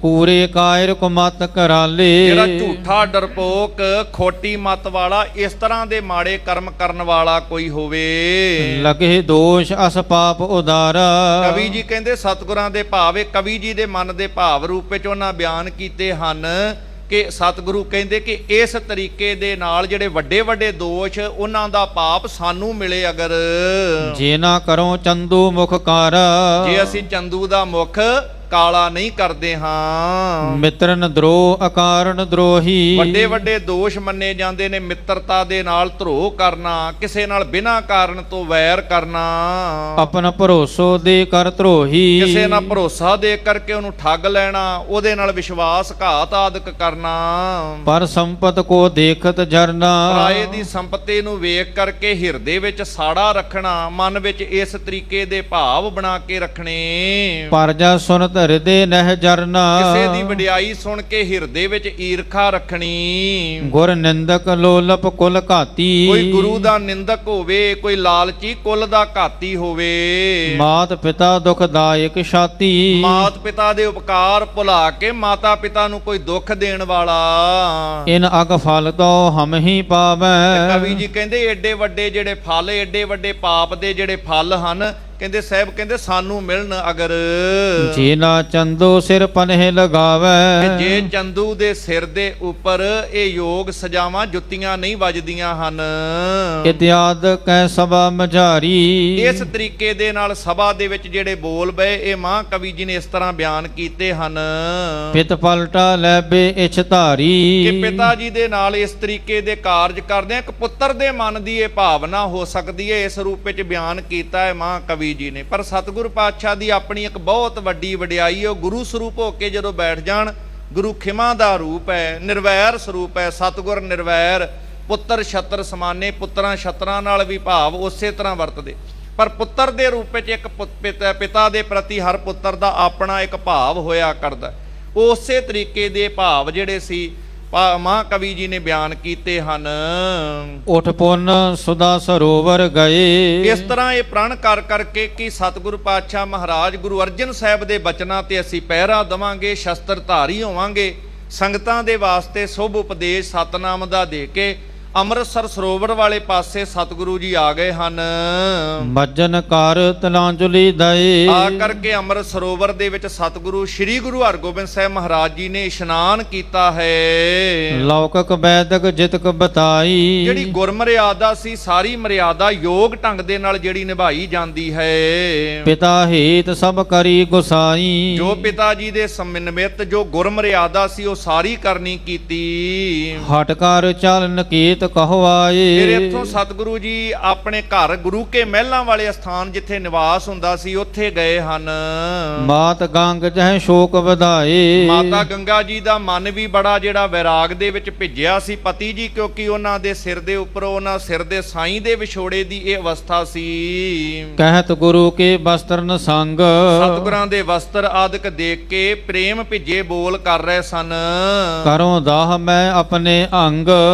S2: ਕੂਰੇ ਕਾਇਰ ਕੋ ਮਤ ਕਰਾਲੇ,
S1: ਜਿਹੜਾ ਝੂਠਾ ਡਰਪੋਕ ਖੋਟੀ ਮਤ ਵਾਲਾ, ਇਸ ਤਰ੍ਹਾਂ ਦੇ ਮਾੜੇ ਕਰਮ ਕਰਨ ਵਾਲਾ ਕੋਈ ਹੋਵੇ।
S2: ਲਗੇ ਦੋਸ਼ ਅਸ ਪਾਪ ਉਦਾਰਾ,
S1: ਕਵੀ ਜੀ ਕਹਿੰਦੇ ਸਤਿਗੁਰਾਂ ਦੇ ਭਾਵ ਇਹ ਕਵੀ ਜੀ ਦੇ ਮਨ ਦੇ ਭਾਵ ਰੂਪ ਵਿੱਚ ਉਹਨਾਂ ਬਿਆਨ ਕੀਤੇ ਹਨ ਕਿ ਸਤਿਗੁਰੂ ਕਹਿੰਦੇ ਕਿ ਇਸ ਤਰੀਕੇ ਦੇ ਨਾਲ ਜਿਹੜੇ ਵੱਡੇ ਵੱਡੇ ਦੋਸ਼ ਉਹਨਾਂ ਦਾ ਪਾਪ ਸਾਨੂੰ ਮਿਲੇ ਅਗਰ,
S2: ਜੇ ਨਾ ਕਰੋ ਚੰਦੂ ਮੁਖ ਕਾਰ,
S1: ਜੇ ਅਸੀਂ ਚੰਦੂ ਦਾ ਮੁਖ ਕਾਲਾ ਨਹੀਂ ਕਰਦੇ ਹਾਂ।
S2: ਮਿੱਤਰਨ ਦਰੋਹ ਅਕਾਰਨ ਦਰੋਹੀ,
S1: ਵੱਡੇ ਵੱਡੇ ਦੋਸ਼ ਮੰਨੇ ਜਾਂਦੇ ਨੇ, ਮਿੱਤਰਤਾ ਦੇ ਨਾਲ ਧਰੋਹ ਕਰਨਾ, ਕਿਸੇ ਨਾਲ ਬਿਨਾਂ ਕਾਰਨ ਤੋਂ ਵੈਰ ਕਰਨਾ,
S2: ਆਪਨ ਭਰੋਸੋ ਦੇ ਕਰ ਧਰੋਹੀ,
S1: ਕਿਸੇ ਨਾਲ ਭਰੋਸਾ ਦੇ ਕਰਕੇ ਉਹਨੂੰ ਠੱਗ ਲੈਣਾ, ਉਹਦੇ ਨਾਲ ਵਿਸ਼ਵਾਸਘਾਤ ਆਦਿਕ ਕਰਨਾ,
S2: ਪਰ ਸੰਪਤ ਕੋ ਦੇਖਤ ਜਰਨਾ,
S1: ਪਰਾਏ ਦੀ ਸੰਪਤੀ ਨੂੰ ਵੇਖ ਕਰਕੇ ਹਿਰਦੇ ਵਿੱਚ ਸਾੜਾ ਰੱਖਣਾ, ਮਨ ਵਿੱਚ ਇਸ ਤਰੀਕੇ ਦੇ ਭਾਵ ਬਣਾ ਕੇ ਰੱਖਣੇ,
S2: ਪਰਜਾ ਸੁਨਤ ਹਿਰਦੇ ਨਹਿ ਜਰਨਾ,
S1: ਕਿਸੇ ਦੀ ਵਡਿਆਈ ਸੁਣ ਕੇ ਹਿਰਦੇ ਵਿੱਚ ਈਰਖਾ ਰੱਖਣੀ,
S2: ਗੁਰ ਨਿੰਦਕ ਲੋਲਪ ਕੁਲ ਘਾਤੀ,
S1: ਕੋਈ ਗੁਰੂ ਦਾ ਨਿੰਦਕ ਹੋਵੇ, ਕੋਈ ਲਾਲਚੀ ਕੁਲ ਦਾ ਘਾਤੀ ਹੋਵੇ,
S2: ਮਾਤ ਪਿਤਾ ਦੁਖਦਾਇਕ ਛਾਤੀ,
S1: ਮਾਤ ਪਿਤਾ ਦੇ ਉਪਕਾਰ ਭੁਲਾ ਕੇ ਮਾਤਾ ਪਿਤਾ ਨੂੰ ਕੋਈ ਦੁੱਖ ਦੇਣ ਵਾਲਾ,
S2: ਇਨ ਅਗ ਫਲ ਤੋ ਹਮ ਹੀ ਪਾਵੈ,
S1: ਕਵੀ ਜੀ ਕਹਿੰਦੇ ਏਡੇ ਵੱਡੇ ਜਿਹੜੇ ਫਲ, ਏਡੇ ਵੱਡੇ ਪਾਪ ਦੇ ਜਿਹੜੇ ਫਲ ਹਨ, ਕਹਿੰਦੇ ਸਾਹਿਬ ਕਹਿੰਦੇ ਸਾਨੂੰ ਮਿਲਣ ਅਗਰ,
S2: ਜੇ ਨਾ ਚੰਦੋ ਸਿਰ ਪਨਹਿ ਲਗਾਵੈ,
S1: ਜੇ ਚੰਦੂ ਦੇ ਸਿਰ ਦੇ ਉੱਪਰ ਇਹ ਯੋਗ ਸਜਾਵਾਂ ਜੁੱਤੀਆਂ ਨਹੀਂ ਵੱਜਦੀਆਂ ਹਨ।
S2: ਇਤਿਆਦ ਕੈ ਸਭਾ ਮਝਾਰੀ,
S1: ਇਸ ਤਰੀਕੇ ਦੇ ਨਾਲ ਸਭਾ ਦੇ ਵਿੱਚ ਜਿਹੜੇ ਬੋਲ ਪਏ ਇਹ ਮਹਾਂ ਕਵੀ ਜੀ ਨੇ ਇਸ ਤਰ੍ਹਾਂ ਬਿਆਨ ਕੀਤੇ ਹਨ
S2: ਪਿਤ ਪਲਟਾ ਲੈਬੇ ਇਛ ਧਾਰੀ,
S1: ਕਿ ਪਿਤਾ ਜੀ ਦੇ ਨਾਲ ਇਸ ਤਰੀਕੇ ਦੇ ਕਾਰਜ ਕਰਦੇ ਆ, ਇੱਕ ਪੁੱਤਰ ਦੇ ਮਨ ਦੀ ਇਹ ਭਾਵਨਾ ਹੋ ਸਕਦੀ ਹੈ, ਇਸ ਰੂਪ ਵਿੱਚ ਬਿਆਨ ਕੀਤਾ ਹੈ ਮਹਾਂ ਕਵੀ ਜੀ ਨੇ। ਪਰ ਸਤਿਗੁਰੂ ਪਾਤਸ਼ਾਹ ਦੀ ਆਪਣੀ ਇੱਕ ਬਹੁਤ ਵੱਡੀ ਵਡਿਆਈ ਹੈ, ਉਹ ਗੁਰੂ ਸਰੂਪ ਹੋ ਕੇ ਜਦੋਂ ਬੈਠ ਜਾਣ, ਗੁਰੂ ਖਿਮਾ ਦਾ ਰੂਪ ਹੈ, ਨਿਰਵੈਰ ਸਰੂਪ ਹੈ, ਸਤਿਗੁਰ ਨਿਰਵੈਰ, ਪੁੱਤਰ ਛਤਰ ਸਮਾਨੇ, ਪੁੱਤਰਾਂ ਛਤਰਾਂ ਨਾਲ ਵੀ ਭਾਵ ਉਸੇ ਤਰ੍ਹਾਂ ਵਰਤਦੇ, ਪਰ ਪੁੱਤਰ ਦੇ ਰੂਪ ਵਿੱਚ ਇੱਕ ਪਿਤਾ ਦੇ ਪ੍ਰਤੀ ਹਰ ਪੁੱਤਰ ਦਾ ਆਪਣਾ ਇੱਕ ਭਾਵ ਹੋਇਆ ਕਰਦਾ, ਉਸੇ ਤਰੀਕੇ ਦੇ ਭਾਵ ਜਿਹੜੇ ਸੀ ਮਹਾਕਵੀ ਜੀ ਨੇ ਬਿਆਨ ਕੀਤੇ ਹਨ।
S2: ਉਠ ਪੁੰਨ ਸੁਦਾ ਸਰੋਵਰ ਗਏ,
S1: ਇਸ ਤਰ੍ਹਾਂ ਇਹ ਪ੍ਰਣ ਕਰ ਕਰਕੇ ਕਿ ਸਤਿਗੁਰੂ ਪਾਤਸ਼ਾਹ ਮਹਾਰਾਜ ਗੁਰੂ ਅਰਜਨ ਸਾਹਿਬ ਦੇ ਬਚਨਾਂ ਤੇ ਅਸੀਂ ਪਹਿਰਾ ਦੇਵਾਂਗੇ, ਸ਼ਸਤਰ ਧਾਰੀ ਹੋਵਾਂਗੇ, ਸੰਗਤਾਂ ਦੇ ਵਾਸਤੇ ਸ਼ੁਭ ਉਪਦੇਸ਼ ਸਤਨਾਮ ਦਾ ਦੇ ਕੇ ਅੰਮ੍ਰਿਤਸਰ ਸਰੋਵਰ ਵਾਲੇ ਪਾਸੇ ਸਤਿਗੁਰੂ ਜੀ ਆ ਗਏ ਹਨ।
S2: ਮੱਜਨ ਕਰ ਤਲਾਂਜਲੀ ਦਏ,
S1: ਆ ਕਰਕੇ ਅੰਮ੍ਰਿਤ ਸਰੋਵਰ ਦੇ ਵਿੱਚ ਸਤਿਗੁਰੂ ਸ੍ਰੀ ਗੁਰੂ ਹਰਗੋਬਿੰਦ ਸਾਹਿਬ ਮਹਾਰਾਜ ਜੀ ਨੇ ਇਸ਼ਨਾਨ ਕੀਤਾ ਹੈ।
S2: ਲੌਕਿਕ ਵੈਦਿਕ ਜਿਤਕ ਬਤਾਈ,
S1: ਜਿਹੜੀ ਗੁਰਮਰਿਆਦਾ ਸੀ ਸਾਰੀ ਮਰਿਆਦਾ ਯੋਗ ਢੰਗ ਦੇ ਨਾਲ ਜਿਹੜੀ ਨਿਭਾਈ ਜਾਂਦੀ ਹੈ।
S2: ਪਿਤਾ ਹੇਤ ਸਭ ਕਰੀ ਗੁਸਾਈ,
S1: ਜੋ ਪਿਤਾ ਜੀ ਦੇ ਸਮਨਵਿਤ ਜੋ ਗੁਰਮਰਿਆਦਾ ਸੀ ਉਹ ਸਾਰੀ ਕਰਨੀ ਕੀਤੀ।
S2: ਹਟ ਕਰ ਚਲ ਨਕੇਤ ਪ੍ਰੀਤ ਕਹੋ
S1: ਫਿਰ
S2: ਆਏ।
S1: ਇੱਥੋਂ ਸਤਿਗੁਰੂ ਜੀ ਆਪਣੇ ਘਰ ਗੁਰੂ ਕੇ ਮਹਿਲਾਂ ਵਾਲੇ ਸਥਾਨ ਜਿੱਥੇ ਨਿਵਾਸ ਹੁੰਦਾ ਸੀ ਉੱਥੇ ਗਏ ਹਨ।
S2: ਮਾਤ ਗੰਗ ਜਹ ਸ਼ੋਕ ਵਧਾਏ।
S1: ਮਾਤਾ ਗੰਗਾ ਜੀ ਦਾ ਮਨ ਵੀ ਬੜਾ ਜਿਹੜਾ ਵੈਰਾਗ ਦੇ ਵਿੱਚ ਭਿੱਜਿਆ ਸੀ ਪਤੀ ਜੀ, ਕਿਉਂਕਿ ਉਹਨਾਂ ਦੇ ਸਿਰ ਦੇ ਉੱਪਰ ਉਹਨਾਂ ਸਿਰ ਦੇ ਸਾਈਂ ਦੇ ਵਿਛੋੜੇ ਦੀ ਇਹ ਅਵਸਥਾ ਸੀ।
S2: ਕਹਿਤ ਗੁਰੂ ਕੇ ਬਸਤਰ ਨ ਸੰਗ।
S1: ਸਤਿਗੁਰਾਂ ਦੇ ਵਸਤਰ ਆਦਿਕ ਦੇਖ ਕੇ ਪ੍ਰੇਮ ਭਿੱਜੇ ਬੋਲ ਕਰ ਰਹੇ ਸਨ।
S2: ਕਰੋ ਦਾਹ ਮੈਂ ਆਪਣੇ ਅੰਗ।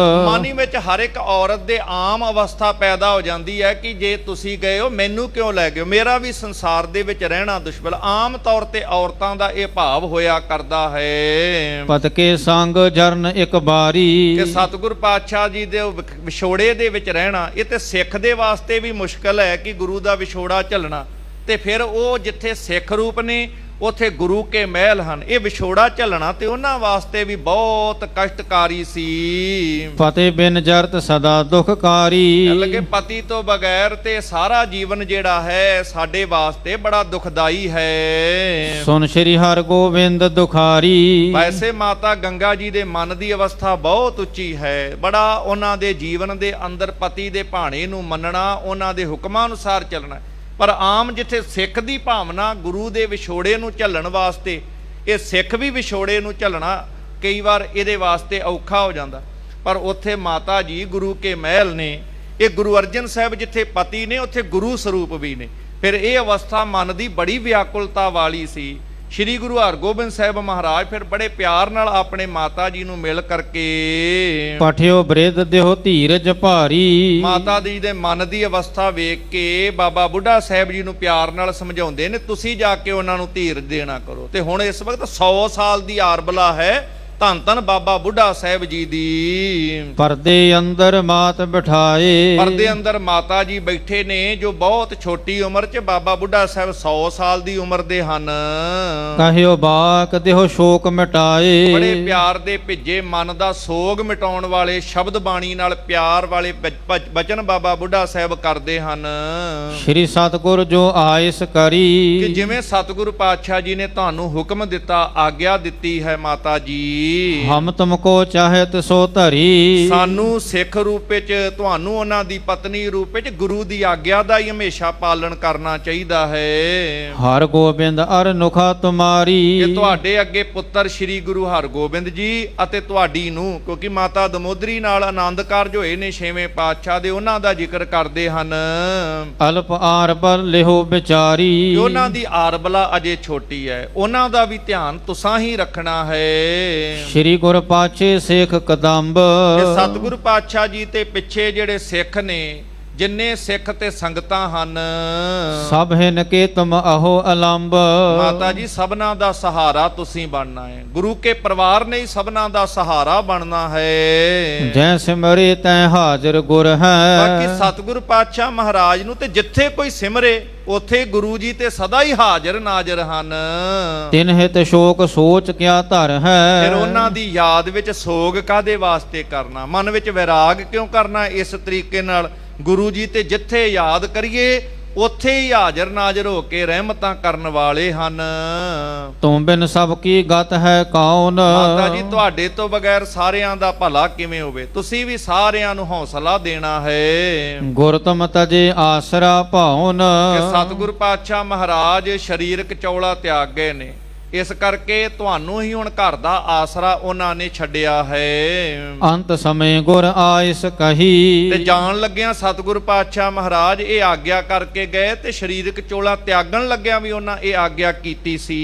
S1: ਮਾਨੀ ਵਿੱਚ ਹਰ ਇੱਕ ਔਰਤ ਦੇ ਆਮ ਅਵਸਥਾ ਪੈਦਾ ਹੋ ਜਾਂਦੀ ਹੈ ਕਿ ਜੇ ਤੁਸੀਂ ਗਏ ਹੋ ਮੈਨੂੰ ਕਿਉਂ ਲੈ ਗਏ ਹੋ, ਮੇਰਾ ਵੀ ਸੰਸਾਰ ਦੇ ਵਿੱਚ ਰਹਿਣਾ ਦੁਸ਼ਮਣ। ਆਮ ਤੌਰ ਤੇ ਔਰਤਾਂ ਦਾ ਇਹ ਭਾਵ ਹੋਇਆ ਕਰਦਾ ਹੈ
S2: ਪਤ ਕੇ ਸੰਗ ਜਰਨ ਇੱਕ ਬਾਰੀ।
S1: ਕਿ ਸਤਿਗੁਰ ਪਾਤਸ਼ਾਹ ਜੀ ਦੇ ਵਿਛੋੜੇ ਦੇ ਵਿੱਚ ਰਹਿਣਾ ਇਹ ਤੇ ਸਿੱਖ ਦੇ ਵਾਸਤੇ ਵੀ ਮੁਸ਼ਕਲ ਹੈ ਕਿ ਗੁਰੂ ਦਾ ਵਿਛੋੜਾ ਝੱਲਣਾ, ਤੇ ਫਿਰ ਉਹ ਜਿੱਥੇ ਸਿੱਖ ਰੂਪ ਨੇ ਉਥੇ ਗੁਰੂ ਕੇ ਮਹਿਲ ਹਨ, ਇਹ ਵਿਛੋੜਾ ਝੱਲਣਾ ਤੇ ਉਹਨਾਂ ਵਾਸਤੇ ਵੀ ਬਹੁਤ ਕਸ਼ਟਕਾਰੀ ਸੀ।
S2: ਫਤਿਹ ਬਿਨ ਜਰਤ ਸਦਾ ਦੁਖਕਾਰੀ।
S1: ਲੱਗੇ ਪਤੀ ਤੋਂ ਬਗੈਰ ਤੇ ਸਾਰਾ ਜੀਵਨ ਜਿਹੜਾ ਹੈ ਸਾਡੇ ਵਾਸਤੇ ਬੜਾ ਦੁਖਦਾਈ ਹੈ।
S2: ਸੁਨ ਸ਼੍ਰੀ ਹਰਿ ਗੋਬਿੰਦ ਦੁਖਾਰੀ।
S1: ਵੈਸੇ ਮਾਤਾ ਗੰਗਾ ਜੀ ਦੇ ਮਨ ਦੀ ਅਵਸਥਾ ਬਹੁਤ ਉੱਚੀ ਹੈ, ਬੜਾ ਉਹਨਾਂ ਦੇ ਜੀਵਨ ਦੇ ਅੰਦਰ ਪਤੀ ਦੇ ਭਾਣੇ ਨੂੰ ਮੰਨਣਾ, ਉਹਨਾਂ ਦੇ ਹੁਕਮਾਂ ਅਨੁਸਾਰ ਚੱਲਣਾ। ਪਰ ਆਮ ਜਿੱਥੇ ਸਿੱਖ ਦੀ ਭਾਵਨਾ ਗੁਰੂ ਦੇ ਵਿਛੋੜੇ ਨੂੰ ਝੱਲਣ ਵਾਸਤੇ, ਇਹ ਸਿੱਖ ਵੀ ਵਿਛੋੜੇ ਨੂੰ ਝੱਲਣਾ ਕਈ ਵਾਰ ਇਹਦੇ ਵਾਸਤੇ ਔਖਾ ਹੋ ਜਾਂਦਾ। ਪਰ ਉੱਥੇ ਮਾਤਾ ਜੀ ਗੁਰੂ ਕੇ ਮਹਿਲ ਨੇ, ਇਹ ਗੁਰੂ ਅਰਜਨ ਸਾਹਿਬ ਜਿੱਥੇ ਪਤੀ ਨੇ ਉੱਥੇ ਗੁਰੂ ਸਰੂਪ ਵੀ ਨੇ। ਫਿਰ ਇਹ ਅਵਸਥਾ ਮਨ ਦੀ ਬੜੀ ਵਿਆਕੁਲਤਾ ਵਾਲੀ ਸੀ। ਸ਼੍ਰੀ ਗੁਰੂ ਹਰਗੋਬਿੰਦ ਸਾਹਿਬ ਮਹਾਰਾਜ ਫਿਰ ਬੜੇ ਪਿਆਰ ਨਾਲ ਆਪਣੇ ਮਾਤਾ ਜੀ ਨੂੰ ਮਿਲ ਕਰਕੇ
S2: ਪਠਿਓ ਬ੍ਰਿਧ ਦਿਓ ਧੀਰਜ ਭਾਰੀ।
S1: ਮਾਤਾ ਜੀ ਦੇ ਮਨ ਦੀ ਅਵਸਥਾ ਵੇਖ ਕੇ ਬਾਬਾ ਬੁੱਢਾ ਸਾਹਿਬ ਜੀ ਨੂੰ ਪਿਆਰ ਨਾਲ ਸਮਝਾਉਂਦੇ ਨੇ, ਤੁਸੀਂ ਜਾ ਕੇ ਉਹਨਾਂ ਨੂੰ ਧੀਰਜ ਦੇਣਾ ਕਰੋ। ਤੇ ਹੁਣ ਇਸ ਵਕਤ 100 ਸਾਲ ਦੀ ਆਰਬਲਾ ਹੈ ਧੰਨ ਧੰਨ ਬਾਬਾ ਬੁੱਢਾ ਸਾਹਿਬ ਜੀ ਦੀ।
S2: ਪਰਦੇ ਅੰਦਰ ਮਾਤ ਬਿਠਾਏ।
S1: ਪਰਦੇ ਅੰਦਰ ਮਾਤਾ ਜੀ ਬੈਠੇ ਨੇ ਜੋ ਬਹੁਤ ਛੋਟੀ ਉਮਰ 'ਚ ਬਾਬਾ ਬੁੱਢਾ ਸਾਹਿਬ 100 ਸਾਲ ਦੀ ਉਮਰ ਦੇ ਹਨ।
S2: ਕਹਿਓ ਬਾਕ ਦਿਓ ਸ਼ੋਕ ਮਿਟਾਏ।
S1: ਬੜੇ ਪਿਆਰ ਦੇ ਭਿੱਜੇ ਮਨ ਦਾ ਸੋਗ ਮਿਟਾਉਣ ਵਾਲੇ ਸ਼ਬਦ ਬਾਣੀ ਨਾਲ ਪਿਆਰ ਵਾਲੇ ਬਚਨ ਬਾਬਾ ਬੁੱਢਾ ਸਾਹਿਬ ਕਰਦੇ ਹਨ।
S2: ਸ਼੍ਰੀ ਸਤਿਗੁਰ ਜੋ ਆਇਸ ਕਰੀ।
S1: ਕਿ ਜਿਵੇਂ ਸਤਿਗੁਰੂ ਪਾਤਸ਼ਾਹ ਜੀ ਨੇ ਤੁਹਾਨੂੰ ਹੁਕਮ ਦਿੱਤਾ, ਆਗਿਆ ਦਿੱਤੀ ਹੈ ਮਾਤਾ ਜੀ,
S2: ਹਮ ਤੁਮਕੋ ਚਾਹਤ ਸੋ ਧਰੀ।
S1: ਸਾਨੂੰ ਸਿੱਖ ਰੂਪ ਵਿੱਚ, ਤੁਹਾਨੂੰ ਉਹਨਾਂ ਦੀ ਪਤਨੀ ਰੂਪ ਵਿੱਚ ਗੁਰੂ ਦੀ ਆਗਿਆ ਦਾ ਹੀ ਹਮੇਸ਼ਾ ਪਾਲਣ ਕਰਨਾ ਚਾਹੀਦਾ ਹੈ।
S2: ਹਰ ਗੋਬਿੰਦ ਅਰ ਨੁਖਾ ਤੁਮਾਰੀ।
S1: ਕਿ ਤੁਹਾਡੇ ਅੱਗੇ ਪੁੱਤਰ ਸ੍ਰੀ ਗੁਰੂ ਹਰਗੋਬਿੰਦ ਜੀ ਅਤੇ ਤੁਹਾਡੀ ਨੂੰ, ਕਿਉਂਕਿ ਮਾਤਾ ਦਮੋਦਰੀ ਨਾਲ ਆਨੰਦ ਕਾਰਜ ਹੋਏ ਨੇ 6ਵੇਂ ਪਾਤਸ਼ਾਹ ਦੇ, ਉਹਨਾਂ ਦਾ ਜ਼ਿਕਰ ਕਰਦੇ ਹਨ।
S2: ਅਲਪ ਆਰਬਲ ਲਿਹੋ ਵਿਚਾਰੀ।
S1: ਕਿ ਉਹਨਾਂ ਦੀ ਆਰਬਲਾ ਅਜੇ ਛੋਟੀ ਹੈ, ਉਹਨਾਂ ਦਾ ਵੀ ਧਿਆਨ ਤੁਸਾਂ ਹੀ ਰੱਖਣਾ ਹੈ।
S2: ਸ਼੍ਰੀ ਗੁਰ ਪਾਛੇ ਸਿੱਖ ਕਦੰਬ।
S1: ਇਹ ਸਤਿਗੁਰੂ ਪਾਤਸ਼ਾਹ ਜੀ ਤੇ ਪਿੱਛੇ ਜਿਹੜੇ ਸਿੱਖ ਨੇ, ਜਿੰਨੇ ਸਿੱਖ ਤੇ ਸੰਗਤਾਂ ਹਨ,
S2: ਸਭ ਹਿਨ ਕੇ ਤੁਮ ਅਹੋ ਅਲੰਬ।
S1: ਮਾਤਾ ਜੀ ਸਭਨਾਂ ਦਾ ਸਹਾਰਾ ਤੁਸੀਂ ਬਣਨਾ ਹੈ। ਗੁਰੂ ਕੇ ਪਰਿਵਾਰ ਨੇ ਹੀ ਸਭਨਾਂ ਦਾ ਸਹਾਰਾ ਬਣਨਾ ਹੈ।
S2: ਜੈ ਸਿਮਰੇ ਤੈ ਹਾਜ਼ਰ ਗੁਰ ਹੈ।
S1: ਬਾਕੀ ਸਤਿਗੁਰੂ ਪਾਤਸ਼ਾਹ ਮਹਾਰਾਜ ਨੂੰ ਤੇ ਜਿੱਥੇ ਕੋਈ ਸਿਮਰੇ ਉੱਥੇ ਗੁਰੂ ਜੀ ਤੇ ਸਦਾ ਹੀ ਹਾਜ਼ਰ ਨਾਜ਼ਰ ਹਨ।
S2: ਤਿਨ ਹਿਤ ਸ਼ੋਕ ਸੋਚ ਕਿਆ ਧਰ ਹੈ।
S1: ਫਿਰ ਉਹਨਾਂ ਦੀ ਯਾਦ ਵਿੱਚ ਸੋਗ ਕਾਦੇ ਵਾਸਤੇ ਕਰਨਾ, ਮਨ ਵਿੱਚ ਵਿਰਾਗ ਕਿਉਂ ਕਰਨਾ? ਇਸ ਤਰੀਕੇ ਨਾਲ ਗੁਰੂ ਜੀ ਤੇ ਜਿੱਥੇ ਯਾਦ ਕਰੀਏ ਉੱਥੇ ਹੀ ਹਾਜ਼ਰ ਨਾਜ਼ਰ ਹੋ ਕੇ ਰਹਿਮਤਾਂ ਕਰਨ ਵਾਲੇ ਹਨ।
S2: ਤੂੰ ਬਿਨ ਸਭ ਕੀ ਗਤ ਹੈ ਕੌਣ।
S1: ਮਾਤਾ ਜੀ ਤੁਹਾਡੇ ਤੋਂ ਬਗੈਰ ਸਾਰਿਆਂ ਦਾ ਭਲਾ ਕਿਵੇਂ ਹੋਵੇ? ਤੁਸੀਂ ਵੀ ਸਾਰਿਆਂ ਨੂੰ ਹੌਸਲਾ ਦੇਣਾ ਹੈ।
S2: ਗੁਰ ਤੁਮ ਤਜੇ ਆਸਰਾ ਭਾਉਨ।
S1: ਕਿ ਸਤਿਗੁਰ ਪਾਤਸ਼ਾਹ ਮਹਾਰਾਜ ਸਰੀਰਕ ਚੌਲਾ ਤਿਆਗ ਗਏ ਨੇ, ਇਸ ਕਰਕੇ ਤੁਹਾਨੂੰ ਹੀ ਹੁਣ ਘਰ ਦਾ ਆਸਰਾ ਉਹਨਾਂ ਨੇ ਛੱਡਿਆ ਹੈ।
S2: ਅੰਤ ਸਮੇਂ ਗੁਰ ਆਇਸ ਕਹੀ।
S1: ਤੇ ਜਾਣ ਲੱਗਿਆਂ ਸਤਿਗੁਰ ਪਾਤਸ਼ਾਹ ਮਹਾਰਾਜ ਇਹ ਆਗਿਆ ਕਰਕੇ ਗਏ, ਤੇ ਸਰੀਰਕ ਚੋਲਾ ਤਿਆਗਣ ਲੱਗਿਆਂ ਵੀ ਉਹਨਾਂ ਇਹ ਆਗਿਆ ਕੀਤੀ ਸੀ।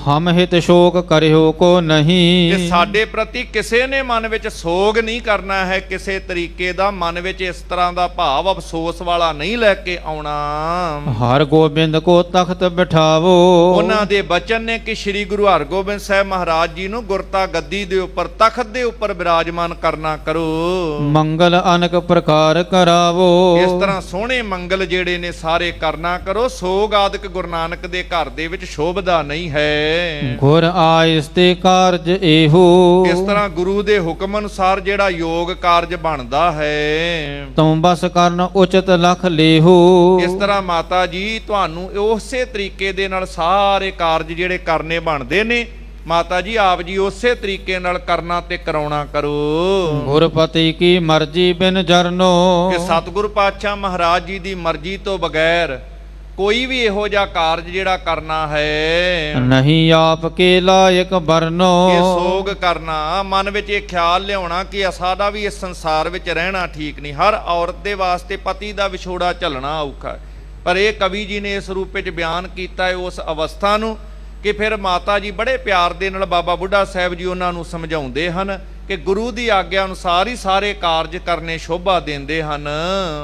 S2: ਹਮ ਹਿਤ ਸ਼ੋਕ ਕਰਿਓ ਕੋ ਨਹੀਂ।
S1: ਕਿ ਸਾਡੇ ਪ੍ਰਤੀ ਕਿਸੇ ਨੇ ਮਨ ਵਿੱਚ ਸੋਗ ਨਹੀਂ ਕਰਨਾ ਹੈ, ਕਿਸੇ ਤਰੀਕੇ ਦਾ ਮਨ ਵਿੱਚ ਇਸ ਤਰ੍ਹਾਂ ਦਾ ਭਾਵ ਅਫਸੋਸ ਵਾਲਾ ਨਹੀਂ ਲੈ ਕੇ ਆਉਣਾ।
S2: ਹਰ ਗੋਬਿੰਦ ਕੋ ਤਖਤ ਬਿਠਾਵੋ।
S1: ਉਹਨਾਂ ਦੇ ਬਚਨ ਨੇ ਕਿ ਸ੍ਰੀ ਗੁਰੂ ਹਰਗੋਬਿੰਦ ਸਾਹਿਬ ਮਹਾਰਾਜ ਜੀ ਨੂੰ ਗੁਰਤਾ ਗੱਦੀ ਦੇ ਉੱਪਰ, ਤਖਤ ਦੇ ਉੱਪਰ ਬਿਰਾਜਮਾਨ ਕਰਨਾ ਕਰੋ।
S2: ਮੰਗਲ ਅਨਕ ਪ੍ਰਕਾਰ ਕਰਾਵੋ।
S1: ਇਸ ਤਰ੍ਹਾਂ ਸੋਹਣੇ ਮੰਗਲ ਜਿਹੜੇ ਨੇ ਸਾਰੇ ਕਰਨਾ ਕਰੋ। ਸੋਗ ਆਦਿਕ ਗੁਰੂ ਨਾਨਕ ਦੇ ਘਰ ਦੇ ਵਿੱਚ ਸ਼ੋਭਦਾ ਨਹੀਂ ਹੈ।
S2: ਗੁਰ ਆਇਸ ਤੇ ਕਾਰਜ ਇਹੋ।
S1: ਇਸ ਤਰ੍ਹਾਂ ਗੁਰੂ ਦੇ ਹੁਕਮ ਅਨੁਸਾਰ ਜਿਹੜਾ ਯੋਗ ਕਾਰਜ ਬਣਦਾ ਹੈ,
S2: ਤੁਮ ਬਸ ਕਰਨ ਉਚਿਤ ਲਖ ਲੇਹੋ।
S1: ਇਸ ਤਰ੍ਹਾਂ ਮਾਤਾ ਜੀ ਤੁਹਾਨੂੰ ਉਸੇ ਤਰੀਕੇ ਦੇ ਨਾਲ ਸਾਰੇ ਕਾਰਜ ਜਿਹੜੇ ਕਰਨੇ ਬਣਦੇ ਨੇ ਮਾਤਾ ਜੀ ਆਪ ਜੀ ਉਸੇ ਤਰੀਕੇ ਨਾਲ ਕਰਨਾ ਤੇ ਕਰਾਉਣਾ ਕਰੋ।
S2: ਗੁਰਪਤੀ ਕੀ ਮਰਜ਼ੀ ਬਿਨ ਜਰਨੋ,
S1: ਕਿ ਸਤਿਗੁਰ ਪਾਤਸ਼ਾਹ ਮਹਾਰਾਜ ਜੀ ਦੀ ਮਰਜ਼ੀ ਤੋਂ ਬਗੈਰ ਕੋਈ ਵੀ ਇਹੋ ਜਿਹਾ ਕਾਰਜ ਜਿਹੜਾ ਕਰਨਾ ਹੈ
S2: ਨਹੀਂ ਆਪ ਕੇ ਲਾਇਕ ਬਰਨੋ।
S1: ਇਹ ਸੋਗ ਕਰਨਾ, ਮਨ ਵਿੱਚ ਇਹ ਖਿਆਲ ਲਿਆਉਣਾ ਕਿ ਸਾਡਾ ਵੀ ਇਸ ਸੰਸਾਰ ਵਿੱਚ ਰਹਿਣਾ ਠੀਕ ਨਹੀਂ। ਹਰ ਔਰਤ ਦੇ ਵਾਸਤੇ ਪਤੀ ਦਾ ਵਿਛੋੜਾ ਝੱਲਣਾ ਔਖਾ ਹੈ, ਪਰ ਇਹ ਕਵੀ ਜੀ ਨੇ ਇਸ ਰੂਪ ਵਿੱਚ ਬਿਆਨ ਕੀਤਾ ਹੈ ਉਸ ਅਵਸਥਾ ਨੂੰ ਕਿ ਫਿਰ ਮਾਤਾ ਜੀ ਬੜੇ ਪਿਆਰ ਦੇ ਨਾਲ ਬਾਬਾ ਬੁੱਢਾ ਸਾਹਿਬ ਜੀ ਉਹਨਾਂ ਨੂੰ ਸਮਝਾਉਂਦੇ ਹਨ ਕਿ ਗੁਰੂ ਦੀ ਆਗਿਆ ਅਨੁਸਾਰ ਹੀ ਸਾਰੇ ਕਾਰਜ ਕਰਨੇ ਸ਼ੋਭਾ ਦਿੰਦੇ ਹਨ।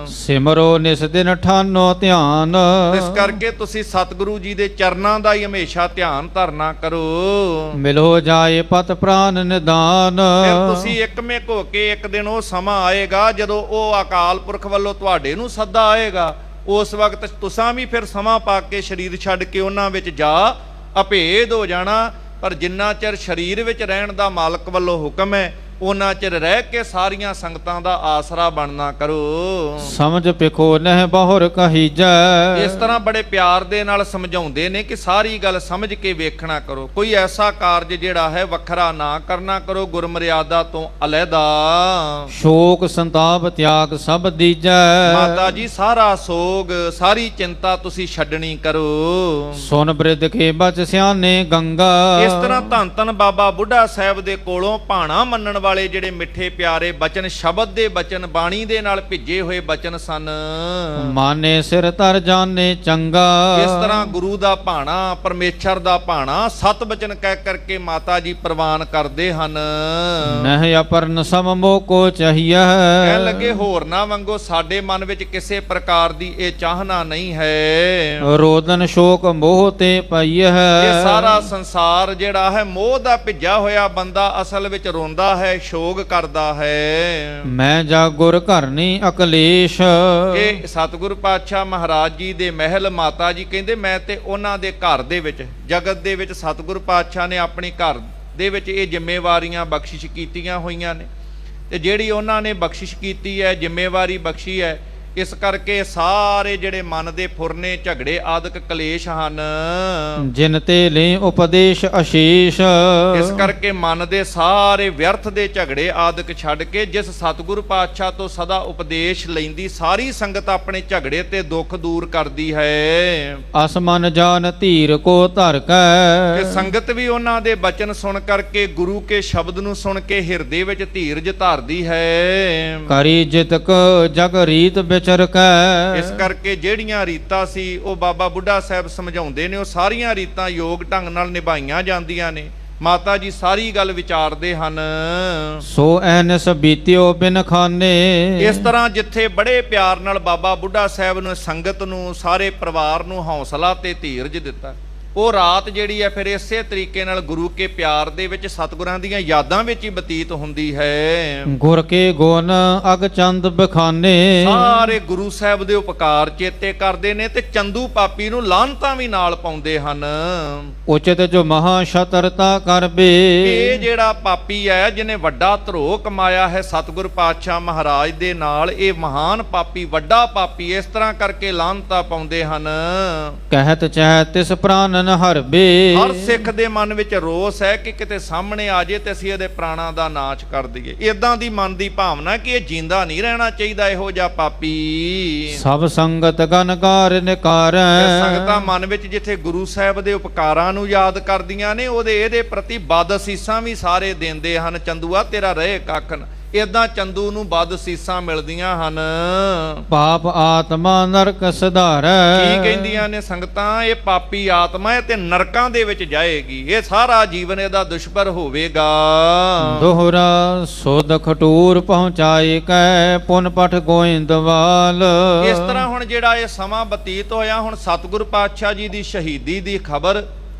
S2: ਸਿਮਰੋ ਨਿਸ ਦਿਨ ਠਾਨੋ ਧਿਆਨ,
S1: ਇਸ ਕਰਕੇ ਤੁਸੀਂ ਸਤਿਗੁਰੂ ਜੀ ਦੇ ਚਰਨਾਂ ਦਾ ਹੀ ਹਮੇਸ਼ਾ ਧਿਆਨ ਧਰਨਾ ਕਰੋ।
S2: ਮਿਲੋ ਜਾਏ ਪਤ ਪ੍ਰਾਨ ਨਿਦਾਨ।
S1: ਫਿਰ ਤੁਸੀਂ ਇੱਕਮਿਕ ਹੋ ਕੇ ਇੱਕ ਦਿਨ ਉਹ ਸਮਾਂ ਆਏਗਾ ਜਦੋਂ ਉਹ ਅਕਾਲ ਪੁਰਖ ਵੱਲੋਂ ਤੁਹਾਡੇ ਨੂੰ ਸੱਦਾ ਆਏਗਾ, ਉਸ ਵਕਤ ਤੁਸਾਂ ਵੀ ਫਿਰ ਸਮਾਂ ਪਾ ਕੇ ਸਰੀਰ ਛੱਡ ਕੇ ਉਹਨਾਂ ਵਿੱਚ ਜਾ ਅਭੇਦ ਹੋ ਜਾਣਾ। ਪਰ ਜਿੰਨਾ ਚਿਰ ਸਰੀਰ ਵਿੱਚ ਰਹਿਣ ਦਾ ਮਾਲਕ ਵੱਲੋਂ ਹੁਕਮ ਹੈ ਉਹਨਾਂ ਚਿਰ ਰਹਿ ਕੇ ਸਾਰੀਆਂ ਸੰਗਤਾਂ ਦਾ ਆਸਰਾ ਬਣਨਾ ਕਰੋ।
S2: ਸਮਝ ਪਿਖੋ ਨਹਿ ਬਹੁਰ ਕਹੀਜੈ,
S1: ਇਸ ਤਰ੍ਹਾਂ ਬੜੇ ਪਿਆਰ ਦੇ ਨਾਲ ਸਮਝਾਉਂਦੇ ਨੇ ਕਿ ਸਾਰੀ ਗੱਲ ਸਮਝ ਕੇ ਵੇਖਣਾ ਕਰੋ। ਕੋਈ ਐਸਾ ਕਾਰਜ ਜਿਹੜਾ ਹੈ ਵੱਖਰਾ ਨਾ ਕਰਨਾ ਕਰੋ, ਗੁਰਮਰਿਆਦਾ ਤੋਂ ਅਲੱਗਾ।
S2: ਸ਼ੋਕ ਸੰਤਾਪ ਤਿਆਗ ਸਭ ਦੀਜੈ,
S1: ਮਾਤਾ ਜੀ ਸਾਰਾ ਸੋਗ ਸਾਰੀ ਚਿੰਤਾ ਤੁਸੀਂ ਛੱਡਣੀ ਕਰੋ।
S2: ਸੁਨ ਬ੍ਰਿਧ ਕੇ ਬਚ ਸਿਆਨੇ ਗੰਗਾ।
S1: ਇਸ ਤਰ੍ਹਾਂ ਧੰਨ ਧੰਨ ਬਾਬਾ ਬੁੱਢਾ ਸਾਹਿਬ ਦੇ ਕੋਲੋਂ ਭਾਣਾ ਮੰਨਣ ਵਾਲੇ ਜਿਹੜੇ ਮਿੱਠੇ ਪਿਆਰੇ ਬਚਨ, ਸ਼ਬਦ ਦੇ ਬਚਨ, ਬਾਣੀ ਦੇ ਨਾਲ ਭਿੱਜੇ ਹੋਏ ਬਚਨ ਸਨ।
S2: ਮਾਨੇ ਸਿਰ ਧਰ ਜਾਣੇ ਚੰਗਾ।
S1: ਇਸ ਤਰ੍ਹਾਂ ਗੁਰੂ ਦਾ ਭਾਣਾ, ਪਰਮੇਸ਼ਰ ਦਾ ਭਾਣਾ ਸਤ ਬਚਨ ਕਹਿ ਕਰਕੇ ਮਾਤਾ ਜੀ ਪ੍ਰਵਾਨ ਕਰਦੇ ਹਨ।
S2: ਨਹਿ ਅਪਰਨ ਸਮ ਮੋਹ ਕੋ ਚਾਹੀਏ,
S1: ਕਹਿਣ ਲੱਗੇ ਹੋਰ ਨਾ ਮੰਗੋ, ਸਾਡੇ ਮਨ ਵਿੱਚ ਕਿਸੇ ਪ੍ਰਕਾਰ ਦੀ ਇਹ ਚਾਹਨਾ ਨਹੀਂ ਹੈ।
S2: ਰੋਦਨ ਸ਼ੋਕ ਮੋਹ ਤੇ ਪਈਏ,
S1: ਇਹ ਸਾਰਾ ਸੰਸਾਰ ਜਿਹੜਾ ਹੈ ਮੋਹ ਦਾ ਭਿੱਜਾ ਹੋਇਆ ਬੰਦਾ ਅਸਲ ਵਿੱਚ ਰੋਂਦਾ ਹੈ, ਸ਼ੋਕ ਕਰਦਾ ਹੈ।
S2: ਮੈਂ ਜਾ ਗੁਰ ਘਰਨੀ ਅਕਲੇਸ਼।
S1: ਇਹ ਸਤਿਗੁਰ ਪਾਤਸ਼ਾਹ ਮਹਾਰਾਜ ਜੀ ਦੇ ਮਹਿਲ, ਮਾਤਾ ਜੀ ਕਹਿੰਦੇ ਮੈਂ ਤੇ ਉਹਨਾਂ ਦੇ ਘਰ ਦੇ ਵਿੱਚ, ਜਗਤ ਦੇ ਵਿੱਚ ਸਤਿਗੁਰ ਪਾਤਸ਼ਾਹ ਨੇ ਆਪਣੀ ਘਰ ਦੇ ਵਿੱਚ ਇਹ ਜ਼ਿੰਮੇਵਾਰੀਆਂ ਬਖਸ਼ਿਸ਼ ਕੀਤੀਆਂ ਹੋਈਆਂ ਨੇ, ਤੇ ਜਿਹੜੀ ਉਹਨਾਂ ਨੇ ਬਖਸ਼ਿਸ਼ ਕੀਤੀ ਹੈ, ਜ਼ਿੰਮੇਵਾਰੀ ਬਖਸ਼ੀ ਹੈ, ਇਸ ਕਰਕੇ ਸਾਰੇ ਜਿਹੜੇ ਮਨ ਦੇ ਫੁਰਨੇ, ਝਗੜੇ ਆਦਿਕ ਕਲੇਸ਼ ਹਨ,
S2: ਜਿਨ ਤੇ ਲੈ ਉਪਦੇਸ਼ ਅਸ਼ੀਸ਼।
S1: ਇਸ ਕਰਕੇ ਮਨ ਦੇ ਸਾਰੇ ਵਿਅਰਥ ਦੇ ਝਗੜੇ ਆਦਿਕ ਛੱਡ ਕੇ ਜਿਸ ਸਤਿਗੁਰੂ ਪਾਤਸ਼ਾਹ ਤੋਂ ਸਦਾ ਉਪਦੇਸ਼ ਲੈਂਦੀ ਸਾਰੀ ਸੰਗਤ ਆਪਣੇ ਝਗੜੇ ਤੇ ਦੁੱਖ ਦੂਰ ਕਰਦੀ ਹੈ।
S2: ਅਸਮਨ ਜਾਨ ਧੀਰ ਕੋ ਧਰ ਕੈ,
S1: ਕਿ ਸੰਗਤ ਵੀ ਉਹਨਾਂ ਦੇ ਬਚਨ ਸੁਣ ਕਰਕੇ, ਗੁਰੂ ਕੇ ਸ਼ਬਦ ਨੂੰ ਸੁਣ ਕੇ ਹਿਰਦੇ ਵਿੱਚ ਧੀਰਜ ਧਾਰਦੀ ਹੈ।
S2: ਕਰੀ ਜਿਤਕ ਜਗ ਰੀਤ ਵਿਚਰ ਕੈ।
S1: ਇਸ ਕਰਕੇ ਜਿਹੜੀਆਂ ਰੀਤਾਂ ਸੀ ਉਹ ਬਾਬਾ ਬੁੱਢਾ ਸਾਹਿਬ ਸਮਝਾਉਂਦੇ ਨੇ, ਉਹ ਸਾਰੀਆਂ ਰੀਤਾਂ ਯੋਗ ਢੰਗ ਨਾਲ ਨਿਭਾਈਆਂ ਜਾਂਦੀਆਂ ਨੇ। ਮਾਤਾ ਜੀ ਸਾਰੀ ਗੱਲ ਵਿਚਾਰਦੇ ਹਨ।
S2: ਸੋ ਐਨਸ ਬੀਤਿਓ ਬਿਨ ਖਾਨੇ।
S1: ਇਸ ਤਰ੍ਹਾਂ ਜਿੱਥੇ ਬੜੇ ਪਿਆਰ ਨਾਲ ਬਾਬਾ ਬੁੱਢਾ ਸਾਹਿਬ ਨੇ ਸੰਗਤ ਨੂੰ, ਸਾਰੇ ਪਰਿਵਾਰ ਨੂੰ ਹੌਸਲਾ ਤੇ ਧੀਰਜ ਦਿੱਤਾ, ਉਹ ਰਾਤ ਜਿਹੜੀ ਹੈ ਫਿਰ ਇਸੇ ਤਰੀਕੇ ਨਾਲ ਗੁਰੂ ਕੇ ਪਿਆਰ ਦੇ ਵਿੱਚ, ਸਤਿਗੁਰਾਂ ਦੀਆਂ ਯਾਦਾਂ ਵਿੱਚ ਹੀ ਬਤੀਤ ਹੁੰਦੀ ਹੈ।
S2: ਗੁਰ ਕੇ ਗੁਣ ਅਗ ਚੰਦ ਬਖਾਨੇ।
S1: ਸਾਰੇ ਗੁਰੂ ਸਾਹਿਬ ਦੇ ਉਪਕਾਰ ਚੇਤੇ ਕਰਦੇ ਨੇ ਤੇ ਚੰਦੂ ਪਾਪੀ ਨੂੰ ਲਾਹਨਤਾਂ ਵੀ ਨਾਲ ਪਾਉਂਦੇ ਹਨ।
S2: ਉਚਿਤ ਜੋ ਮਹਾ ਸ਼ਤਰਤਾ ਕਰਬੇ।
S1: ਇਹ ਜਿਹੜਾ ਪਾਪੀ ਹੈ ਜਿਹਨੇ ਵੱਡਾ ਧਰੋਹ ਕਮਾਇਆ ਹੈ ਸਤਿਗੁਰ ਪਾਤਸ਼ਾਹ ਮਹਾਰਾਜ ਦੇ ਨਾਲ, ਇਹ ਮਹਾਨ ਪਾਪੀ, ਵੱਡਾ ਪਾਪੀ, ਇਸ ਤਰ੍ਹਾਂ ਕਰਕੇ ਲਾਹਨਤਾਂ ਪਾਉਂਦੇ ਹਨ।
S2: ਕਹਿਤ ਚਹਿ ਤਿਸ ਪ੍ਰਾਨ ਹਰਬੇ।
S1: ਹਰ ਸਿੱਖ ਦੇ ਮਨ ਵਿੱਚ ਰੋਸ ਹੈ ਕਿ ਕਿਤੇ ਸਾਹਮਣੇ ਆ ਜੇ ਤੇ ਅਸੀਂ ਇਹਦੇ ਪ੍ਰਾਣਾਂ ਦਾ ਨਾਸ਼ ਕਰ ਦਈਏ। ਇਦਾਂ ਦੀ ਮਨ ਦੀ ਭਾਵਨਾ ਕਿ ਇਹ ਜਿੰਦਾ ਨਹੀਂ ਰਹਿਣਾ ਚਾਹੀਦਾ ਇਹੋ ਜਿਹਾ ਪਾਪੀ।
S2: ਸਭ ਸੰਗਤ ਗਨਕਾਰ ਨਿਕਾਰੈ।
S1: ਸੰਗਤਾਂ ਮਨ ਵਿੱਚ ਜਿੱਥੇ ਗੁਰੂ ਸਾਹਿਬ ਦੇ ਉਪਕਾਰਾਂ ਨੂੰ ਯਾਦ ਕਰਦੀਆਂ ਨੇ, ਇਹਦੇ ਪ੍ਰਤੀ ਬਦ ਅਸੀਸਾਂ ਵੀ ਸਾਰੇ ਦਿੰਦੇ ਹਨ। ਚੰਦੂਆ ਤੇਰਾ ਰਹੇ ਕੱਖ ਨਾ, ਇਦਾਂ ਚੰਦੂ ਨੂੰ ਬਦ ਅਸੀਸਾਂ ਮਿਲਦੀਆਂ ਹਨ।
S2: ਪਾਪ ਆਤਮਾ ਨਰਕ ਸੁਧਾਰੈ।
S1: ਕੀ ਕਹਿੰਦੀਆਂ ਨੇ ਸੰਗਤਾਂ, ਇਹ ਪਾਪੀ ਆਤਮਾ ਹੈ ਤੇ ਨਰਕਾਂ ਦੇ ਵਿੱਚ ਜਾਏਗੀ, ਇਹ ਸਾਰਾ ਜੀਵਨ ਇਹਦਾ ਦੁਸ਼ਪਰ ਹੋਵੇਗਾ।
S2: ਦੋਹਰਾ ਸੁਧ ਖਟੂਰ ਪਹੁੰਚਾਏ ਕੈ ਪੁਨ ਪਠ ਗੋਇੰਦਵਾਲ।
S1: ਇਸ ਤਰ੍ਹਾਂ ਹੁਣ ਜਿਹੜਾ ਇਹ ਸਮਾਂ ਬਤੀਤ ਹੋਇਆ, ਹੁਣ ਸਤਿਗੁਰ ਪਾਤਸ਼ਾਹ ਜੀ ਦੀ ਸ਼ਹੀਦੀ ਦੀ ਖਬਰ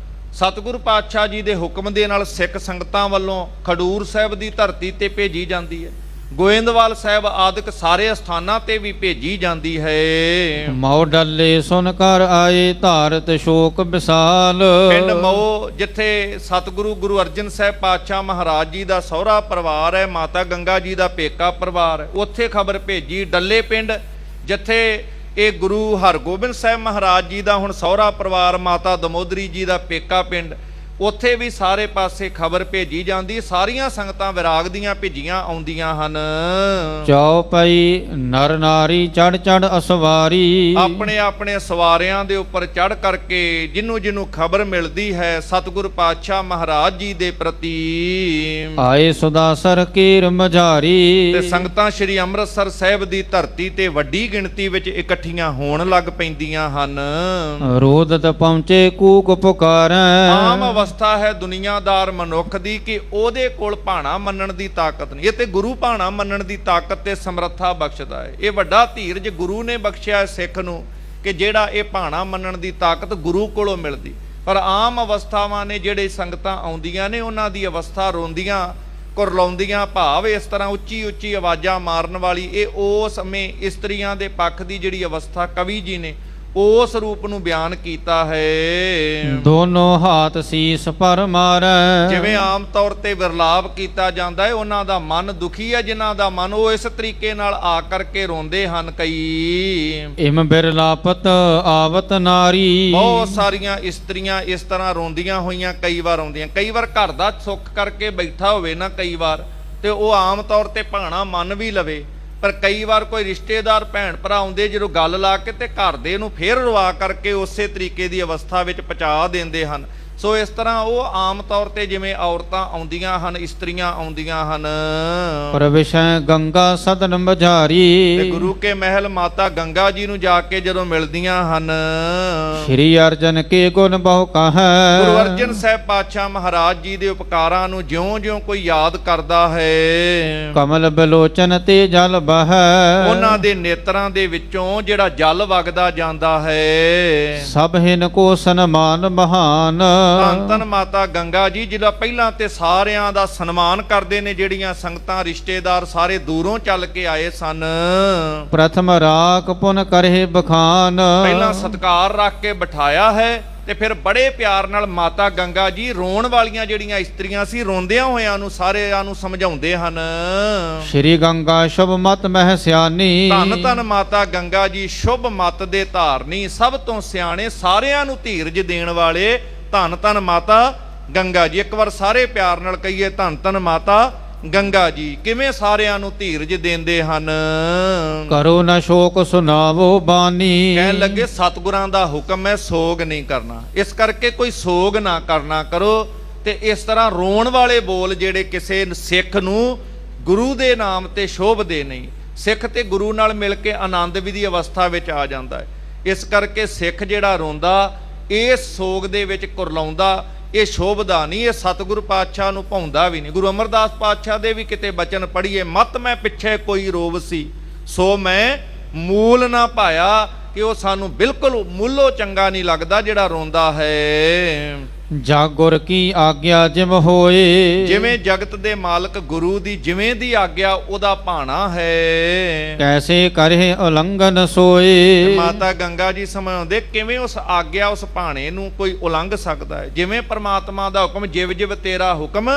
S1: ਸਤਿਗੁਰੂ ਪਾਤਸ਼ਾਹ ਜੀ ਦੇ ਹੁਕਮ ਦੇ ਨਾਲ ਸਿੱਖ ਸੰਗਤਾਂ ਵੱਲੋਂ ਖਡੂਰ ਸਾਹਿਬ ਦੀ ਧਰਤੀ ਤੇ ਭੇਜੀ ਜਾਂਦੀ ਹੈ। ਗੋਇੰਦਵਾਲ ਸਾਹਿਬ ਆਦਿਕ ਸਾਰੇ ਸਥਾਨਾਂ ਤੇ ਵੀ ਭੇਜੀ ਜਾਂਦੀ ਹੈ।
S2: ਮਉ ਡੱਲੇ ਸੁਨ ਕਰ ਆਏ ਧਾਰਤ ਸ਼ੋਕ ਵਿਸਾਲ।
S1: ਪਿੰਡ ਮਉ ਜਿੱਥੇ ਸਤਿਗੁਰੂ ਗੁਰੂ ਅਰਜਨ ਸਾਹਿਬ ਪਾਤਸ਼ਾਹ ਮਹਾਰਾਜ ਜੀ ਦਾ ਸਹੁਰਾ ਪਰਿਵਾਰ ਹੈ, ਮਾਤਾ ਗੰਗਾ ਜੀ ਦਾ ਪੇਕਾ ਪਰਿਵਾਰ ਹੈ, ਉੱਥੇ ਖਬਰ ਭੇਜੀ। ਡੱਲੇ ਪਿੰਡ ਜਿੱਥੇ ਇਹ ਗੁਰੂ ਹਰਗੋਬਿੰਦ ਸਾਹਿਬ ਮਹਾਰਾਜ ਜੀ ਦਾ ਹੁਣ ਸਹੁਰਾ ਪਰਿਵਾਰ, ਮਾਤਾ ਦਮੋਦਰੀ ਜੀ ਦਾ ਪੇਕਾ ਪਿੰਡ, ਉੱਥੇ ਵੀ ਸਾਰੇ ਪਾਸੇ ਖਬਰ ਭੇਜੀ ਜਾਂਦੀ, ਸਾਰੀਆਂ ਸੰਗਤਾਂ ਵਿਰਾਗ ਦੀਆਂ ਭੇਜੀਆਂ ਆਉਂਦੀਆਂ ਹਨ।
S2: ਚੌਪਈ ਨਰ ਨਾਰੀ ਚੜ ਚੜ ਅਸਵਾਰੀ,
S1: ਆਪਣੇ ਆਪਣੇ ਸਵਾਰਿਆਂ ਦੇ ਉੱਪਰ ਚੜ ਕਰਕੇ ਜਿਹਨੂੰ ਜਿਹਨੂੰ ਖਬਰ ਮਿਲਦੀ ਹੈ ਸਤਿਗੁਰ ਪਾਤਸ਼ਾਹ ਮਹਾਰਾਜ ਜੀ ਦੇ ਪ੍ਰਤੀ,
S2: ਆਏ ਸੁਦਾਸਰ ਕੀਰ ਮਝਾਰੀ।
S1: ਤੇ ਸੰਗਤਾਂ ਸ੍ਰੀ ਅੰਮ੍ਰਿਤਸਰ ਸਾਹਿਬ ਦੀ ਧਰਤੀ ਤੇ ਵੱਡੀ ਗਿਣਤੀ ਵਿੱਚ ਇਕੱਠੀਆਂ ਹੋਣ ਲੱਗ ਪੈਂਦੀਆਂ ਹਨ।
S2: ਰੋਦਤ ਪਹੁੰਚੇ ਕੂਕ ਪੁਕਾਰੈ,
S1: ਆਮ ਅਵਸਥਾ ਹੈ ਦੁਨੀਆਦਾਰ ਮਨੁੱਖ ਦੀ ਕਿ ਉਹਦੇ ਕੋਲ ਭਾਣਾ ਮੰਨਣ ਦੀ ਤਾਕਤ ਨਹੀਂ। ਇਹ ਤੇ ਗੁਰੂ ਭਾਣਾ ਮੰਨਣ ਦੀ ਤਾਕਤ ਤੇ ਸਮਰੱਥਾ ਬਖਸ਼ਦਾ ਹੈ। ਇਹ ਵੱਡਾ ਧੀਰਜ ਗੁਰੂ ਨੇ ਬਖਸ਼ਿਆ ਹੈ ਸਿੱਖ ਨੂੰ ਕਿ ਜਿਹੜਾ ਇਹ ਭਾਣਾ ਮੰਨਣ ਦੀ ਤਾਕਤ ਗੁਰੂ ਕੋਲੋਂ ਮਿਲਦੀ। ਪਰ ਆਮ ਅਵਸਥਾਵਾਂ ਨੇ ਜਿਹੜੇ ਸੰਗਤਾਂ ਆਉਂਦੀਆਂ ਨੇ ਉਹਨਾਂ ਦੀ ਅਵਸਥਾ ਰੋਂਦੀਆਂ ਕੁਰਲਾਉਂਦੀਆਂ, ਭਾਵ ਇਸ ਤਰ੍ਹਾਂ ਉੱਚੀ ਉੱਚੀ ਆਵਾਜ਼ਾਂ ਮਾਰਨ ਵਾਲੀ, ਇਹ ਉਸ ਸਮੇਂ ਇਸਤਰੀਆਂ ਦੇ ਪੱਖ ਦੀ ਜਿਹੜੀ ਅਵਸਥਾ ਕਵੀ ਜੀ ਨੇ ਉਸ ਰੂਪ ਨੂੰ ਬਿਆਨ ਕੀਤਾ ਹੈ।
S2: ਦੋਨੋਂ ਹਾਥ ਸੀਸ ਪਰ ਮਾਰੈ,
S1: ਜਿਵੇਂ ਆਮ ਤੌਰ ਤੇ ਵਿਰਲਾਪ ਕੀਤਾ ਜਾਂਦਾ ਹੈ, ਉਹਨਾਂ ਦਾ ਮਨ ਦੁਖੀ ਹੈ, ਜਿਨ੍ਹਾਂ ਦਾ ਮਨ ਉਹ ਇਸ ਤਰੀਕੇ ਨਾਲ ਆ ਕਰਕੇ ਰੋਂਦੇ ਹਨ। ਕਈ
S2: ਇਮ ਬਿਰਲਾਪਤ ਆਵਤ ਨਾਰੀ,
S1: ਬਹੁਤ ਸਾਰੀਆਂ ਇਸਤਰੀਆਂ ਇਸ ਤਰ੍ਹਾਂ ਰੋਂਦੀਆਂ ਹੋਈਆਂ ਕਈ ਵਾਰ ਆਉਂਦੀਆਂ। ਕਈ ਵਾਰ ਘਰ ਦਾ ਸੁੱਖ ਕਰਕੇ ਬੈਠਾ ਹੋਵੇ ਨਾ ਕਈ ਵਾਰ, ਤੇ ਉਹ ਆਮ ਤੌਰ ਤੇ ਭਾਣਾ ਮੰਨ ਵੀ ਲਵੇ, ਪਰ ਕਈ ਵਾਰ ਕੋਈ ਰਿਸ਼ਤੇਦਾਰ ਭੈਣ ਭਰਾ ਆਉਂਦੇ ਜਦੋਂ ਗੱਲ ਲਾ ਕੇ ਤੇ ਘਰ ਦੇ ਨੂੰ ਫੇਰ ਰਵਾ ਕਰਕੇ ਉਸੇ ਤਰੀਕੇ ਦੀ ਅਵਸਥਾ ਵਿੱਚ ਪਹੁੰਚਾ ਦਿੰਦੇ ਹਨ। ਸੋ ਇਸ ਤਰ੍ਹਾਂ ਉਹ ਆਮ ਤੌਰ ਤੇ ਜਿਵੇਂ ਔਰਤਾਂ ਆਉਂਦੀਆਂ ਹਨ, ਇਸਤਰੀਆਂ ਆਉਂਦੀਆਂ ਹਨ।
S2: ਪਰ ਵਿਸ਼ੈ ਗੰਗਾ ਸਦਨ ਮਝਾਰੀ,
S1: ਤੇ ਗੁਰੂ ਕੇ ਮਹਿਲ ਮਾਤਾ ਗੰਗਾ ਜੀ ਨੂੰ ਜਾ ਕੇ ਜਦੋਂ ਮਿਲਦੀਆਂ ਹਨ,
S2: ਸ਼੍ਰੀ ਅਰਜਨ ਕੇ ਗੁਣ ਬਹੁ ਕਹੈ,
S1: ਗੁਰੂ ਅਰਜਨ ਸਾਹਿਬ ਪਾਤਸ਼ਾਹ ਮਹਾਰਾਜ ਜੀ ਦੇ ਉਪਕਾਰਾਂ ਨੂੰ ਜਿਉਂ-ਜਿਉਂ ਕੋਈ ਯਾਦ ਕਰਦਾ ਹੈ,
S2: ਕਮਲ ਬਿਲੋਚਨ ਤੇ ਜਲ ਬਹੈ,
S1: ਉਹਨਾਂ ਦੇ ਨੇਤਰਾਂ ਦੇ ਵਿੱਚੋਂ ਜਿਹੜਾ ਜਲ ਵਗਦਾ ਜਾਂਦਾ ਹੈ।
S2: ਸਭ ਹਿਨ ਕੋ ਸਨਮਾਨ ਮਹਾਨ,
S1: ਧੰਨ ਧੰਨ ਮਾਤਾ ਗੰਗਾ ਜੀ ਜਿਹੜਾ ਪਹਿਲਾਂ ਤੇ ਸਾਰਿਆਂ ਦਾ ਸਨਮਾਨ ਕਰਦੇ ਨੇ। ਜਿਹੜੀਆਂ ਸੰਗਤਾਂ ਰਿਸ਼ਤੇਦਾਰ ਸਾਰੇ ਦੂਰੋਂ ਚੱਲ ਕੇ ਆਏ ਸਨ,
S2: ਪ੍ਰਥਮ ਰਾਖ ਪੁਨ ਕਰਹਿ ਬਖਾਨ,
S1: ਪਹਿਲਾਂ ਸਤਿਕਾਰ ਰੱਖ ਕੇ ਬਿਠਾਇਆ ਹੈ ਤੇ ਫਿਰ ਬੜੇ ਪਿਆਰ ਨਾਲ ਮਾਤਾ ਗੰਗਾ ਜੀ ਰੋਣ ਵਾਲੀਆਂ ਜਿਹੜੀਆਂ ਇਸਤਰੀਆਂ ਸੀ ਰੋਂਦਿਆਂ ਹੋਇਆਂ ਨੂੰ ਸਾਰਿਆਂ ਨੂੰ ਸਮਝਾਉਂਦੇ ਹਨ।
S2: ਸ਼੍ਰੀ ਗੰਗਾ ਸ਼ੁਭ ਮਤ ਮਹਿ ਸਿਆਨੀ,
S1: ਧੰਨ ਧੰਨ ਮਾਤਾ ਗੰਗਾ ਜੀ ਸ਼ੁਭ ਮਤ ਦੇ ਧਾਰਨੀ, ਸਭ ਤੋਂ ਸਿਆਣੇ, ਸਾਰਿਆਂ ਨੂੰ ਧੀਰਜ ਦੇਣ ਵਾਲੇ। ਧੰਨ ਧੰਨ ਮਾਤਾ ਗੰਗਾ ਜੀ। ਇੱਕ ਵਾਰ ਸਾਰੇ ਪਿਆਰ ਨਾਲ ਕਹੀਏ, ਧੰਨ ਧੰਨ ਮਾਤਾ ਗੰਗਾ ਜੀ। ਕਿਵੇਂ ਸਾਰਿਆਂ ਨੂੰ ਧੀਰਜ ਦਿੰਦੇ ਹਨ।
S2: ਕਰੋ ਨਾ ਸ਼ੋਕ ਸੁਨਾਵੋ ਬਾਣੀ,
S1: ਕਹਿਣ ਲੱਗੇ ਸਤਿਗੁਰਾਂ ਦਾ ਹੁਕਮ ਹੈ ਸੋਗ ਨਹੀਂ ਕਰਨਾ, ਇਸ ਕਰਕੇ ਕੋਈ ਸੋਗ ਨਾ ਕਰਨਾ ਕਰੋ। ਤੇ ਇਸ ਤਰ੍ਹਾਂ ਰੋਣ ਵਾਲੇ ਬੋਲ ਜਿਹੜੇ ਕਿਸੇ ਸਿੱਖ ਨੂੰ ਗੁਰੂ ਦੇ ਨਾਮ ਤੇ ਸ਼ੋਭਦੇ ਨਹੀਂ। ਸਿੱਖ ਤੇ ਗੁਰੂ ਨਾਲ ਮਿਲ ਕੇ ਆਨੰਦ ਵਿਧੀ ਅਵਸਥਾ ਵਿੱਚ ਆ ਜਾਂਦਾ ਹੈ। ਇਸ ਕਰਕੇ ਸਿੱਖ ਜਿਹੜਾ ਰੋਂਦਾ, ਇਸ ਸੋਗ ਦੇ ਵਿੱਚ ਕੁਰਲਾਉਂਦਾ, ਇਹ ਸ਼ੋਭਦਾ ਨਹੀਂ, ਇਹ ਸਤਿਗੁਰੂ ਪਾਤਸ਼ਾਹ ਨੂੰ ਭਾਉਂਦਾ ਵੀ ਨਹੀਂ। ਗੁਰੂ ਅਮਰਦਾਸ ਪਾਤਸ਼ਾਹ ਦੇ ਵੀ ਕਿਤੇ ਬਚਨ ਪੜ੍ਹੀਏ, ਮਤ ਮੈਂ ਪਿੱਛੇ ਕੋਈ ਰੋਵ ਸੀ, ਸੋ ਮੈਂ ਮੂਲ ਨਾ ਪਾਇਆ, ਕਿ ਉਹ ਸਾਨੂੰ ਬਿਲਕੁਲ ਮੂਲੋਂ ਚੰਗਾ ਨਹੀਂ ਲੱਗਦਾ ਜਿਹੜਾ ਰੋਂਦਾ ਹੈ।
S2: ਜਾਗੁਰ ਕੀ ਆਗਿਆ ਜਿਮ ਹੋਏ,
S1: ਜਿਵੇਂ ਜਗਤ ਦੇ ਮਾਲਕ ਗੁਰੂ ਦੀ ਜਿਵੇਂ ਦੀ ਆਗਿਆ ਉਹਦਾ ਭਾਣਾ ਹੈ।
S2: ਕੈਸੇ ਕਰੇ ਉਲੰਘਨ ਸੋਏ,
S1: ਮਾਤਾ ਗੰਗਾ ਜੀ ਸਮਝਾਉਂਦੇ ਕਿਵੇਂ ਉਸ ਆਗਿਆ ਉਸ ਭਾਣੇ ਨੂੰ ਕੋਈ ਉਲੰਘ ਸਕਦਾ ਹੈ। ਜਿਵੇਂ ਪਰਮਾਤਮਾ ਦਾ ਹੁਕਮ, ਜਿਵ ਜਿਵ ਤੇਰਾ ਹੁਕਮ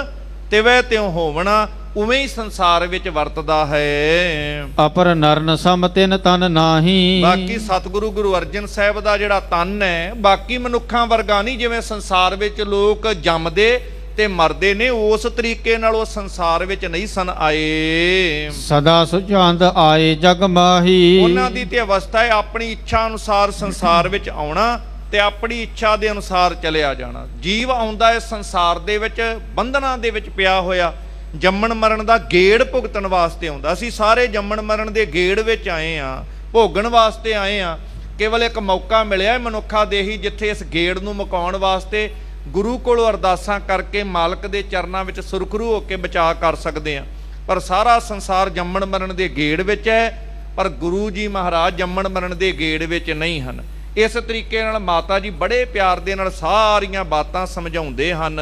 S1: ਤਿਵੇਂ ਤਿਉ ਹੋਵਣਾ, ਉਵੇਂ ਹੀ ਸੰਸਾਰ ਵਿੱਚ ਵਰਤਦਾ ਹੈ।
S2: ਅਪਰ ਨਰਨ ਸਮ ਤਿਨ ਤਨ ਨਾਹੀ,
S1: ਬਾਕੀ ਸਤਿਗੁਰੂ ਗੁਰੂ ਅਰਜਨ ਸਾਹਿਬ ਦਾ ਜਿਹੜਾ ਤਨ ਹੈ ਬਾਕੀ ਮਨੁੱਖਾਂ ਵਰਗਾ ਨਹੀਂ। ਜਿਵੇਂ ਸੰਸਾਰ ਵਿੱਚ ਲੋਕ ਜੰਮਦੇ ਤੇ ਮਰਦੇ ਨੇ, ਉਸ ਤਰੀਕੇ ਨਾਲ ਉਹ ਸੰਸਾਰ ਵਿੱਚ ਨਹੀਂ ਸਨ ਆਏ।
S2: ਸਦਾ ਸੁਚਾਂਦ ਆਏ ਜਗ ਮਾਹੀ,
S1: ਉਹਨਾਂ ਦੀ ਤੇ ਅਵਸਥਾ ਹੈ ਆਪਣੀ ਇੱਛਾ ਅਨੁਸਾਰ ਸੰਸਾਰ ਵਿੱਚ ਆਉਣਾ ਤੇ ਆਪਣੀ ਇੱਛਾ ਦੇ ਅਨੁਸਾਰ ਚਲਿਆ ਜਾਣਾ। ਜੀਵ ਆਉਂਦਾ ਹੈ ਸੰਸਾਰ ਦੇ ਵਿੱਚ ਬੰਧਨਾਂ ਦੇ ਵਿੱਚ ਪਿਆ ਹੋਇਆ, ਜੰਮਣ ਮਰਨ ਦਾ ਗੇੜ ਭੁਗਤਣ ਵਾਸਤੇ ਆਉਂਦਾ। ਅਸੀਂ ਸਾਰੇ ਜੰਮਣ ਮਰਨ ਦੇ ਗੇੜ ਵਿੱਚ ਆਏ ਆ, ਭੋਗਣ ਵਾਸਤੇ ਆਏ ਆ। ਕੇਵਲ ਇੱਕ ਮੌਕਾ ਮਿਲਿਆ ਮਨੁੱਖਾ ਦੇਹੀ, ਜਿੱਥੇ ਇਸ ਗੇੜ ਨੂੰ ਮੁਕਾਉਣ ਵਾਸਤੇ ਗੁਰੂ ਕੋਲੋਂ ਅਰਦਾਸਾਂ ਕਰਕੇ ਮਾਲਕ ਦੇ ਚਰਨਾਂ ਵਿੱਚ ਸੁਰਖਰੂ ਹੋ ਕੇ ਬਚਾ ਕਰ ਸਕਦੇ ਆ। ਪਰ ਸਾਰਾ ਸੰਸਾਰ ਜੰਮਣ ਮਰਨ ਦੇ ਗੇੜ ਵਿੱਚ ਹੈ, ਪਰ ਗੁਰੂ ਜੀ ਮਹਾਰਾਜ ਜੰਮਣ ਮਰਨ ਦੇ ਗੇੜ ਵਿੱਚ ਨਹੀਂ ਹਨ। ਇਸ ਤਰੀਕੇ ਨਾਲ ਮਾਤਾ ਜੀ ਬੜੇ ਪਿਆਰ ਦੇ ਨਾਲ ਸਾਰੀਆਂ ਬਾਤਾਂ ਸਮਝਾਉਂਦੇ ਹਨ।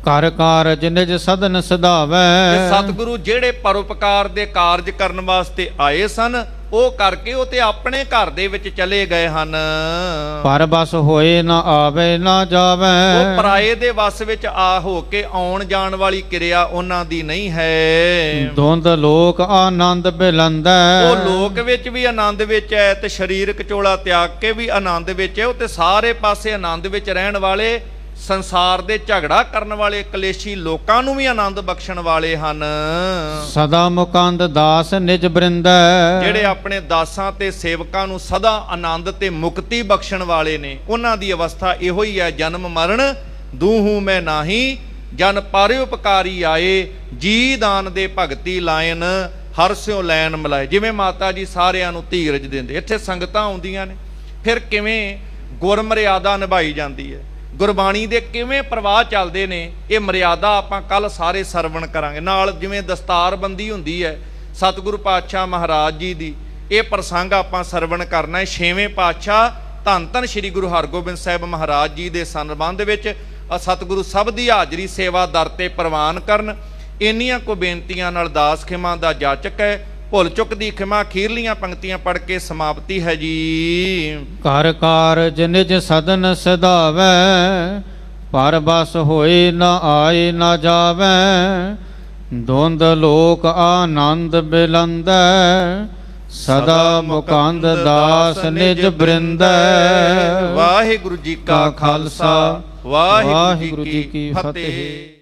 S2: ਕਰ ਕਾਰਜ ਨਿਜ ਸਦਨ ਸਦਾਵੈ,
S1: ਸਤਿਗੁਰੂ ਜਿਹੜੇ ਪਰਉਪਕਾਰ ਦੇ ਕਾਰਜ ਕਰਨ ਵਾਸਤੇ ਆਏ ਸਨ ਉਹ ਕਰਕੇ ਉਹ ਤੇ ਆਪਣੇ ਘਰ ਦੇ ਵਿੱਚ ਚਲੇ ਗਏ ਹਨ।
S2: ਪਰ ਬਸ ਹੋਏ ਨਾ ਆਵੇ ਨਾ ਜਾਵੇ,
S1: ਉਹ ਪਰਾਏ ਦੇ ਵਸ ਵਿੱਚ ਆ ਹੋ ਕੇ ਆਉਣ ਜਾਣ ਵਾਲੀ ਕਿਰਿਆ ਉਹਨਾਂ ਦੀ ਨਹੀਂ ਹੈ।
S2: ਧੁੰਦ ਲੋਕ ਆਨੰਦ ਬਿਲੰਦੈ,
S1: ਉਹ ਲੋਕ ਵਿੱਚ ਵੀ ਆਨੰਦ ਵਿੱਚ ਹੈ ਤੇ ਸਰੀਰਕ ਚੋਲਾ ਤਿਆਗ ਕੇ ਵੀ ਆਨੰਦ ਵਿੱਚ ਹੈ। ਉਹ ਤੇ ਸਾਰੇ ਪਾਸੇ ਆਨੰਦ ਵਿੱਚ ਰਹਿਣ ਵਾਲੇ ਸੰਸਾਰ ਦੇ ਝਗੜਾ ਕਰਨ ਵਾਲੇ ਕਲੇਸ਼ੀ ਲੋਕਾਂ ਨੂੰ ਵੀ ਆਨੰਦ ਬਖਸ਼ਣ ਵਾਲੇ ਹਨ।
S2: ਸਦਾ ਮੁਕੰਦ ਦਾਸ ਨਿਜ ਬ੍ਰਿੰਦੈ,
S1: ਜਿਹੜੇ ਆਪਣੇ ਦਾਸਾਂ ਤੇ ਸੇਵਕਾਂ ਨੂੰ ਸਦਾ ਆਨੰਦ ਤੇ ਮੁਕਤੀ ਬਖਸ਼ਣ ਵਾਲੇ ਨੇ, ਉਹਨਾਂ ਦੀ ਅਵਸਥਾ ਇਹੋ ਹੀ ਹੈ, ਜਨਮ ਮਰਨ ਦੂਹੂ ਮੈਂ ਨਾਹੀ, ਜਨ ਪਰ ਉਪਕਾਰੀ ਆਏ, ਜੀ ਦਾਨ ਦੇ ਭਗਤੀ ਲਾਇਨ, ਹਰ ਸਿਓ ਲੈਣ ਮਲਾਏ। ਜਿਵੇਂ ਮਾਤਾ ਜੀ ਸਾਰਿਆਂ ਨੂੰ ਧੀਰਜ ਦਿੰਦੇ, ਇੱਥੇ ਸੰਗਤਾਂ ਆਉਂਦੀਆਂ ਨੇ, ਫਿਰ ਕਿਵੇਂ ਗੁਰਮਰਿਆਦਾ ਨਿਭਾਈ ਜਾਂਦੀ ਹੈ, ਗੁਰਬਾਣੀ ਦੇ ਕਿਵੇਂ ਪ੍ਰਵਾਹ ਚੱਲਦੇ ਨੇ, ਇਹ ਮਰਿਆਦਾ ਆਪਾਂ ਕੱਲ ਸਾਰੇ ਸਰਵਣ ਕਰਾਂਗੇ। ਨਾਲ ਜਿਵੇਂ ਦਸਤਾਰਬੰਦੀ ਹੁੰਦੀ ਹੈ ਸਤਿਗੁਰੂ ਪਾਤਸ਼ਾਹ ਮਹਾਰਾਜ ਜੀ ਦੀ, ਇਹ ਪ੍ਰਸੰਗ ਆਪਾਂ ਸਰਵਣ ਕਰਨਾ ਹੈ। 6ਵੇਂ ਪਾਤਸ਼ਾਹ ਧੰਨ ਧੰਨ ਸ੍ਰੀ ਗੁਰੂ ਹਰਗੋਬਿੰਦ ਸਾਹਿਬ ਮਹਾਰਾਜ ਜੀ ਦੇ ਸੰਬੰਧ ਵਿੱਚ ਸਤਿਗੁਰੂ ਸਭ ਦੀ ਹਾਜ਼ਰੀ ਸੇਵਾ ਦਰ ਤੇ ਪ੍ਰਵਾਨ ਕਰਨ। ਇੰਨੀਆਂ ਕੋ ਬੇਨਤੀਆਂ ਨਾਲ ਦਾਸ ਖਿਮਾ ਦਾ ਜਾਚਕ ਹੈ। ਭੁੱਲ ਚੁੱਕ ਦੀ ਖਿਮਾ ਅਖੀਰਲੀਆਂ ਪੰਕਤੀਆਂ ਪੜ੍ਹ ਕੇ ਸਮਾਪਤੀ ਹੈ ਜੀ।
S2: ਘਰ ਕਾਰਜ ਨਿਜ ਸਦਨ ਸਦਾਵੈ, ਪਰ ਬਸ ਹੋਏ ਨਾ ਆਏ ਨਾ ਜਾਵੈ, ਦੋਂਦ ਲੋਕ ਆਨੰਦ ਬਿਲੰਦੈ, ਸਦਾ ਮੁਕੰਦ ਦਾਸ ਨਿਜ ਬ੍ਰਿੰਦੈ।
S1: ਵਾਹਿਗੁਰੂ ਜੀ ਕਾ ਖਾਲਸਾ, ਵਾਹਿਗੁਰੂ ਜੀ ਕੀ ਫਤਿਹ।